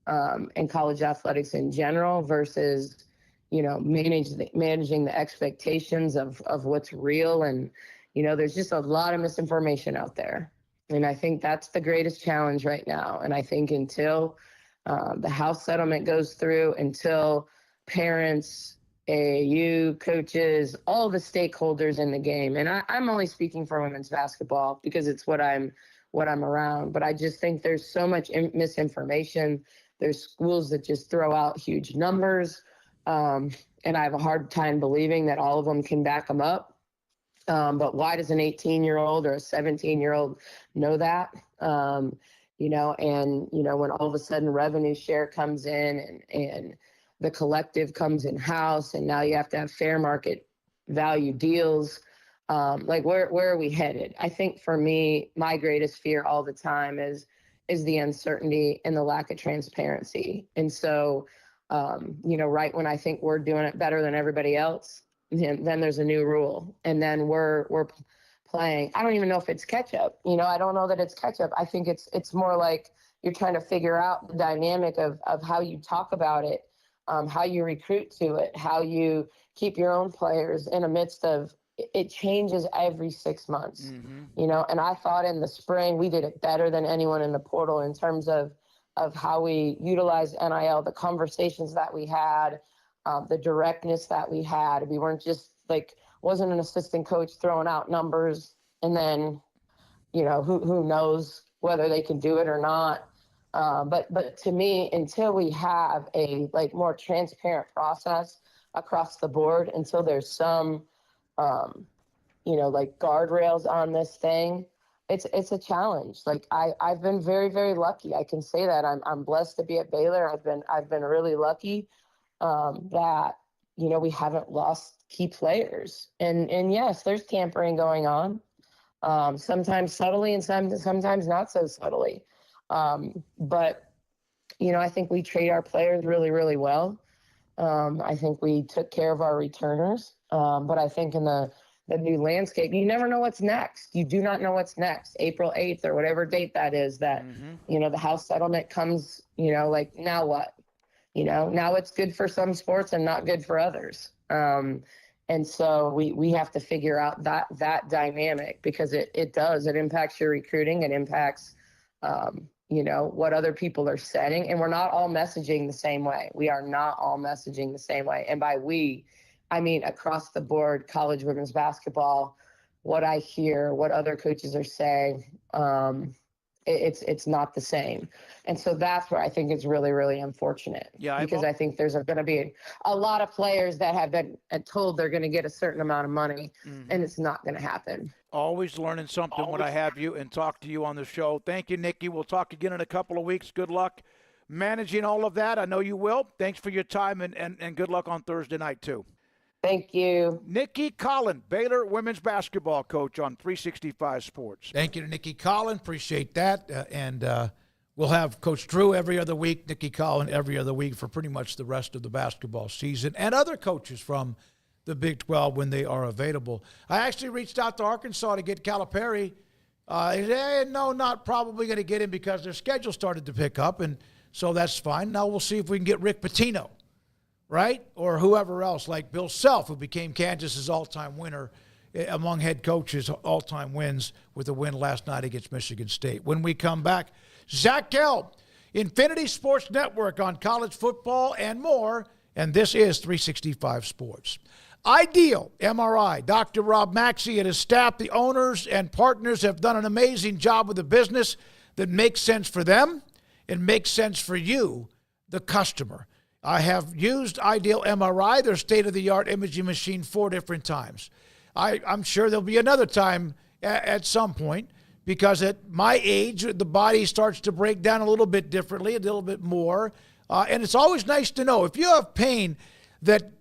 and college athletics in general, versus, managing the expectations of what's real. And, there's just a lot of misinformation out there. And I think that's the greatest challenge right now. And I think until the House settlement goes through, until parents, AAU, coaches, all the stakeholders in the game, and I'm only speaking for women's basketball because it's what I'm around, but I just think there's so much misinformation. There's schools that just throw out huge numbers, and I have a hard time believing that all of them can back them up. But why does an 18-year-old or a 17-year-old know that? And when all of a sudden revenue share comes in and the collective comes in house, and now you have to have fair market value deals. Where are we headed? I think for me, my greatest fear all the time is the uncertainty and the lack of transparency. And so, right when I think we're doing it better than everybody else, then there's a new rule, and then we're playing. I don't even know if it's catch up. I don't know that it's catch up. I think it's more like you're trying to figure out the dynamic of how you talk about it, how you recruit to it, how you keep your own players in the midst of it. Changes every 6 months, and I thought in the spring we did it better than anyone in the portal in terms of how we utilized NIL, the conversations that we had, the directness that we had. We weren't just wasn't an assistant coach throwing out numbers and then, who knows whether they can do it or not. But to me, until we have a more transparent process across the board, until there's some, guardrails on this thing, it's a challenge. I've been very, very lucky. I can say that I'm blessed to be at Baylor. I've been really lucky that, we haven't lost key players. And yes, there's tampering going on, sometimes subtly and sometimes not so subtly. But, I think we treat our players really, really well. I think we took care of our returners. But I think in the new landscape, you never know what's next. You do not know what's next. April 8th or whatever date that is that, the House settlement comes, now what? Now it's good for some sports and not good for others. And so we have to figure out that dynamic, because it impacts your recruiting. It impacts, what other people are setting. And we're not all messaging the same way. We are not all messaging the same way. And by we, I mean across the board, college women's basketball, what I hear, what other coaches are saying, it's not the same. And so that's where I think it's really, really unfortunate. Yeah, because I think there's going to be a lot of players that have been told they're going to get a certain amount of money, and it's not going to happen. Always learning something when I have you and talk to you on the show. Thank you, Nikki. We'll talk again in a couple of weeks. Good luck managing all of that. I know you will. Thanks for your time, and good luck on Thursday night, too. Thank you. Nikki Collin, Baylor women's basketball coach on 365 Sports. Thank you to Nikki Collin. Appreciate that. And we'll have Coach Drew every other week, Nikki Collin every other week for pretty much the rest of the basketball season, and other coaches from the Big 12 when they are available. I actually reached out to Arkansas to get Calipari. He said, no, not probably going to get him because their schedule started to pick up, and so that's fine. Now we'll see if we can get Rick Pitino, right? Or whoever else, like Bill Self, who became Kansas's all-time winner among head coaches, all-time wins with a win last night against Michigan State. When we come back, Zach Gelb, Infinity Sports Network on college football and more, and this is 365 Sports. Ideal MRI. Dr. Rob Maxey and his staff, the owners and partners, have done an amazing job with a business that makes sense for them and makes sense for you, the customer. I have used Ideal MRI, their state-of-the-art imaging machine, 4 different times. I'm sure there'll be another time at some point, because at my age, the body starts to break down a little bit differently, a little bit more. And it's always nice to know if you have pain that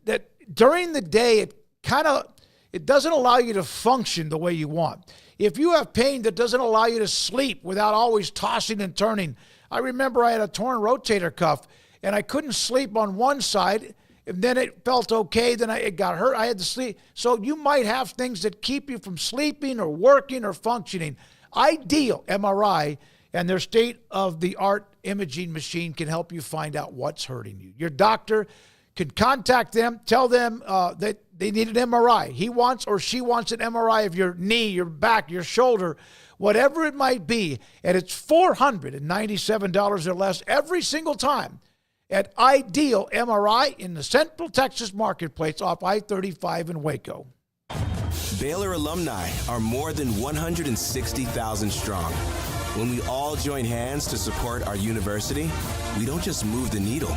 during the day, it doesn't allow you to function the way you want. If you have pain that doesn't allow you to sleep without always tossing and turning. I remember I had a torn rotator cuff, and I couldn't sleep on one side, and then it felt okay, then it got hurt. I had to sleep. So you might have things that keep you from sleeping or working or functioning. Ideal MRI and their state-of-the-art imaging machine can help you find out what's hurting you. Your doctor can contact them, tell them that they need an MRI. He wants or she wants an MRI of your knee, your back, your shoulder, whatever it might be, and it's $497 or less every single time at Ideal MRI in the Central Texas Marketplace off I-35 in Waco. Baylor alumni are more than 160,000 strong. When we all join hands to support our university, we don't just move the needle,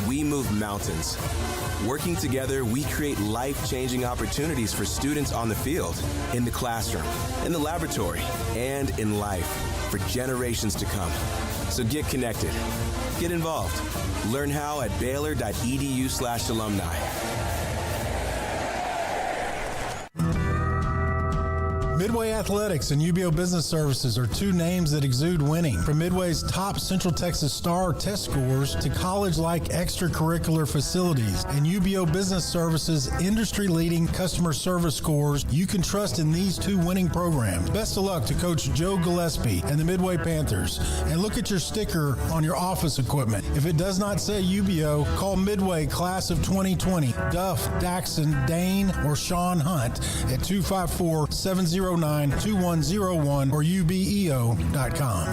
we move mountains. Working together, we create life-changing opportunities for students on the field, in the classroom, in the laboratory, and in life for generations to come. So get connected. Get involved. Learn how at Baylor.edu/alumni. Midway Athletics and UBO Business Services are two names that exude winning. From Midway's top Central Texas Star test scores to college-like extracurricular facilities and UBO Business Services' industry-leading customer service scores, you can trust in these two winning programs. Best of luck to Coach Joe Gillespie and the Midway Panthers. And look at your sticker on your office equipment. If it does not say UBO, call Midway Class of 2020, Duff, Daxon, Dane, or Sean Hunt at 254-709-2101 or ubeo.com.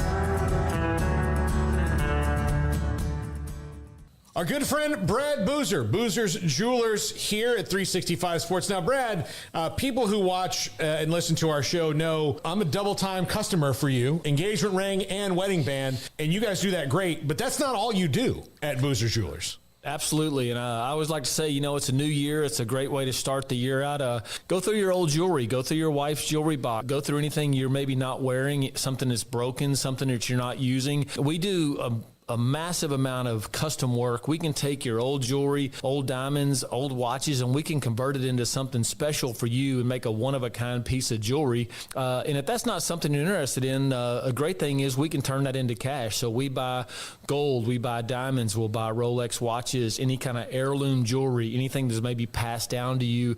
Our good friend Brad Boozer, Boozer's Jewelers here at 365 Sports. Now, Brad, people who watch and listen to our show know I'm a double-time customer for you, engagement ring and wedding band, and you guys do that great, but that's not all you do at Boozer's Jewelers. Absolutely. And I always like to say, it's a new year. It's a great way to start the year out. Go through your old jewelry. Go through your wife's jewelry box. Go through anything you're maybe not wearing, something that's broken, something that you're not using. We do a massive amount of custom work. We can take your old jewelry, old diamonds, old watches, and we can convert it into something special for you and make a one-of-a-kind piece of jewelry. And if that's not something you're interested in, a great thing is we can turn that into cash. So we buy gold, we buy diamonds, we'll buy Rolex watches, any kind of heirloom jewelry, anything that's maybe passed down to you.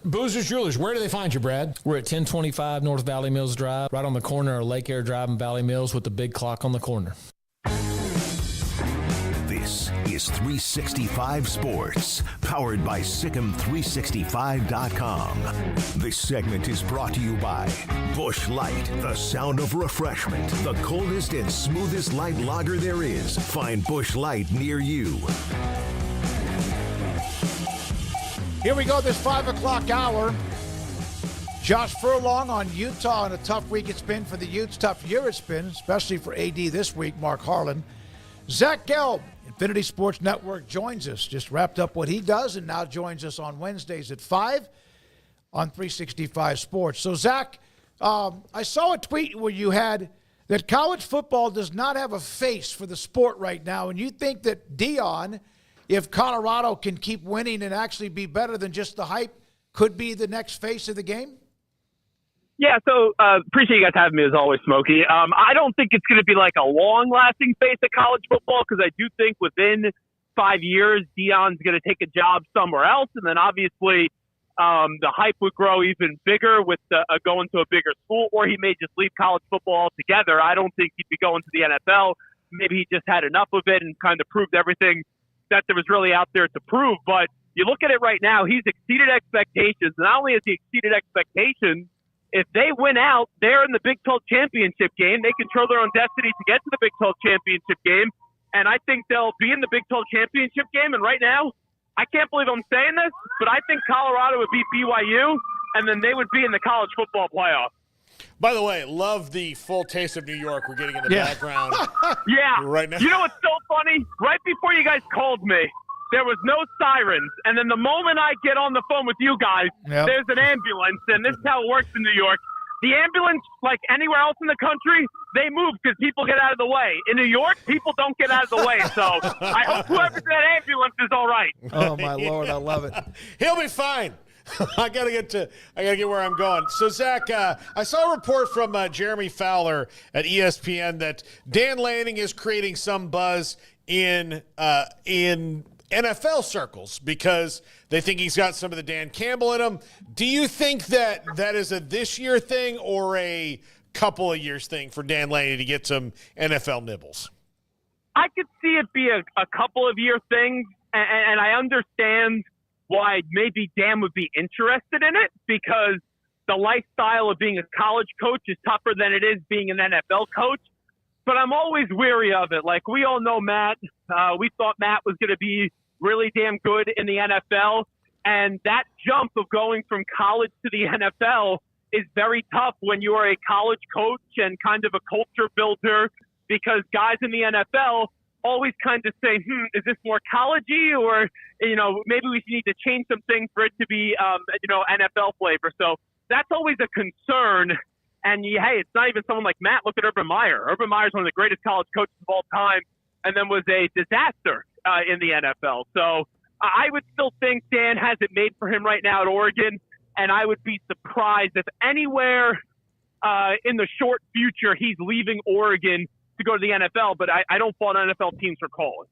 Boozer's Jewelers, where do they find you, Brad? We're at 1025 North Valley Mills Drive, right on the corner of Lake Air Drive and Valley Mills with the big clock on the corner. This is 365 Sports, powered by Sikkim365.com. This segment is brought to you by Busch Light, the sound of refreshment. The coldest and smoothest light lager there is. Find Busch Light near you. Here we go, this 5 o'clock hour. Josh Furlong on Utah, and a tough week it's been for the Utes. Tough year it's been, especially for AD this week, Mark Harlan. Zach Gelb, Infinity Sports Network, joins us. Just wrapped up what he does and now joins us on Wednesdays at 5 on 365 Sports. So, Zach, I saw a tweet where you had that college football does not have a face for the sport right now, and you think that Deion, if Colorado can keep winning and actually be better than just the hype, could be the next face of the game? Yeah, so appreciate you guys having me as always, Smokey. I don't think it's going to be like a long-lasting face of college football because I do think within 5 years, Deion's going to take a job somewhere else, and then obviously the hype would grow even bigger with going to a bigger school, or he may just leave college football altogether. I don't think he'd be going to the NFL. Maybe he just had enough of it and kind of proved everything that there was really out there to prove. But you look at it right now, he's exceeded expectations. Not only has he exceeded expectations, if they win out, they're in the Big 12 championship game. They control their own destiny to get to the Big 12 championship game. And I think they'll be in the Big 12 championship game. And right now, I can't believe I'm saying this, but I think Colorado would beat BYU, and then they would be in the college football playoff. By the way, love the full taste of New York we're getting in the background. Yeah. Right now. You know what's so funny? Right before you guys called me, there was no sirens. And then the moment I get on the phone with you guys, there's an ambulance. And this is how it works in New York. The ambulance, like anywhere else in the country, they move because people get out of the way. In New York, people don't get out of the way. So I hope whoever's in that ambulance is all right. Oh, my Lord. I love it. He'll be fine. I gotta get where I'm going. So, Zach, I saw a report from Jeremy Fowler at ESPN that Dan Lanning is creating some buzz in NFL circles because they think he's got some of the Dan Campbell in him. Do you think that is a this year thing or a couple of years thing for Dan Lanning to get some NFL nibbles? I could see it be a couple of year thing, and I understand why maybe Dan would be interested in it because the lifestyle of being a college coach is tougher than it is being an NFL coach. But I'm always weary of it. Like, we all know Matt. We thought Matt was going to be really damn good in the NFL. And that jump of going from college to the NFL is very tough when you are a college coach and kind of a culture builder because guys in the NFL always kind of say, is this more college-y or, maybe we need to change some things for it to be, NFL flavor. So that's always a concern. And, hey, it's not even someone like Matt. Look at Urban Meyer. Urban Meyer is one of the greatest college coaches of all time and then was a disaster in the NFL. So I would still think Dan has it made for him right now at Oregon. and I would be surprised if anywhere in the short future he's leaving Oregon to go to the NFL, but I don't fault NFL teams for calling.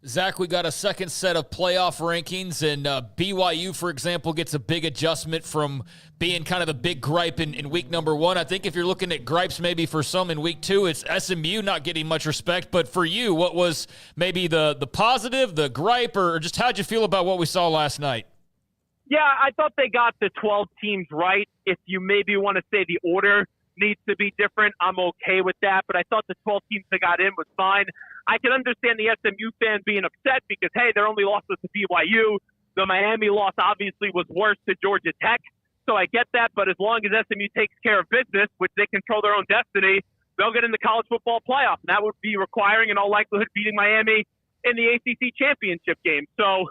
Zach, we got a second set of playoff rankings, and BYU, for example, gets a big adjustment from being kind of the big gripe in week number 1. I think if you're looking at gripes maybe for some in week 2, it's SMU not getting much respect. But for you, what was maybe the positive, the gripe, or just how'd you feel about what we saw last night? Yeah, I thought they got the 12 teams right. If you maybe want to say the order needs to be different, I'm okay with that. But I thought the 12 teams that got in was fine. I can understand the SMU fan being upset because, hey, their only loss was to BYU. The Miami loss obviously was worse to Georgia Tech. So I get that. But as long as SMU takes care of business, which they control their own destiny, they'll get in the college football playoff. And that would be requiring, in all likelihood, beating Miami in the ACC championship game. So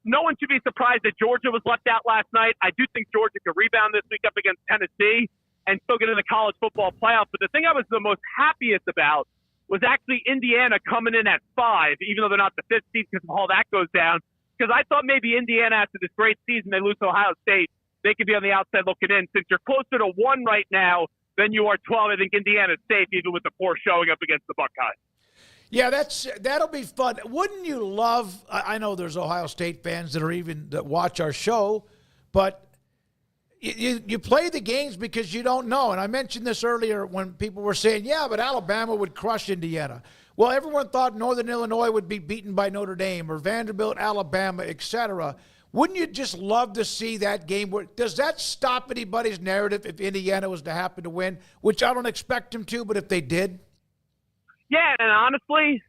no one should be surprised that Georgia was left out last night. I do think Georgia could rebound this week up against Tennessee and still get in the college football playoff. But the thing I was the most happiest about was actually Indiana coming in at 5, even though they're not the 5th seed because of all that goes down. Because I thought maybe Indiana, after this great season, they lose to Ohio State, they could be on the outside looking in. Since you're closer to 1 right now than you are 12, I think Indiana's safe, even with the poor showing up against the Buckeyes. Yeah, that'll be fun. Wouldn't you love – I know there's Ohio State fans that watch our show, but you play the games because you don't know. And I mentioned this earlier when people were saying, yeah, but Alabama would crush Indiana. Well, everyone thought Northern Illinois would be beaten by Notre Dame or Vanderbilt, Alabama, etc. Wouldn't you just love to see that game? Does that stop anybody's narrative if Indiana was to happen to win, which I don't expect them to, but if they did? Yeah, and honestly,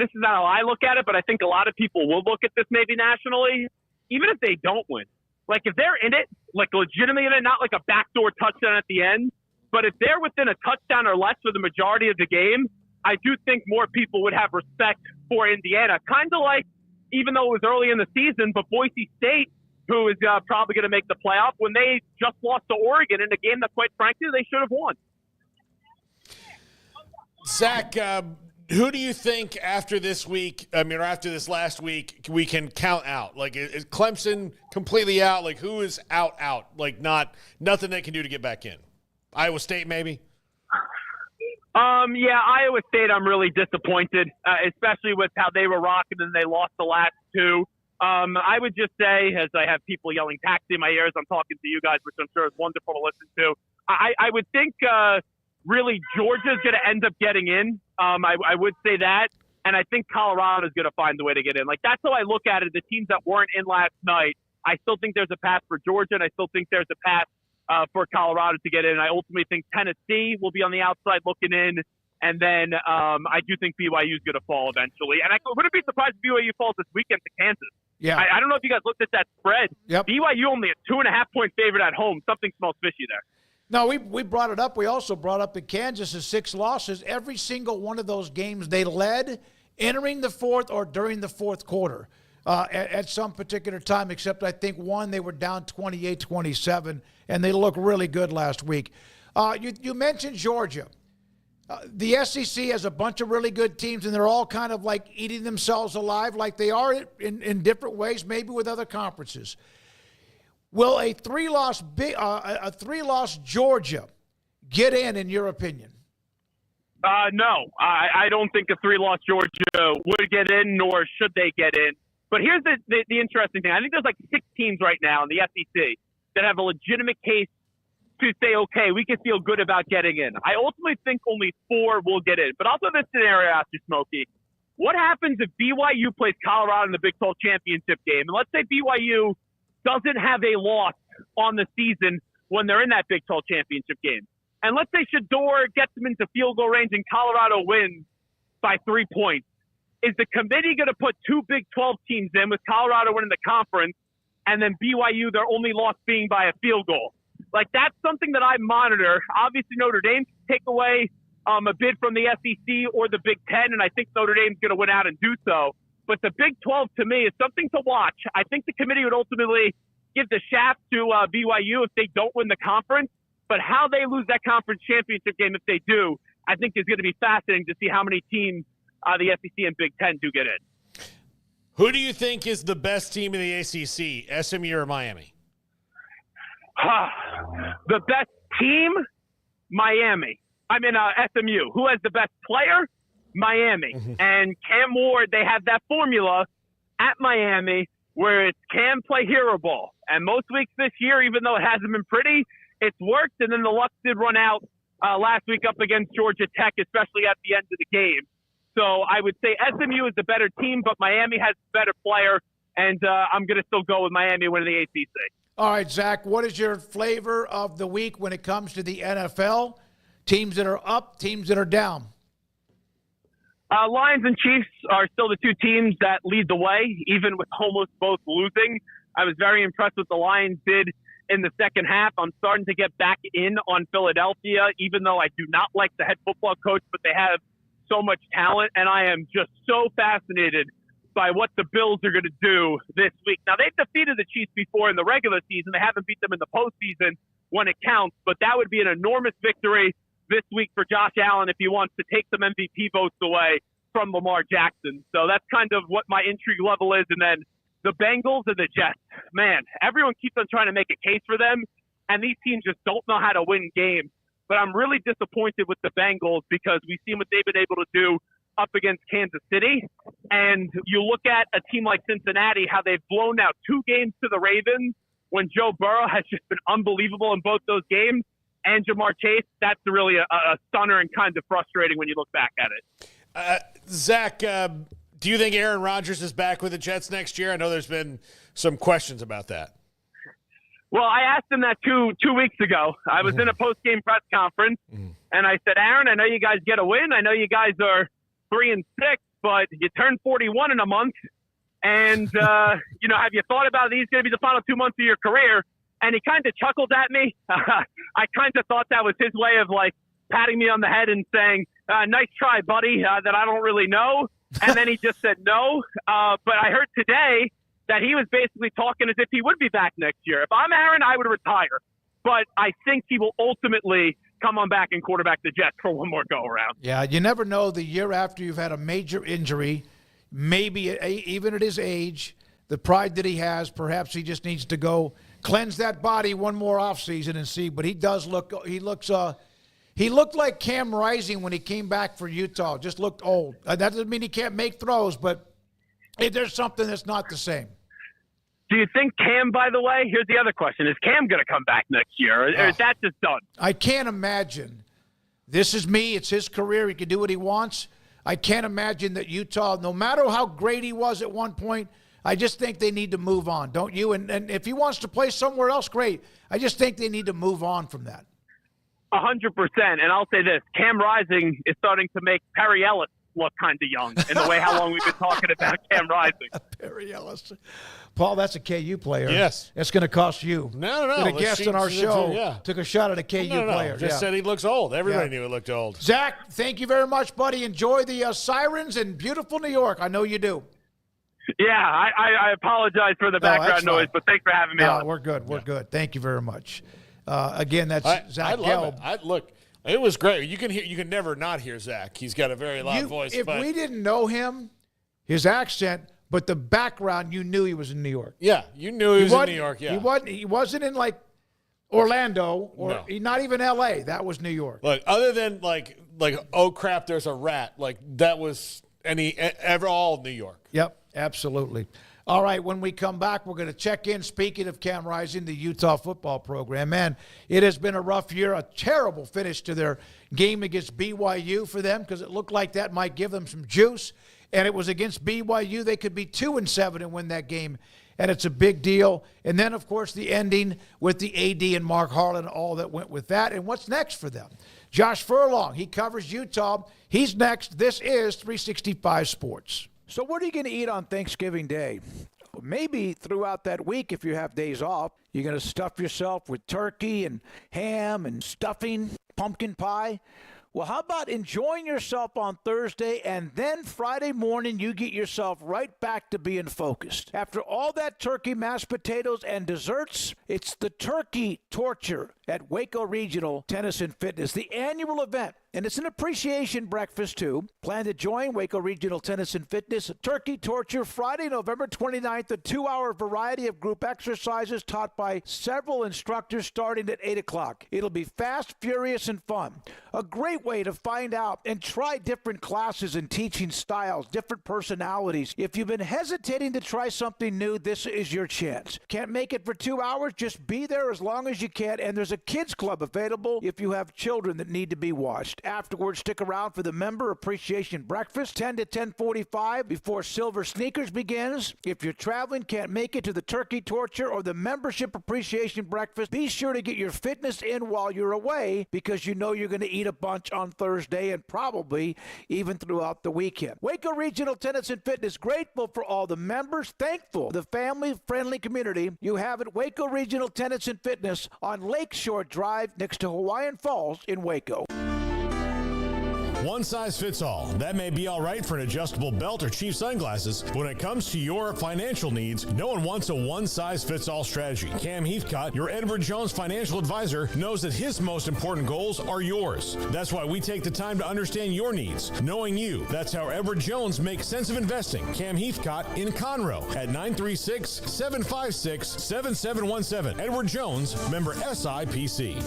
this is not how I look at it, but I think a lot of people will look at this maybe nationally, even if they don't win. Like, if they're in it, like legitimately in it, not like a backdoor touchdown at the end, but if they're within a touchdown or less for the majority of the game, I do think more people would have respect for Indiana. Kind of like, even though it was early in the season, but Boise State, who is probably going to make the playoff, when they just lost to Oregon in a game that, quite frankly, they should have won. Zach, who do you think after this week, or after this last week, we can count out? Like, is Clemson completely out? Like, who is out? Like, nothing they can do to get back in? Iowa State, maybe? Yeah, Iowa State, I'm really disappointed, especially with how they were rocking and they lost the last 2. I would just say, as I have people yelling taxi in my ears, I'm talking to you guys, which I'm sure is wonderful to listen to. I would think really Georgia's going to end up getting in. I would say that. And I think Colorado's going to find the way to get in. Like, that's how I look at it. The teams that weren't in last night, I still think there's a path for Georgia, and I still think there's a path for Colorado to get in. I ultimately think Tennessee will be on the outside looking in. And then I do think BYU is going to fall eventually. And I wouldn't be surprised if BYU falls this weekend to Kansas. Yeah. I don't know if you guys looked at that spread. Yep. BYU only a 2.5-point favorite at home. Something smells fishy there. No, we brought it up. We also brought up that Kansas has 6 losses. Every single one of those games they led entering the fourth or during the fourth quarter at some particular time, except I think one they were down 28-27, and they looked really good last week. You mentioned Georgia. The SEC has a bunch of really good teams, and they're all kind of like eating themselves alive like they are in different ways, maybe with other conferences. Will a 3-loss Georgia get in your opinion? No. I don't think a 3-loss Georgia would get in, nor should they get in. But here's the interesting thing. I think there's like 6 teams right now in the SEC that have a legitimate case to say, okay, we can feel good about getting in. I ultimately think only 4 will get in. But also this scenario after Smokey. What happens if BYU plays Colorado in the Big 12 championship game? And let's say BYU doesn't have a loss on the season when they're in that Big 12 championship game. And let's say Shedeur gets them into field goal range and Colorado wins by 3 points. Is the committee going to put 2 Big 12 teams in with Colorado winning the conference and then BYU, their only loss being by a field goal? Like, that's something that I monitor. Obviously, Notre Dame can take away a bid from the SEC or the Big 10, and I think Notre Dame's going to win out and do so. But the Big 12, to me, is something to watch. I think the committee would ultimately give the shaft to BYU if they don't win the conference. But how they lose that conference championship game if they do, I think is going to be fascinating to see how many teams the SEC and Big 10 do get in. Who do you think is the best team in the ACC, SMU or Miami? The best team, Miami. SMU. Who has the best player? Miami. And Cam Ward, they have that formula at Miami where it's Cam play hero ball. And most weeks this year, even though it hasn't been pretty, it's worked. And then the luck did run out last week up against Georgia Tech, especially at the end of the game. So I would say SMU is the better team, but Miami has the better player. And I'm going to still go with Miami winning the ACC. All right, Zach, what is your flavor of the week when it comes to the NFL? Teams that are up, teams that are down. Lions and Chiefs are still the two teams that lead the way, even with almost both losing. I was very impressed with what the Lions did in the second half. I'm starting to get back in on Philadelphia, even though I do not like the head football coach, but they have so much talent, and I am just so fascinated by what the Bills are going to do this week. Now, they've defeated the Chiefs before in the regular season. They haven't beat them in the postseason when it counts, but that would be an enormous victory this week for Josh Allen if he wants to take some MVP votes away from Lamar Jackson. So that's kind of what my intrigue level is. And then the Bengals and the Jets. Man, everyone keeps on trying to make a case for them, and these teams just don't know how to win games. But I'm really disappointed with the Bengals because we've seen what they've been able to do up against Kansas City. And you look at a team like Cincinnati, how they've blown out 2 games to the Ravens when Joe Burrow has just been unbelievable in both those games. And Jamar Chase, that's really a stunner and kind of frustrating when you look back at it. Zach, do you think Aaron Rodgers is back with the Jets next year? I know there's been some questions about that. Well, I asked him that two weeks ago. I was in a post-game press conference, and I said, Aaron, I know you guys get a win. I know you guys are 3-6, but you turn 41 in a month. And, have you thought about these going to be the final 2 months of your career? And he kind of chuckled at me. I kind of thought that was his way of, patting me on the head and saying, nice try, buddy, that I don't really know. And then he just said no. But I heard today that he was basically talking as if he would be back next year. If I'm Aaron, I would retire. But I think he will ultimately come on back and quarterback the Jets for one more go-around. Yeah, you never know the year after you've had a major injury, maybe even at his age, the pride that he has, perhaps he just needs to go cleanse that body one more offseason and see. But he looked like Cam Rising when he came back for Utah. Just looked old. That doesn't mean he can't make throws, but there's something that's not the same. Do you think Cam, by the way, here's the other question, is Cam going to come back next year, or is that just done? I can't imagine. This is me. It's his career. He can do what he wants. I can't imagine that Utah, no matter how great he was at one point, I just think they need to move on, don't you? And if he wants to play somewhere else, great. I just think they need to move on from that. 100%. And I'll say this, Cam Rising is starting to make Perry Ellis look kind of young in the way how long we've been talking about Cam Rising. Perry Ellis. Paul, that's a KU player. Yes. It's going to cost you. No. A guest on our show took a shot at a KU player. Just said he looks old. Everybody knew he looked old. Zach, thank you very much, buddy. Enjoy the sirens in beautiful New York. I know you do. Yeah, I apologize for the background noise, but thanks for having me on. We're good. We're good. Thank you very much. Again, that's Zach Gelb. Look, it was great. You can never not hear Zach. He's got a very loud voice. If we didn't know him, his accent, but the background, you knew he was in New York. Yeah, you knew he was in New York. Yeah, he wasn't in Orlando or not even L.A. That was New York. Look, other than like oh crap, there's a rat. That was all New York. Yep, absolutely. All right, when we come back, we're going to check in. Speaking of Cam Rising, the Utah football program, man, it has been a rough year, a terrible finish to their game against BYU for them because it looked like that might give them some juice. And it was against BYU. They could be 2-7 and win that game, and it's a big deal. And then, of course, the ending with the AD and Mark Harlan, all that went with that. And what's next for them? Josh Furlong, he covers Utah. He's next. This is 365 Sports. So what are you going to eat on Thanksgiving Day? Maybe throughout that week, if you have days off, you're going to stuff yourself with turkey and ham and stuffing, pumpkin pie. Well, how about enjoying yourself on Thursday and then Friday morning you get yourself right back to being focused? After all that turkey, mashed potatoes, and desserts, it's the turkey torture at Waco Regional Tennis and Fitness, the annual event. And it's an appreciation breakfast, too. Plan to join Waco Regional Tennis and Fitness Turkey Torture Friday, November 29th, a 2-hour variety of group exercises taught by several instructors starting at 8 o'clock. It'll be fast, furious, and fun. A great way to find out and try different classes and teaching styles, different personalities. If you've been hesitating to try something new, this is your chance. Can't make it for 2 hours? Just be there as long as you can, and there's a kids club available if you have children that need to be watched. Afterwards, stick around for the member appreciation breakfast, 10 to 10:45 before Silver Sneakers begins. If you're traveling, can't make it to the turkey torture or the membership appreciation breakfast, be sure to get your fitness in while you're away, because you know you're going to eat a bunch on Thursday and probably even throughout the weekend. Waco Regional Tennis and Fitness, grateful for all the members, thankful for the family-friendly community you have at Waco Regional Tennis and Fitness on Lakeshore Drive next to Hawaiian Falls in Waco. One size fits all. That may be all right for an adjustable belt or cheap sunglasses, but when it comes to your financial needs, no one wants a one-size-fits-all strategy. Cam Heathcott, your Edward Jones financial advisor, knows that his most important goals are yours. That's why we take the time to understand your needs, knowing you. That's how Edward Jones makes sense of investing. Cam Heathcott in Conroe at 936-756-7717. Edward Jones, member SIPC.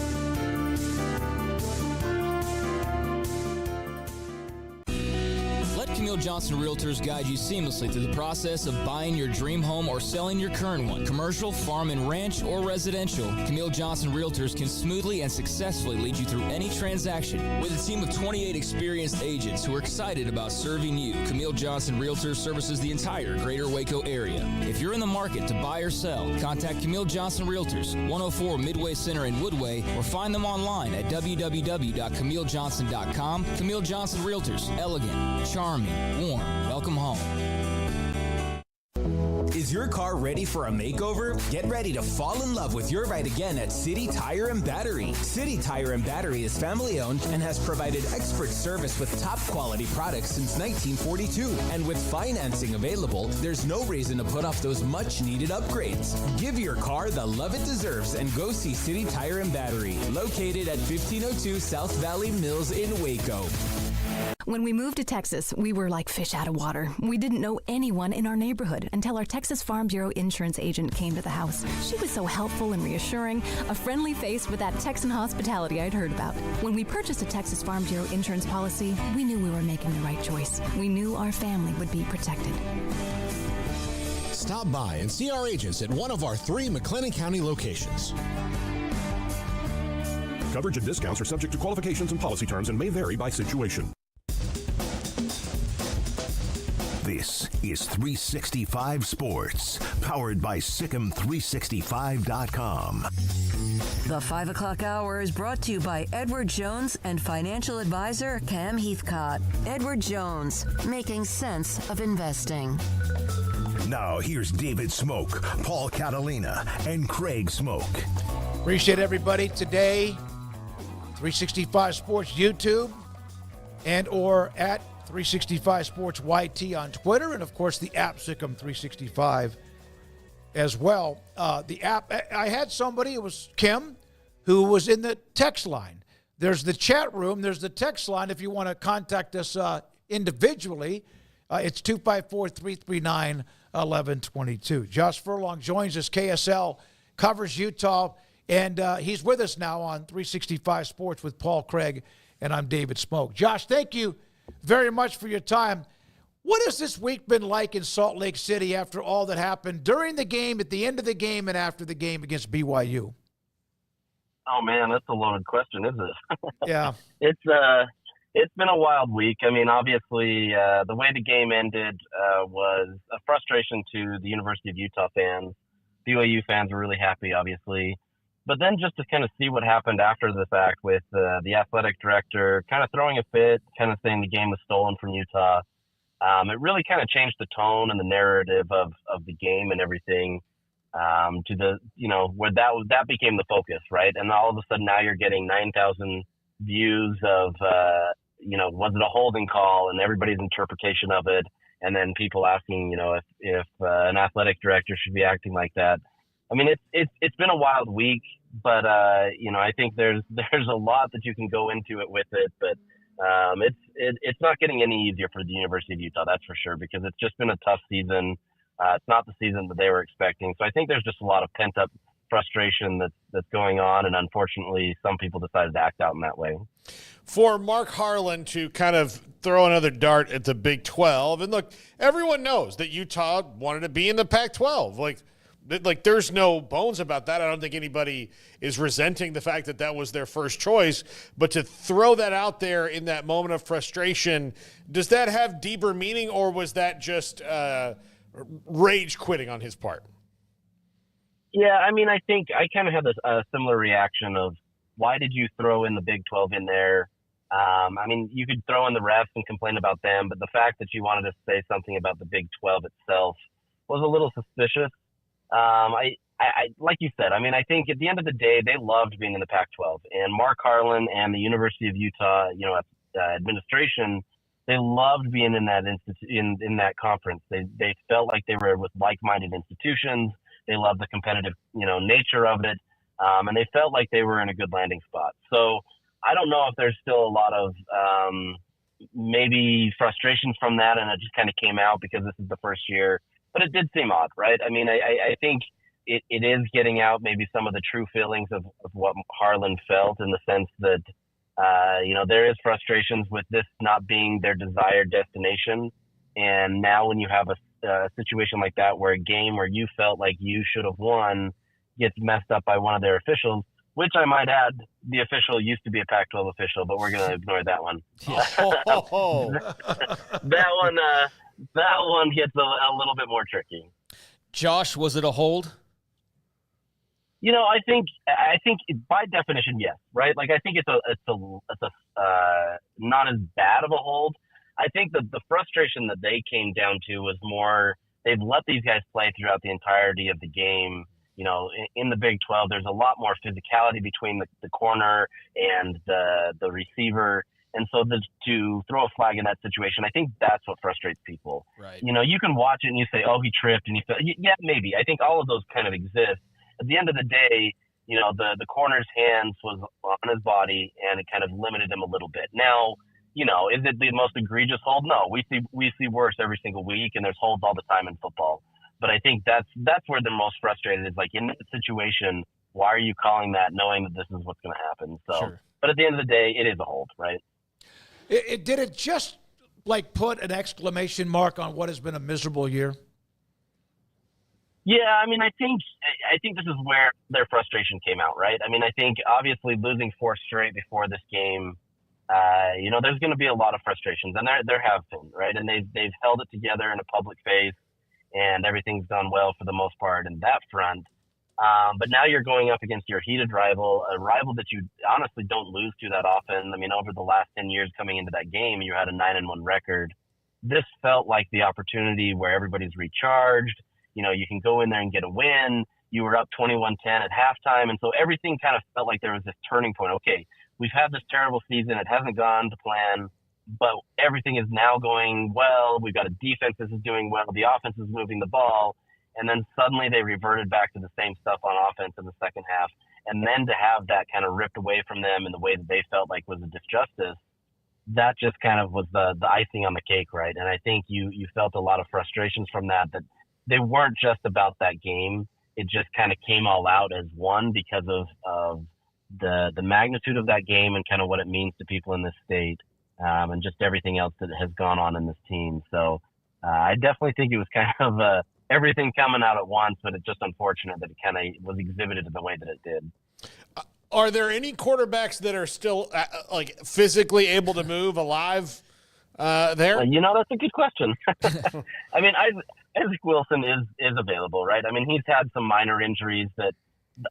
Camille Johnson Realtors guide you seamlessly through the process of buying your dream home or selling your current one. Commercial, farm and ranch, or residential, Camille Johnson Realtors can smoothly and successfully lead you through any transaction. With a team of 28 experienced agents who are excited about serving you, Camille Johnson Realtors services the entire greater Waco area. If you're in the market to buy or sell, contact Camille Johnson Realtors, 104 Midway Center in Woodway, or find them online at www.camillejohnson.com. Camille Johnson Realtors, elegant, charming, warm. Welcome home. Is your car ready for a makeover? Get ready to fall in love with your ride again at City Tire and Battery. City Tire and Battery is family owned and has provided expert service with top quality products since 1942. And with financing available, there's no reason to put off those much needed upgrades. Give your car the love it deserves and go see City Tire and Battery, located at 1502 South Valley Mills in Waco. When we moved to Texas, we were like fish out of water. We didn't know anyone in our neighborhood until our Texas Farm Bureau insurance agent came to the house. She was so helpful and reassuring, a friendly face with that Texan hospitality I'd heard about. When we purchased a Texas Farm Bureau insurance policy, we knew we were making the right choice. We knew our family would be protected. Stop by and see our agents at one of our 3 McLennan County locations. Coverage and discounts are subject to qualifications and policy terms and may vary by situation. This is 365 Sports, powered by Sikkim365.com. The 5 o'clock hour is brought to you by Edward Jones and financial advisor Cam Heathcott. Edward Jones, making sense of investing. Now here's David Smoak, Paul Catalina, and Craig Smoak. Appreciate everybody today. 365 Sports YouTube and or at 365 Sports YT on Twitter, and of course the app Sikkim 365 as well. The app, I had somebody, it was Kim, who was in the text line. There's the chat room, there's the text line if you want to contact us individually. It's 254-339-1122. Josh Furlong joins us. KSL covers Utah, and he's with us now on 365 Sports with Paul Craig, and I'm David Smoak. Josh, thank you very much for your time. What has this week been like in Salt Lake City after all that happened during the game, at the end of the game, and after the game against BYU? Oh, man, that's a loaded question, isn't it? Yeah. It's been a wild week. I mean, obviously, the way the game ended was a frustration to the University of Utah fans. BYU fans were really happy, obviously. But then just to kind of see what happened after the fact with the athletic director kind of throwing a fit, kind of saying the game was stolen from Utah, it really kind of changed the tone and the narrative of the game and everything to the, where that became the focus, right? And all of a sudden now you're getting 9,000 views of, was it a holding call, and everybody's interpretation of it. And then people asking, if an athletic director should be acting like that. I mean, it's been a wild week, but I think there's a lot that you can go into it with it, but it's not getting any easier for the University of Utah, that's for sure, because it's just been a tough season. It's not the season that they were expecting, so I think there's just a lot of pent up frustration that's going on, and unfortunately, some people decided to act out in that way. For Mark Harlan to kind of throw another dart at the Big 12, and look, everyone knows that Utah wanted to be in the Pac-12. Like there's no bones about that. I don't think anybody is resenting the fact that that was their first choice. But to throw that out there in that moment of frustration, does that have deeper meaning, or was that just rage quitting on his part? Yeah, I mean, I think I kind of had a similar reaction of, why did you throw in the Big 12 in there? I mean, you could throw in the refs and complain about them, but the fact that you wanted to say something about the Big 12 itself was a little suspicious. I like you said, I mean, I think at the end of the day, they loved being in the Pac-12, and Mark Harlan and the University of Utah, administration, they loved being in that in that conference. They felt like they were with like-minded institutions. They loved the competitive, nature of it. And they felt like they were in a good landing spot. So I don't know if there's still a lot of maybe frustrations from that, and it just kind of came out because this is the first year. But it did seem odd, right? I mean, I think it is getting out maybe some of the true feelings of what Harlan felt, in the sense that, there is frustrations with this not being their desired destination. And now when you have a situation like that, where a game where you felt like you should have won gets messed up by one of their officials, which I might add, the official used to be a Pac-12 official, but we're going to ignore that one. That one gets a little bit more tricky. Josh, was it a hold? I think by definition, yes, right? Like, I think it's a not as bad of a hold. I think that the frustration that they came down to was more, they've let these guys play throughout the entirety of the game. In the Big 12, there's a lot more physicality between the corner and the receiver. And so to throw a flag in that situation, I think that's what frustrates people. Right. You can watch it and you say, oh, he tripped and he fell. Yeah, maybe. I think all of those kind of exist. At the end of the day, the corner's hands was on his body, and it kind of limited him a little bit. Now, is it the most egregious hold? No, we see worse every single week, and there's holds all the time in football. But I think that's where they're most frustrated, is like, in that situation, why are you calling that, knowing that this is what's going to happen? So, sure. But at the end of the day, it is a hold, right? Did it just put an exclamation mark on what has been a miserable year? Yeah, I mean, I think this is where their frustration came out, right? I mean, I think obviously losing 4 straight before this game, there's going to be a lot of frustrations, and there have been, right? And they've held it together in a public face, and everything's gone well for the most part in that front. But now you're going up against your heated rival, a rival that you honestly don't lose to that often. I mean, over the last 10 years coming into that game, you had a 9-1 record. This felt like the opportunity where everybody's recharged. You can go in there and get a win. You were up 21-10 at halftime. And so everything kind of felt like there was this turning point. Okay, we've had this terrible season. It hasn't gone to plan, but everything is now going well. We've got a defense that is doing well. The offense is moving the ball. And then suddenly they reverted back to the same stuff on offense in the second half. And then to have that kind of ripped away from them in the way that they felt like was a disjustice, that just kind of was the icing on the cake, right? And I think you felt a lot of frustrations from that they weren't just about that game. It just kind of came all out as one because of the magnitude of that game and kind of what it means to people in this state, and just everything else that has gone on in this team. So I definitely think it was kind of everything coming out at once, but it's just unfortunate that it kind of was exhibited in the way that it did. Are there any quarterbacks that are still physically able to move alive there? That's a good question. I mean, Isaac Wilson is available, right? I mean, he's had some minor injuries that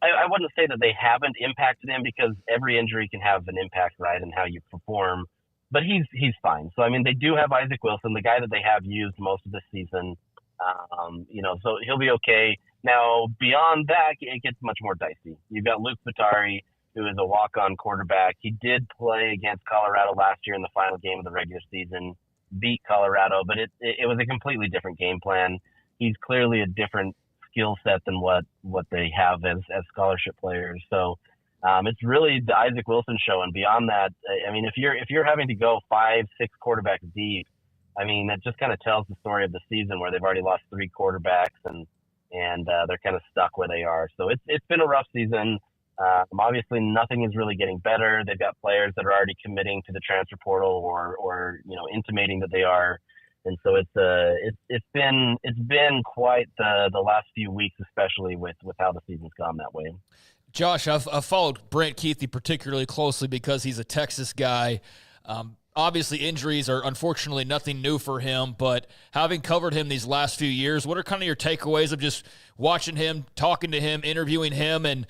I wouldn't say that they haven't impacted him, because every injury can have an impact, right, and how you perform. But he's fine. So, I mean, they do have Isaac Wilson, the guy that they have used most of the season. So he'll be okay. Now, beyond that, it gets much more dicey. You've got Luke Pittari, who is a walk-on quarterback. He did play against Colorado last year in the final game of the regular season, beat Colorado, but it was a completely different game plan. He's clearly a different skill set than what they have as scholarship players. So it's really the Isaac Wilson show. And beyond that, I mean, if you're having to go 5-6 quarterbacks deep, I mean, that just kind of tells the story of the season where they've already lost 3 quarterbacks and they're kind of stuck where they are. So it's been a rough season. Obviously, nothing is really getting better. They've got players that are already committing to the transfer portal or intimating that they are. And so it's been quite the last few weeks, especially with how the season's gone that way. Josh, I've followed Brant Keithy particularly closely because he's a Texas guy. Obviously, injuries are unfortunately nothing new for him, but having covered him these last few years, what are kind of your takeaways of just watching him, talking to him, interviewing him, and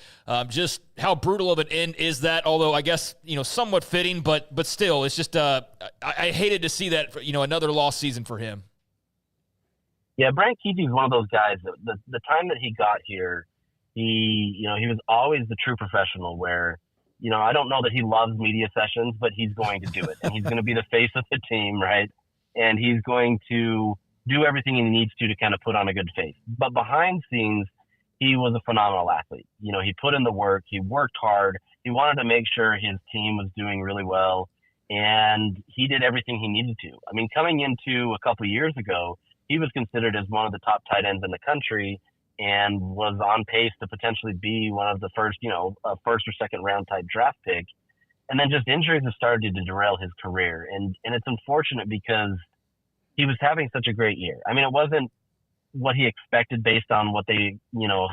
just how brutal of an end is that? Although I guess, somewhat fitting, but still, it's just I hated to see that, another lost season for him. Yeah, Brant Keithy is one of those guys that the time that he got here, he was always the true professional where, I don't know that he loves media sessions, but he's going to do it. And he's going to be the face of the team, right? And he's going to do everything he needs to kind of put on a good face. But behind scenes, he was a phenomenal athlete. He put in the work. He worked hard. He wanted to make sure his team was doing really well. And he did everything he needed to. I mean, coming into a couple of years ago, he was considered as one of the top tight ends in the country and was on pace to potentially be one of the first, a first or second round type draft pick. And then just injuries have started to derail his career. And it's unfortunate because he was having such a great year. I mean, it wasn't what he expected based on what they,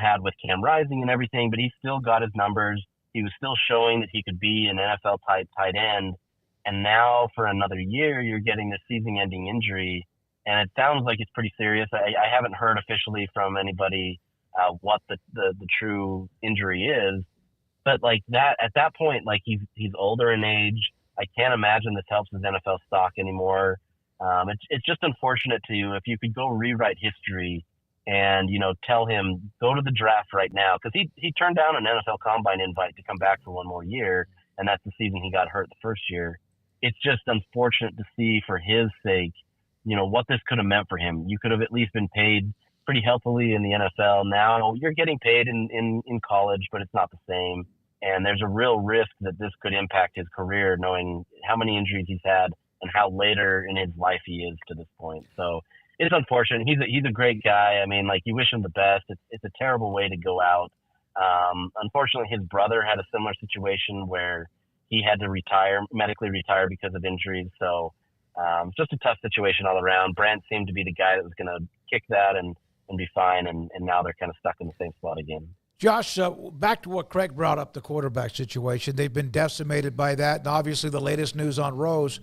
had with Cam Rising and everything, but he still got his numbers. He was still showing that he could be an NFL type tight end. And now for another year, you're getting this season ending injury. And it sounds like it's pretty serious. I haven't heard officially from anybody what the true injury is, but like that at that point, like he's older in age. I can't imagine this helps his NFL stock anymore. It's just unfortunate to you if you could go rewrite history and tell him go to the draft right now, because he turned down an NFL Combine invite to come back for one more year, and that's the season he got hurt the first year. It's just unfortunate to see for his sake. What this could have meant for him. You could have at least been paid pretty healthily in the NFL. Now you're getting paid in college, but it's not the same. And there's a real risk that this could impact his career, knowing how many injuries he's had and how later in his life he is to this point. So it's unfortunate. He's a great guy. I mean, like, you wish him the best. It's a terrible way to go out. Unfortunately, his brother had a similar situation where he had to medically retire because of injuries. So it's just a tough situation all around. Brant seemed to be the guy that was going to kick that and be fine, and now they're kind of stuck in the same spot again. Josh, back to what Craig brought up, the quarterback situation. They've been decimated by that, and obviously the latest news on Rose.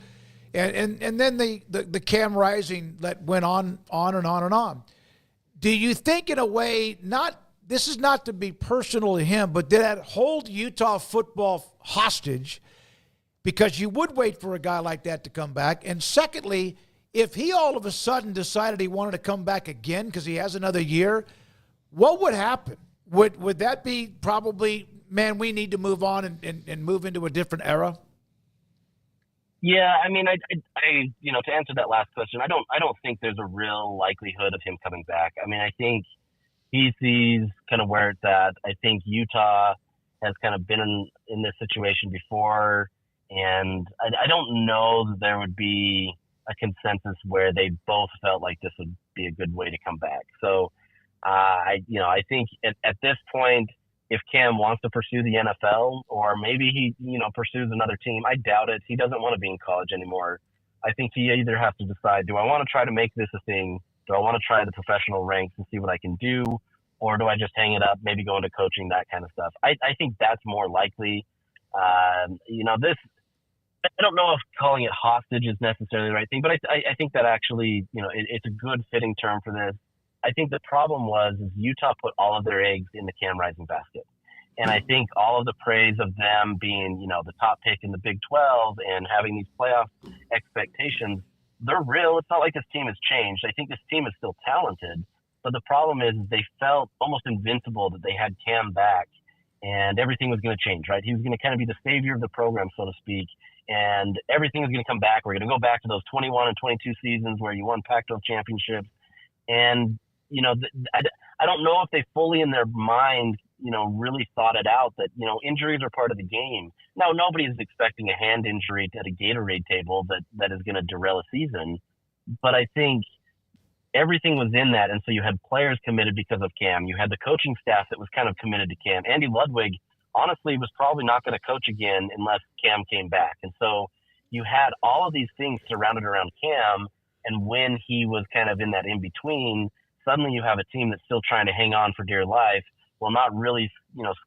And then the Cam Rising that went on and on and on. Do you think, in a way, this is not to be personal to him, but did that hold Utah football hostage? Because you would wait for a guy like that to come back. And secondly, if he all of a sudden decided he wanted to come back again because he has another year, what would happen? Would that be probably, man, we need to move on and move into a different era? Yeah, I mean, I to answer that last question, I don't think there's a real likelihood of him coming back. I mean, I think he sees kind of where it's at. I think Utah has kind of been in this situation before. And I don't know that there would be a consensus where they both felt like this would be a good way to come back. So, I think at this point, if Cam wants to pursue the NFL, or maybe he, pursues another team, I doubt it. He doesn't want to be in college anymore. I think he either has to decide, do I want to try to make this a thing? Do I want to try the professional ranks and see what I can do? Or do I just hang it up, maybe go into coaching, that kind of stuff? I think that's more likely. I don't know if calling it hostage is necessarily the right thing, but I think that actually, it's a good fitting term for this. I think the problem is Utah put all of their eggs in the Cam Rising basket. And I think all of the praise of them being, the top pick in the Big 12 and having these playoff expectations, they're real. It's not like this team has changed. I think this team is still talented, but the problem is they felt almost invincible that they had Cam back and everything was going to change, right? He was going to kind of be the savior of the program, so to speak. And everything is going to come back. We're going to go back to those 21 and 22 seasons where you won Pac-12 championships. And, I don't know if they fully in their mind, really thought it out that, injuries are part of the game. Now, nobody is expecting a hand injury at a Gatorade table that is going to derail a season. But I think everything was in that. And so you had players committed because of Cam. You had the coaching staff that was kind of committed to Cam. Andy Ludwig, honestly, was probably not going to coach again unless Cam came back. And so you had all of these things surrounded around Cam. And when he was kind of in that in-between, suddenly you have a team that's still trying to hang on for dear life while not really,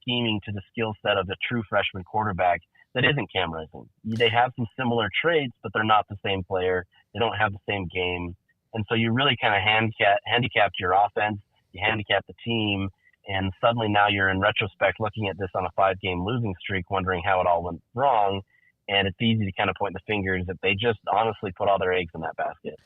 scheming to the skill set of a true freshman quarterback that isn't Cam Rising. They have some similar traits, but they're not the same player. They don't have the same game. And so you really kind of handicapped your offense, you handicapped the team, and suddenly now you're in retrospect looking at this on a 5-game losing streak, wondering how it all went wrong. And it's easy to kind of point the fingers that they just honestly put all their eggs in that basket.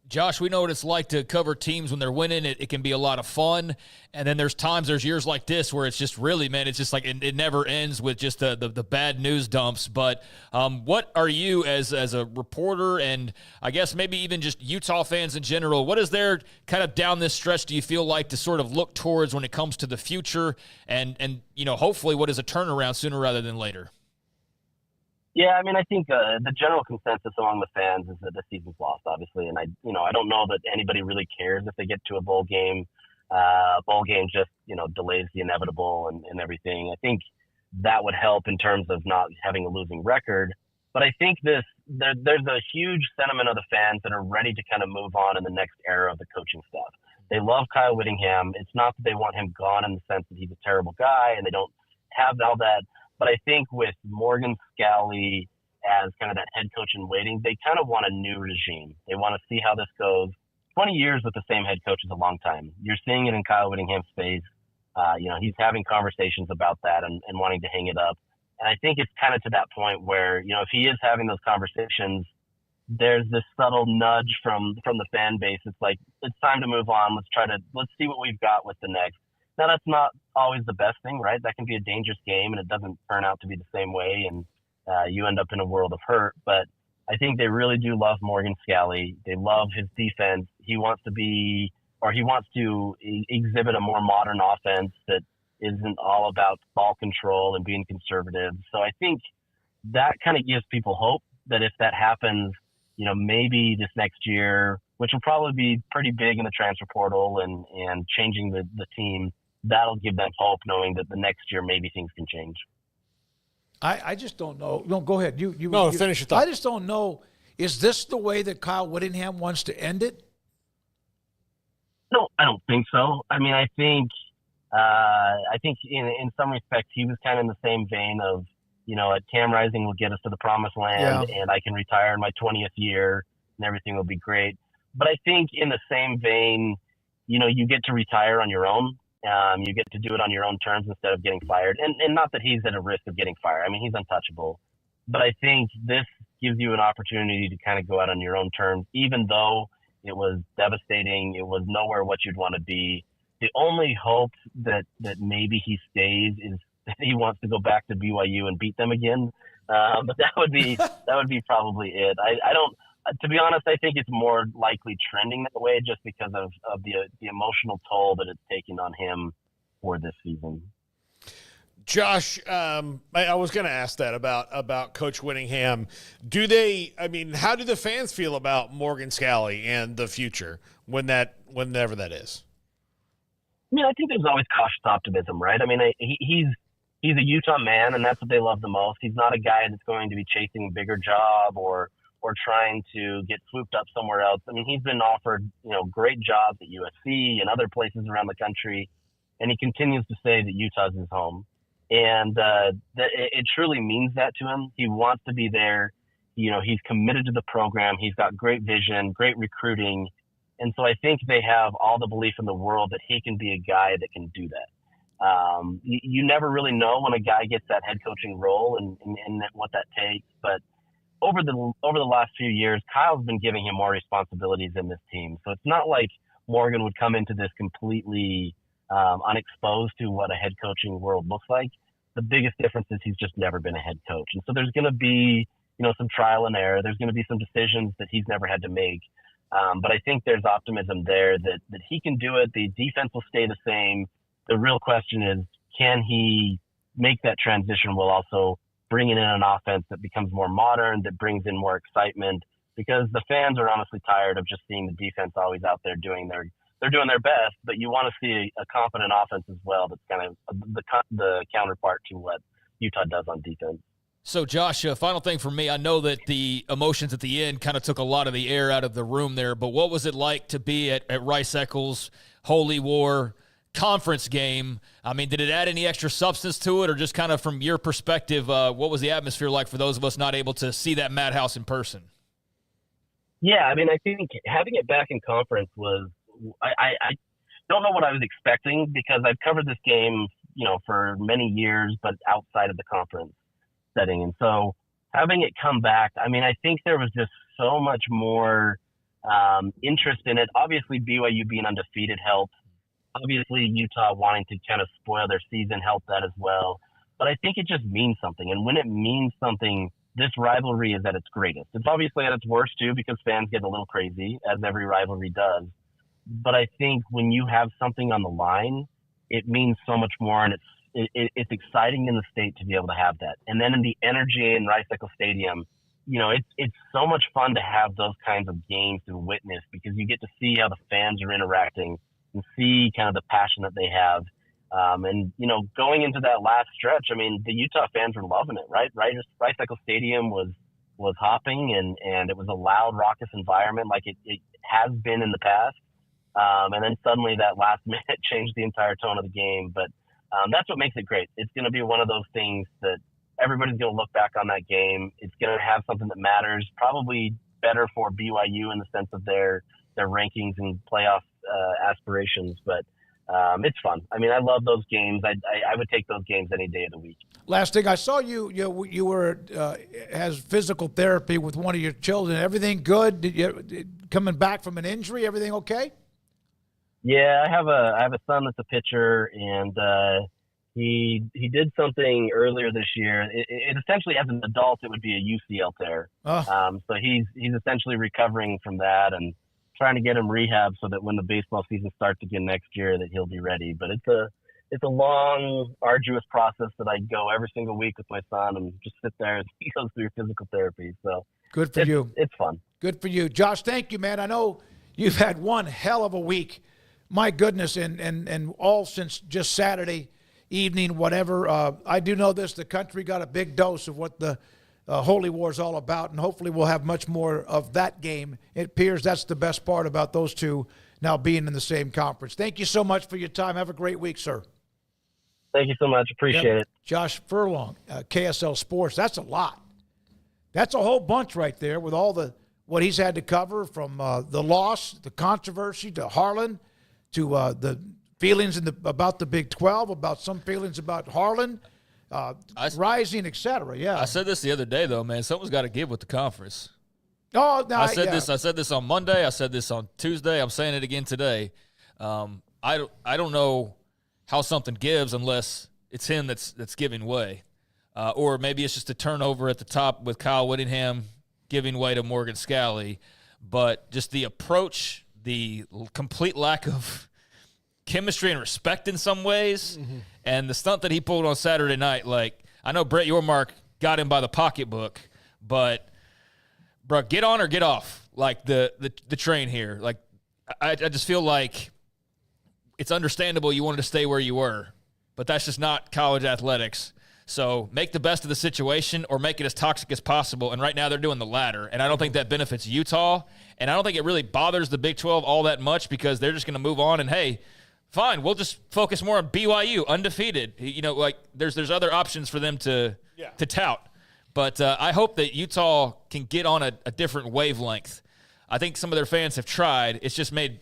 Josh, we know what it's like to cover teams when they're winning. It can be a lot of fun. And then there's years like this where it's just really, man, it's just like it never ends with just the bad news dumps. But what are you as a reporter and I guess maybe even just Utah fans in general, what is there kind of down this stretch do you feel like to sort of look towards when it comes to the future and hopefully what is a turnaround sooner rather than later? Yeah, I mean, I think the general consensus among the fans is that the season's lost, obviously, and I don't know that anybody really cares if they get to a bowl game. Bowl game just delays the inevitable and everything. I think that would help in terms of not having a losing record. But I think there's a huge sentiment of the fans that are ready to kind of move on in the next era of the coaching staff. They love Kyle Whittingham. It's not that they want him gone in the sense that he's a terrible guy and they don't have all that. But I think with Morgan Scalley as kind of that head coach in waiting, they kind of want a new regime. They want to see how this goes. 20 years with the same head coach is a long time. You're seeing it in Kyle Whittingham's face. He's having conversations about that and wanting to hang it up. And I think it's kind of to that point where, if he is having those conversations, there's this subtle nudge from the fan base. It's like, it's time to move on. Let's see what we've got with the next. Now, that's not always the best thing, right? That can be a dangerous game, and it doesn't turn out to be the same way, and you end up in a world of hurt. But I think they really do love Morgan Scalley. They love his defense. He wants to exhibit a more modern offense that isn't all about ball control and being conservative. So I think that kind of gives people hope that if that happens, maybe this next year, which will probably be pretty big in the transfer portal and changing the team, that'll give them hope knowing that the next year maybe things can change. I just don't know. No, go ahead. You finish your thought. I just don't know. Is this the way that Kyle Whittingham wants to end it? No, I don't think so. I mean, I think in some respects he was kind of in the same vein of, at Cam Rising will get us to the promised land and I can retire in my 20th year and everything will be great. But I think in the same vein, you get to retire on your own. You get to do it on your own terms instead of getting fired. And not that he's at a risk of getting fired. I mean, he's untouchable. But I think this gives you an opportunity to kind of go out on your own terms, even though it was devastating. It was nowhere what you'd want to be. The only hope that maybe he stays is that he wants to go back to BYU and beat them again. But that would be probably it. I don't. To be honest, I think it's more likely trending that way just because of the emotional toll that it's taken on him for this season. Josh, I was going to ask that about Coach Whittingham. How do the fans feel about Morgan Scalley and the future whenever that is? I mean, I think there's always cautious optimism, right? I mean, he's a Utah man, and that's what they love the most. He's not a guy that's going to be chasing a bigger job or trying to get swooped up somewhere else. I mean, he's been offered, great jobs at USC and other places around the country, and he continues to say that Utah's his home. And it truly means that to him. He wants to be there. He's committed to the program. He's got great vision, great recruiting. And so I think they have all the belief in the world that he can be a guy that can do that. You never really know when a guy gets that head coaching role and what that takes, but over the last few years, Kyle's been giving him more responsibilities in this team. So it's not like Morgan would come into this completely unexposed to what a head coaching world looks like. The biggest difference is he's just never been a head coach. And so there's going to be, some trial and error. There's going to be some decisions that he's never had to make. But I think there's optimism there that he can do it. The defense will stay the same. The real question is, can he make that transition while also bringing in an offense that becomes more modern, that brings in more excitement? Because the fans are honestly tired of just seeing the defense always out there doing their best, but you want to see a competent offense as well. That's kind of the counterpart to what Utah does on defense. So, Josh, final thing for me. I know that the emotions at the end kind of took a lot of the air out of the room there, but what was it like to be at Rice-Eccles Holy War conference game? I mean, did it add any extra substance to it, or just kind of from your perspective, what was the atmosphere like for those of us not able to see that madhouse in person? Yeah, I mean, I think having it back in conference was I don't know what I was expecting, because I've covered this game, for many years, but outside of the conference setting. And so having it come back, I mean, I think there was just so much more interest in it. Obviously, BYU being undefeated helped. Obviously, Utah wanting to kind of spoil their season helped that as well. But I think it just means something. And when it means something, this rivalry is at its greatest. It's obviously at its worst, too, because fans get a little crazy, as every rivalry does. But I think when you have something on the line, it means so much more, and it's exciting in the state to be able to have that. And then in the energy in Rice-Eccles Stadium, it's so much fun to have those kinds of games to witness, because you get to see how the fans are interacting and see kind of the passion that they have. And going into that last stretch, I mean, the Utah fans were loving it, right? Rice-Eccles Stadium was hopping, and it was a loud, raucous environment like it has been in the past. And then suddenly that last minute changed the entire tone of the game. But that's what makes it great. It's going to be one of those things that everybody's going to look back on that game. It's going to have something that matters, probably better for BYU in the sense of their rankings and playoff aspirations. But it's fun. I mean, I love those games. I would take those games any day of the week. Last thing, I saw you were has physical therapy with one of your children. Everything good? Did you coming back from an injury? Everything okay? Yeah, I have a son that's a pitcher, and he did something earlier this year. It essentially, as an adult, it would be a UCL tear. So he's essentially recovering from that and trying to get him rehab so that when the baseball season starts again next year, that he'll be ready. But it's a long, arduous process that I go every single week with my son and just sit there as he goes through physical therapy. So good for you. It's fun. Good for you, Josh. Thank you, man. I know you've had one hell of a week. My goodness, and all since just Saturday evening, whatever. I do know this, the country got a big dose of what the Holy War is all about, and hopefully we'll have much more of that game. It appears that's the best part about those two now being in the same conference. Thank you so much for your time. Have a great week, sir. Thank you so much. Appreciate it. Josh Furlong, KSL Sports. That's a lot. That's a whole bunch right there with all what he's had to cover, from the loss, the controversy, to Harlan, to the feelings about the Big 12, about some feelings about Harlan, rising, etc. Yeah, I said this the other day, though, man. Someone's got to give with the conference. Oh, no, I said this on Monday. I said this on Tuesday. I'm saying it again today. I don't know how something gives unless it's him that's giving way, or maybe it's just a turnover at the top with Kyle Whittingham giving way to Morgan Scalley. But just the approach, the complete lack of chemistry and respect in some ways, and the stunt that he pulled on Saturday night. Like, I know Brett Yormark got him by the pocketbook, but bro, get on or get off, like the train here. Like, I just feel like it's understandable you wanted to stay where you were, but that's just not college athletics. So make the best of the situation or make it as toxic as possible. And right now they're doing the latter. And I don't think that benefits Utah. And I don't think it really bothers the Big 12 all that much, because they're just going to move on and, hey, fine, we'll just focus more on BYU, undefeated. Like there's other options for them to tout. But I hope that Utah can get on a different wavelength. I think some of their fans have tried. It's just made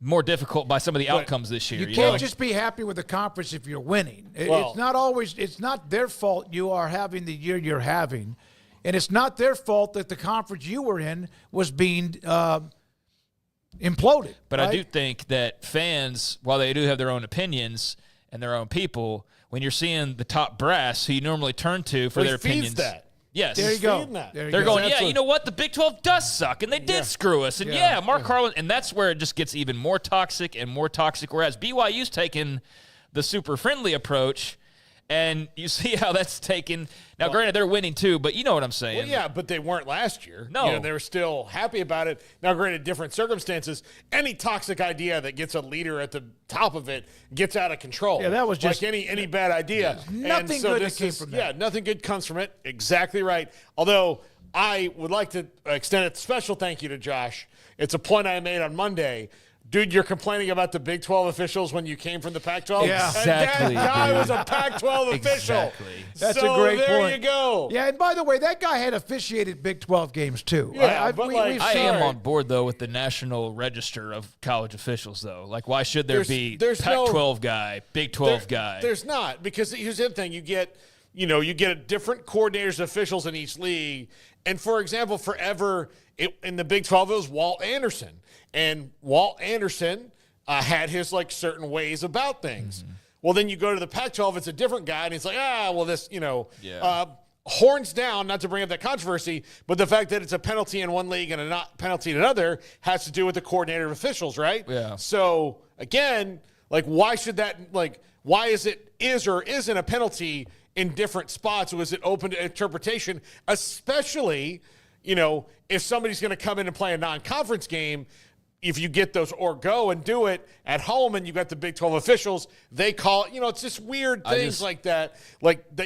more difficult by some of the outcomes this year. You can't just be happy with the conference if you're winning. It's not their fault you are having the year you're having. And it's not their fault that the conference you were in was being imploded. But right? I do think that fans, while they do have their own opinions and their own people, when you're seeing the top brass who you normally turn to for their opinions. Yes. There you go. They're going, yeah, you know what? The Big 12 does suck, and they did screw us. And, Mark Harlan, and that's where it just gets even more toxic and more toxic, whereas BYU's taken the super friendly approach, and you see how that's taken. Now, granted, they're winning too, but you know what I'm saying. Well, yeah, but they weren't last year. No. They were still happy about it. Now, granted, different circumstances. Any toxic idea that gets a leader at the top of it gets out of control. Yeah, that was just like any bad idea. Nothing good that came from that. Yeah, nothing good comes from it. Exactly right. Although I would like to extend a special thank you to Josh. It's a point I made on Monday. Dude, you're complaining about the Big 12 officials when you came from the Pac-12? Yeah. Exactly. And that guy was a Pac-12 official. Exactly. That's so a great there point. you go. Yeah, and by the way, that guy had officiated Big 12 games too. Yeah, I am on board, though, with the National Register of College Officials, though. Like, why should there be Pac-12 guy, Big 12 guy? There's not, because here's the other thing. You get a different coordinators, officials in each league. And, for example, forever in the Big 12, it was Walt Anderson. And Walt Anderson had his, certain ways about things. Mm-hmm. Well, then you go to the Pac-12, it's a different guy, and he's like, this, horns down, not to bring up that controversy, but the fact that it's a penalty in one league and a not penalty in another has to do with the coordinator of officials, right? Yeah. So, again, why should that, why is or isn't a penalty in different spots? Was it open to interpretation, especially, if somebody's going to come in and play a non-conference game? If you get those or go and do it at home and you got the Big 12 officials, they call it, it's just weird things like that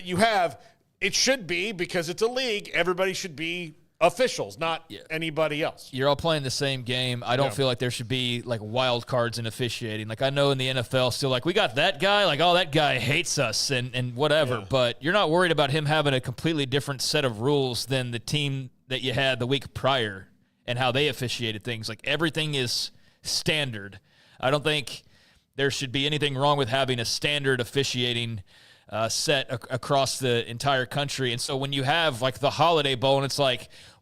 you have. It should be, because it's a league, everybody should be officials, not anybody else. You're all playing the same game. I don't feel like there should be wild cards in officiating. I know in the NFL still we got that guy, that guy hates us and whatever, but you're not worried about him having a completely different set of rules than the team that you had the week prior and how they officiated things. Everything is standard. I don't think there should be anything wrong with having a standard officiating set across the entire country. And so when you have the Holiday Bowl and it's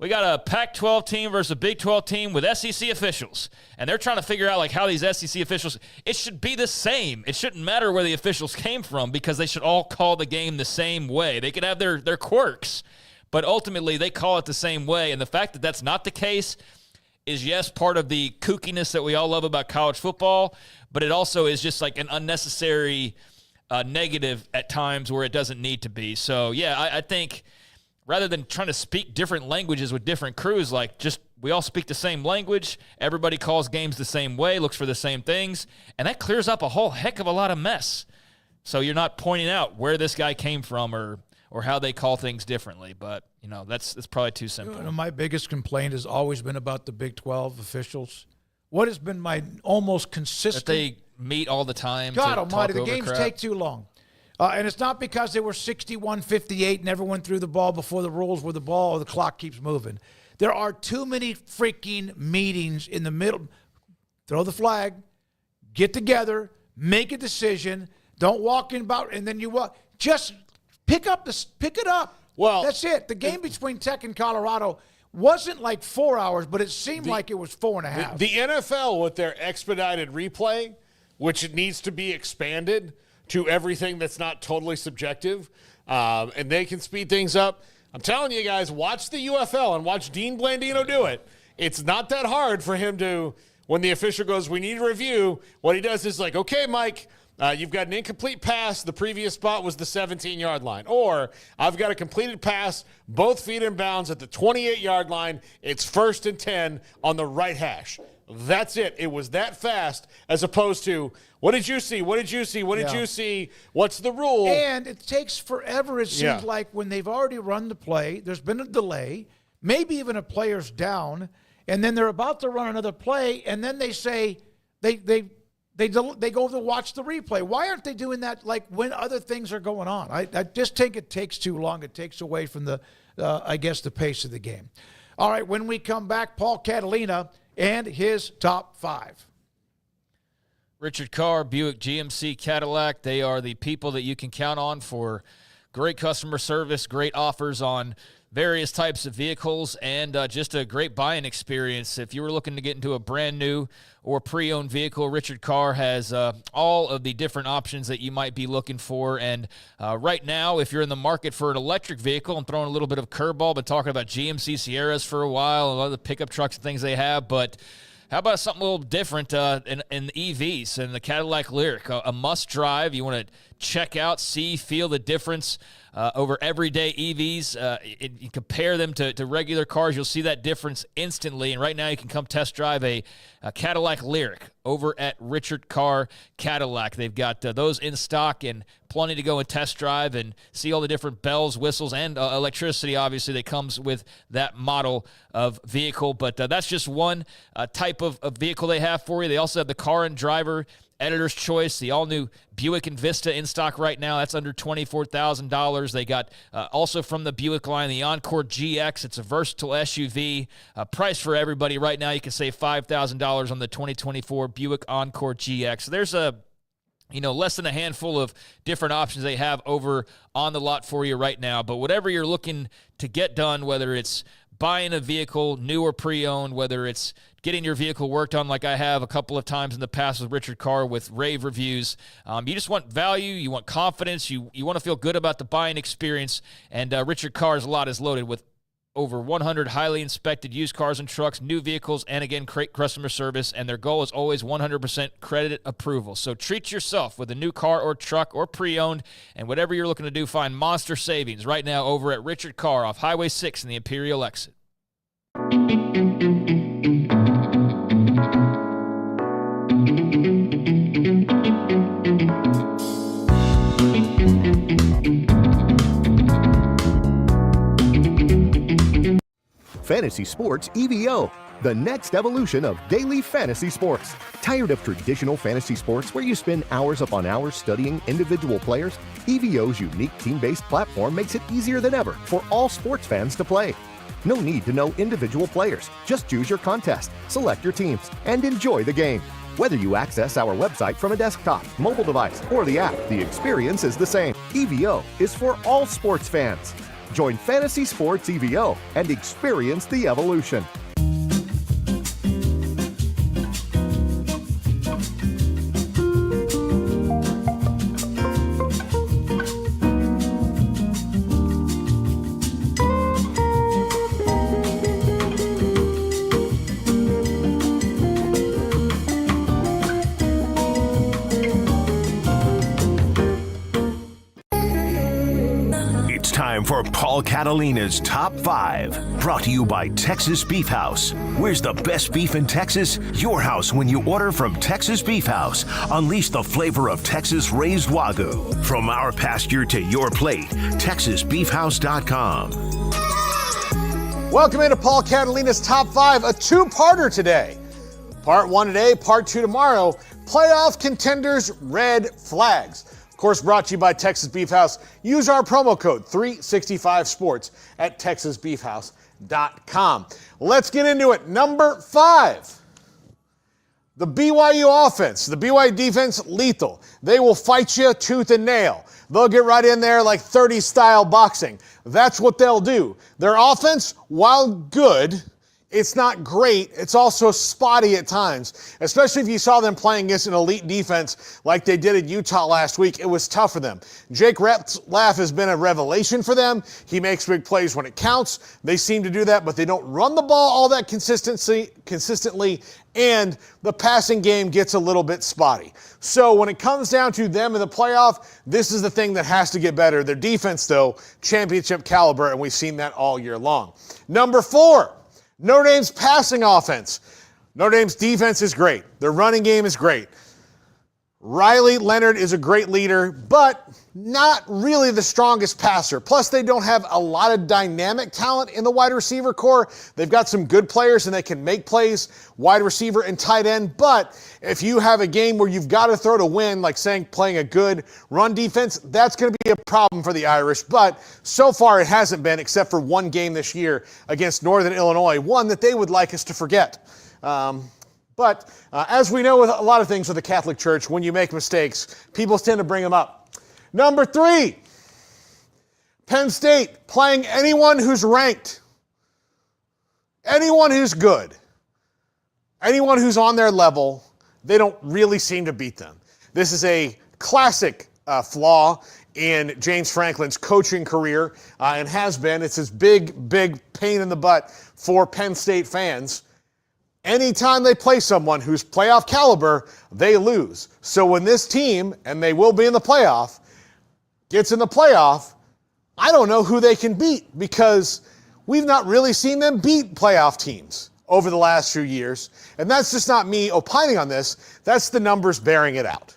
we got a Pac-12 team versus a Big 12 team with SEC officials, and they're trying to figure out how these SEC officials, it should be the same. It shouldn't matter where the officials came from, because they should all call the game the same way. They could have their quirks, but ultimately they call it the same way. And the fact that that's not the case is, yes, part of the kookiness that we all love about college football, but it also is just an unnecessary negative at times where it doesn't need to be. So, I think rather than trying to speak different languages with different crews, we all speak the same language, everybody calls games the same way, looks for the same things, and that clears up a whole heck of a lot of mess. So you're not pointing out where this guy came from or how they call things differently, but that's probably too simple. My biggest complaint has always been about the Big 12 officials. What has been my almost consistent... That they meet all the time. God almighty, the games take too long. And it's not because they were 61-58 and everyone threw the ball before the rules where the clock keeps moving. There are too many freaking meetings in the middle. Throw the flag, get together, make a decision. Don't walk in about, and then you walk. Just pick it up. Well, that's it. The game between Tech and Colorado wasn't 4 hours, but it seemed like it was 4.5. The NFL, with their expedited replay, which needs to be expanded to everything that's not totally subjective, and they can speed things up. I'm telling you guys, watch the UFL and watch Dean Blandino do it. It's not that hard for him to, when the official goes, we need a review, what he does is okay, Mike, you've got an incomplete pass. The previous spot was the 17-yard line. Or I've got a completed pass, both feet in bounds at the 28-yard line. It's 1st and 10 on the right hash. That's it. It was that fast, as opposed to, what did you see? What did you see? What did you see? What's the rule? And it takes forever, it seems like, when they've already run the play, there's been a delay, maybe even a player's down, and then they're about to run another play, and then they say they go to watch the replay. Why aren't they doing that when other things are going on? I just think it takes too long. It takes away from the pace of the game. All right, when we come back, Paul Catalina and his top 5. Richard Carr, Buick GMC Cadillac, they are the people that you can count on for great customer service, great offers on various types of vehicles, and just a great buying experience. If you were looking to get into a brand new or pre-owned vehicle, Richard Carr has all of the different options that you might be looking for. And right now, if you're in the market for an electric vehicle, I'm throwing a little bit of curveball, been talking about GMC Sierras for a while, a lot of the pickup trucks and things they have, but how about something a little different in EVs and the Cadillac Lyriq, a must-drive. You want to check out, see, feel the difference over everyday EVs. You compare them to regular cars, you'll see that difference instantly. And right now you can come test drive a Cadillac Lyriq over at Richard Carr Cadillac. They've got those in stock and plenty to go and test drive and see all the different bells, whistles, and electricity, obviously, that comes with that model of vehicle. But that's just one type of vehicle they have for you. They also have the Car and Driver Editor's Choice, the all-new Buick Envista in stock right now. That's under $24,000. They got also from the Buick line, the Encore GX. It's a versatile SUV. Price for everybody right now. You can save $5,000 on the 2024 Buick Encore GX. So there's less than a handful of different options they have over on the lot for you right now. But whatever you're looking to get done, whether it's buying a vehicle, new or pre-owned, whether it's getting your vehicle worked on like I have a couple of times in the past with Richard Carr with rave reviews. You just want value, you want confidence, you want to feel good about the buying experience, and Richard Carr's lot is loaded with over 100 highly inspected used cars and trucks, new vehicles, and again, great customer service, and their goal is always 100% credit approval. So treat yourself with a new car or truck or pre-owned, and whatever you're looking to do, find monster savings right now over at Richard Carr off Highway 6 in the Imperial exit. Fantasy Sports EVO, the next evolution of daily fantasy sports. Tired of traditional fantasy sports where you spend hours upon hours studying individual players? EVO's unique team-based platform makes it easier than ever for all sports fans to play. No need to know individual players. Just choose your contest, select your teams, and enjoy the game. Whether you access our website from a desktop, mobile device, or the app, the experience is the same. EVO is for all sports fans. Join Fantasy Sports EVO and experience the evolution. For Paul Catalina's Top 5, brought to you by Texas Beef House. Where's the best beef in Texas? Your house when you order from Texas Beef House. Unleash the flavor of Texas raised Wagyu. From our pasture to your plate, TexasBeefHouse.com. Welcome into Paul Catalina's Top 5, a two-parter today. Part 1 today, Part 2 tomorrow. Playoff contenders, red flags. Of course, brought to you by Texas Beef House. Use our promo code 365sports at TexasBeefHouse.com. Let's get into it. Number 5, the BYU offense. The BYU defense, lethal. They will fight you tooth and nail. They'll get right in there like 30-style boxing. That's what they'll do. Their offense, while good, it's not great. It's also spotty at times, especially if you saw them playing against an elite defense like they did at Utah last week. It was tough for them. Jake Retzlaff has been a revelation for them. He makes big plays when it counts. They seem to do that, but they don't run the ball all that consistently, and the passing game gets a little bit spotty. So when it comes down to them in the playoff, this is the thing that has to get better. Their defense, though, championship caliber, and we've seen that all year long. Number 4. Notre Dame's passing offense. Notre Dame's defense is great. Their running game is great. Riley Leonard is a great leader, but not really the strongest passer. Plus, they don't have a lot of dynamic talent in the wide receiver core. They've got some good players, and they can make plays, wide receiver and tight end. But if you have a game where you've got to throw to win, like playing a good run defense, that's going to be a problem for the Irish. But so far, it hasn't been, except for one game this year against Northern Illinois, one that they would like us to forget. But as we know with a lot of things with the Catholic Church, when you make mistakes, people tend to bring them up. Number 3, Penn State playing anyone who's ranked, anyone who's good, anyone who's on their level, they don't really seem to beat them. This is a classic flaw in James Franklin's coaching career and has been. It's his big pain in the butt for Penn State fans. Anytime they play someone who's playoff caliber, they lose. So when this team, and they will be in the playoff, gets in the playoff, I don't know who they can beat because we've not really seen them beat playoff teams over the last few years. And that's just not me opining on this. That's the numbers bearing it out.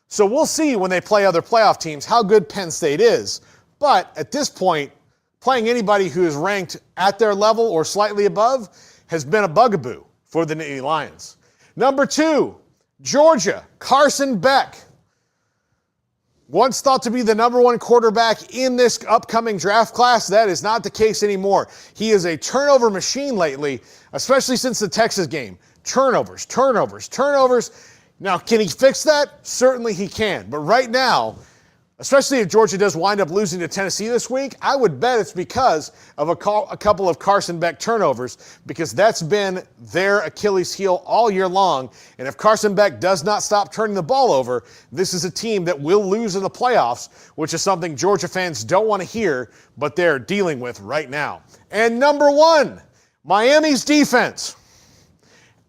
So we'll see when they play other playoff teams how good Penn State is. But at this point, playing anybody who is ranked at their level or slightly above has been a bugaboo for the Nittany Lions. Number 2, Georgia, Carson Beck. Once thought to be the number 1 quarterback in this upcoming draft class, that is not the case anymore. He is a turnover machine lately, especially since the Texas game. Turnovers. Now, can he fix that? Certainly he can. But right now, especially if Georgia does wind up losing to Tennessee this week, I would bet it's because of a couple of Carson Beck turnovers, because that's been their Achilles heel all year long. And if Carson Beck does not stop turning the ball over, this is a team that will lose in the playoffs, which is something Georgia fans don't want to hear, but they're dealing with right now. And number 1, Miami's defense.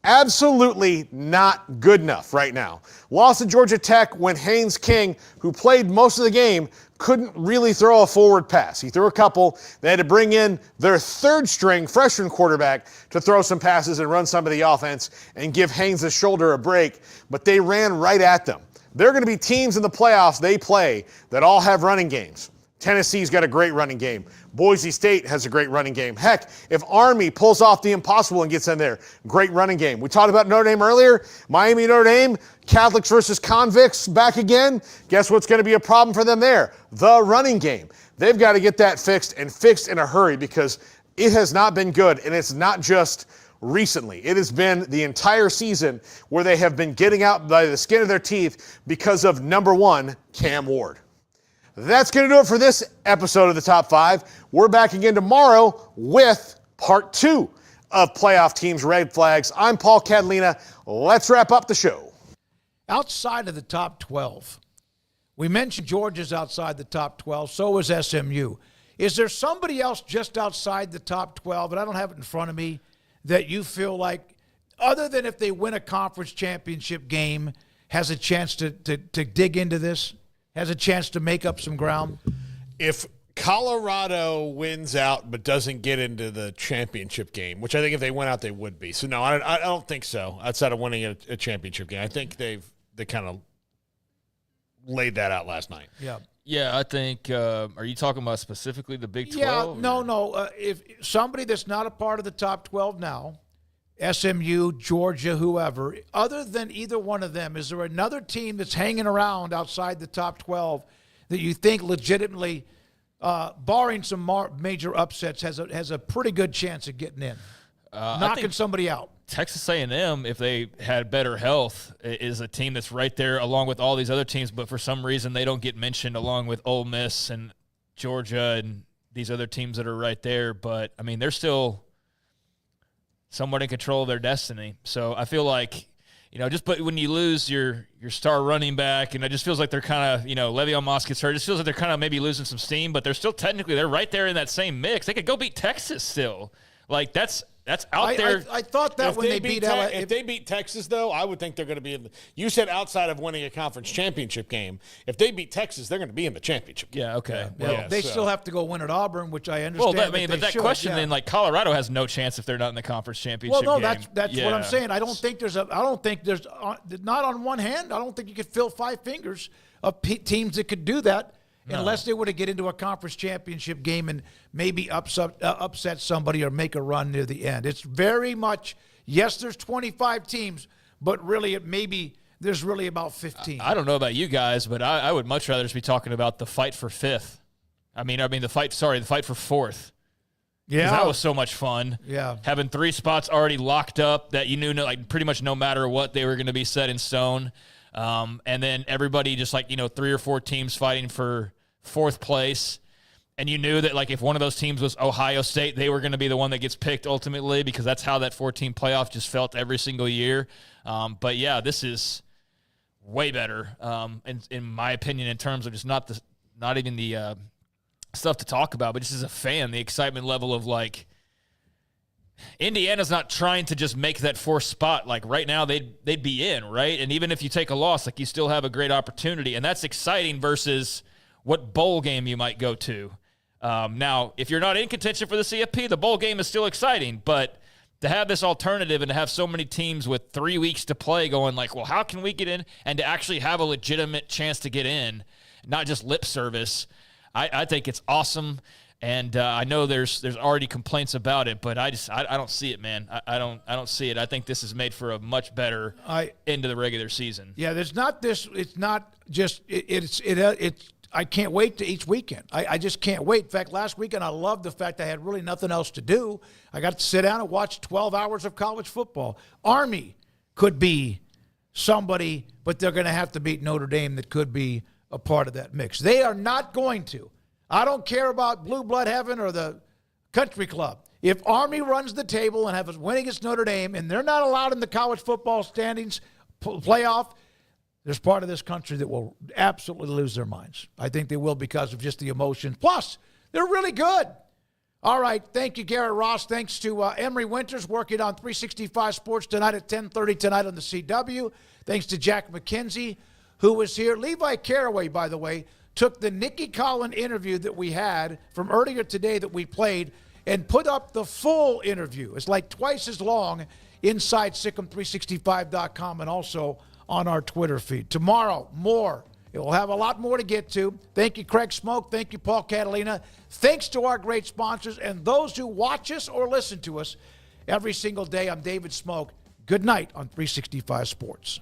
Absolutely not good enough right now. Lost to Georgia Tech when Haynes King, who played most of the game, couldn't really throw a forward pass. He threw a couple. They had to bring in their third-string freshman quarterback to throw some passes and run some of the offense and give Haynes' shoulder a break, but they ran right at them. There are going to be teams in the playoffs they play that all have running games. Tennessee's got a great running game. Boise State has a great running game. Heck, if Army pulls off the impossible and gets in there, great running game. We talked about Notre Dame earlier. Miami, Notre Dame, Catholics versus convicts back again. Guess what's going to be a problem for them there? The running game. They've got to get that fixed, and fixed in a hurry, because it has not been good, and it's not just recently. It has been the entire season where they have been getting out by the skin of their teeth because of number 1, Cam Ward. That's going to do it for this episode of the Top 5. We're back again tomorrow with part 2 of Playoff Teams Red Flags. I'm Paul Catalina. Let's wrap up the show. Outside of the top 12, we mentioned Georgia's outside the top 12, so is SMU. Is there somebody else just outside the top 12, and I don't have it in front of me, that you feel like, other than if they win a conference championship game, has a chance to dig into this? Has a chance to make up some ground? If Colorado wins out but doesn't get into the championship game, which I think if they went out they would be. So, no, I don't think so, outside of winning a championship game. I think they kind of laid that out last night. Yeah, I think are you talking about specifically the Big 12? Yeah, no. If somebody that's not a part of the top 12 now, SMU, Georgia, whoever, other than either one of them, is there another team that's hanging around outside the top 12 that you think legitimately, barring some major upsets, has a pretty good chance of getting in, knocking somebody out? Texas A&M, if they had better health, is a team that's right there along with all these other teams, but for some reason they don't get mentioned along with Ole Miss and Georgia and these other teams that are right there. But, I mean, they're still somewhat in control of their destiny. So I feel like, but when you lose your star running back, and it just feels like they're kind of, Le'Veon Moss gets hurt, it just feels like they're kind of maybe losing some steam, but they're still they're right there in that same mix. They could go beat Texas still. Like, that's out there. I thought that when they beat LA. If they beat Texas, though, I would think they're going to be in the – you said outside of winning a conference championship game. If they beat Texas, they're going to be in the championship game. Yeah, okay. They still have to go win at Auburn, which I understand. Well, but that question then, like, Colorado has no chance if they're not in the conference championship game. Well, no, that's what I'm saying. I don't think there's not on one hand, I don't think you could fill 5 fingers of teams that could do that. No. Unless they were to get into a conference championship game and maybe upset somebody or make a run near the end. It's very much, yes, there's 25 teams, but really there's really about 15. I don't know about you guys, but I would much rather just be talking about the fight for 5th. The fight for 4th. Yeah. That was so much fun. Yeah. Having 3 spots already locked up that you knew, like, pretty much no matter what, they were going to be set in stone. And then everybody just 3 or 4 teams fighting for 4th place. And you knew that, like, if one of those teams was Ohio State, they were going to be the one that gets picked ultimately, because that's how that 14 playoff just felt every single year. But, yeah, this is way better, in my opinion, in terms of just not even the stuff to talk about, but just as a fan, the excitement level of, like, Indiana's not trying to just make that fourth spot. Like, right now, they'd be in, right? And even if you take a loss, like, you still have a great opportunity. And that's exciting versus what bowl game you might go to. Now, if you're not in contention for the CFP, the bowl game is still exciting, but to have this alternative and to have so many teams with 3 weeks to play going like, well, how can we get in, and to actually have a legitimate chance to get in, not just lip service, I think it's awesome. And I know there's already complaints about it, but I don't see it, man. I don't see it. I think this is made for a much better end of the regular season. Yeah, there's not this. It's not just it's I can't wait to each weekend. I just can't wait. In fact, last weekend I loved the fact I had really nothing else to do. I got to sit down and watch 12 hours of college football. Army could be somebody, but they're going to have to beat Notre Dame that could be a part of that mix. They are not going to. I don't care about Blue Blood Heaven or the Country Club. If Army runs the table and have us win against Notre Dame and they're not allowed in the college football standings playoff, there's part of this country that will absolutely lose their minds. I think they will because of just the emotion. Plus, they're really good. All right, thank you, Garrett Ross. Thanks to Emery Winters working on 365 Sports tonight at 10:30 tonight on the CW. Thanks to Jack McKenzie, who was here. Levi Caraway, by the way, took the Nikki Collin interview that we had from earlier today that we played and put up the full interview. It's like twice as long inside Sikkim365.com and also on our Twitter feed. Tomorrow, more. It will have a lot more to get to. Thank you, Craig Smoak. Thank you, Paul Catalina. Thanks to our great sponsors and those who watch us or listen to us every single day. I'm David Smoak. Good night on 365 Sports.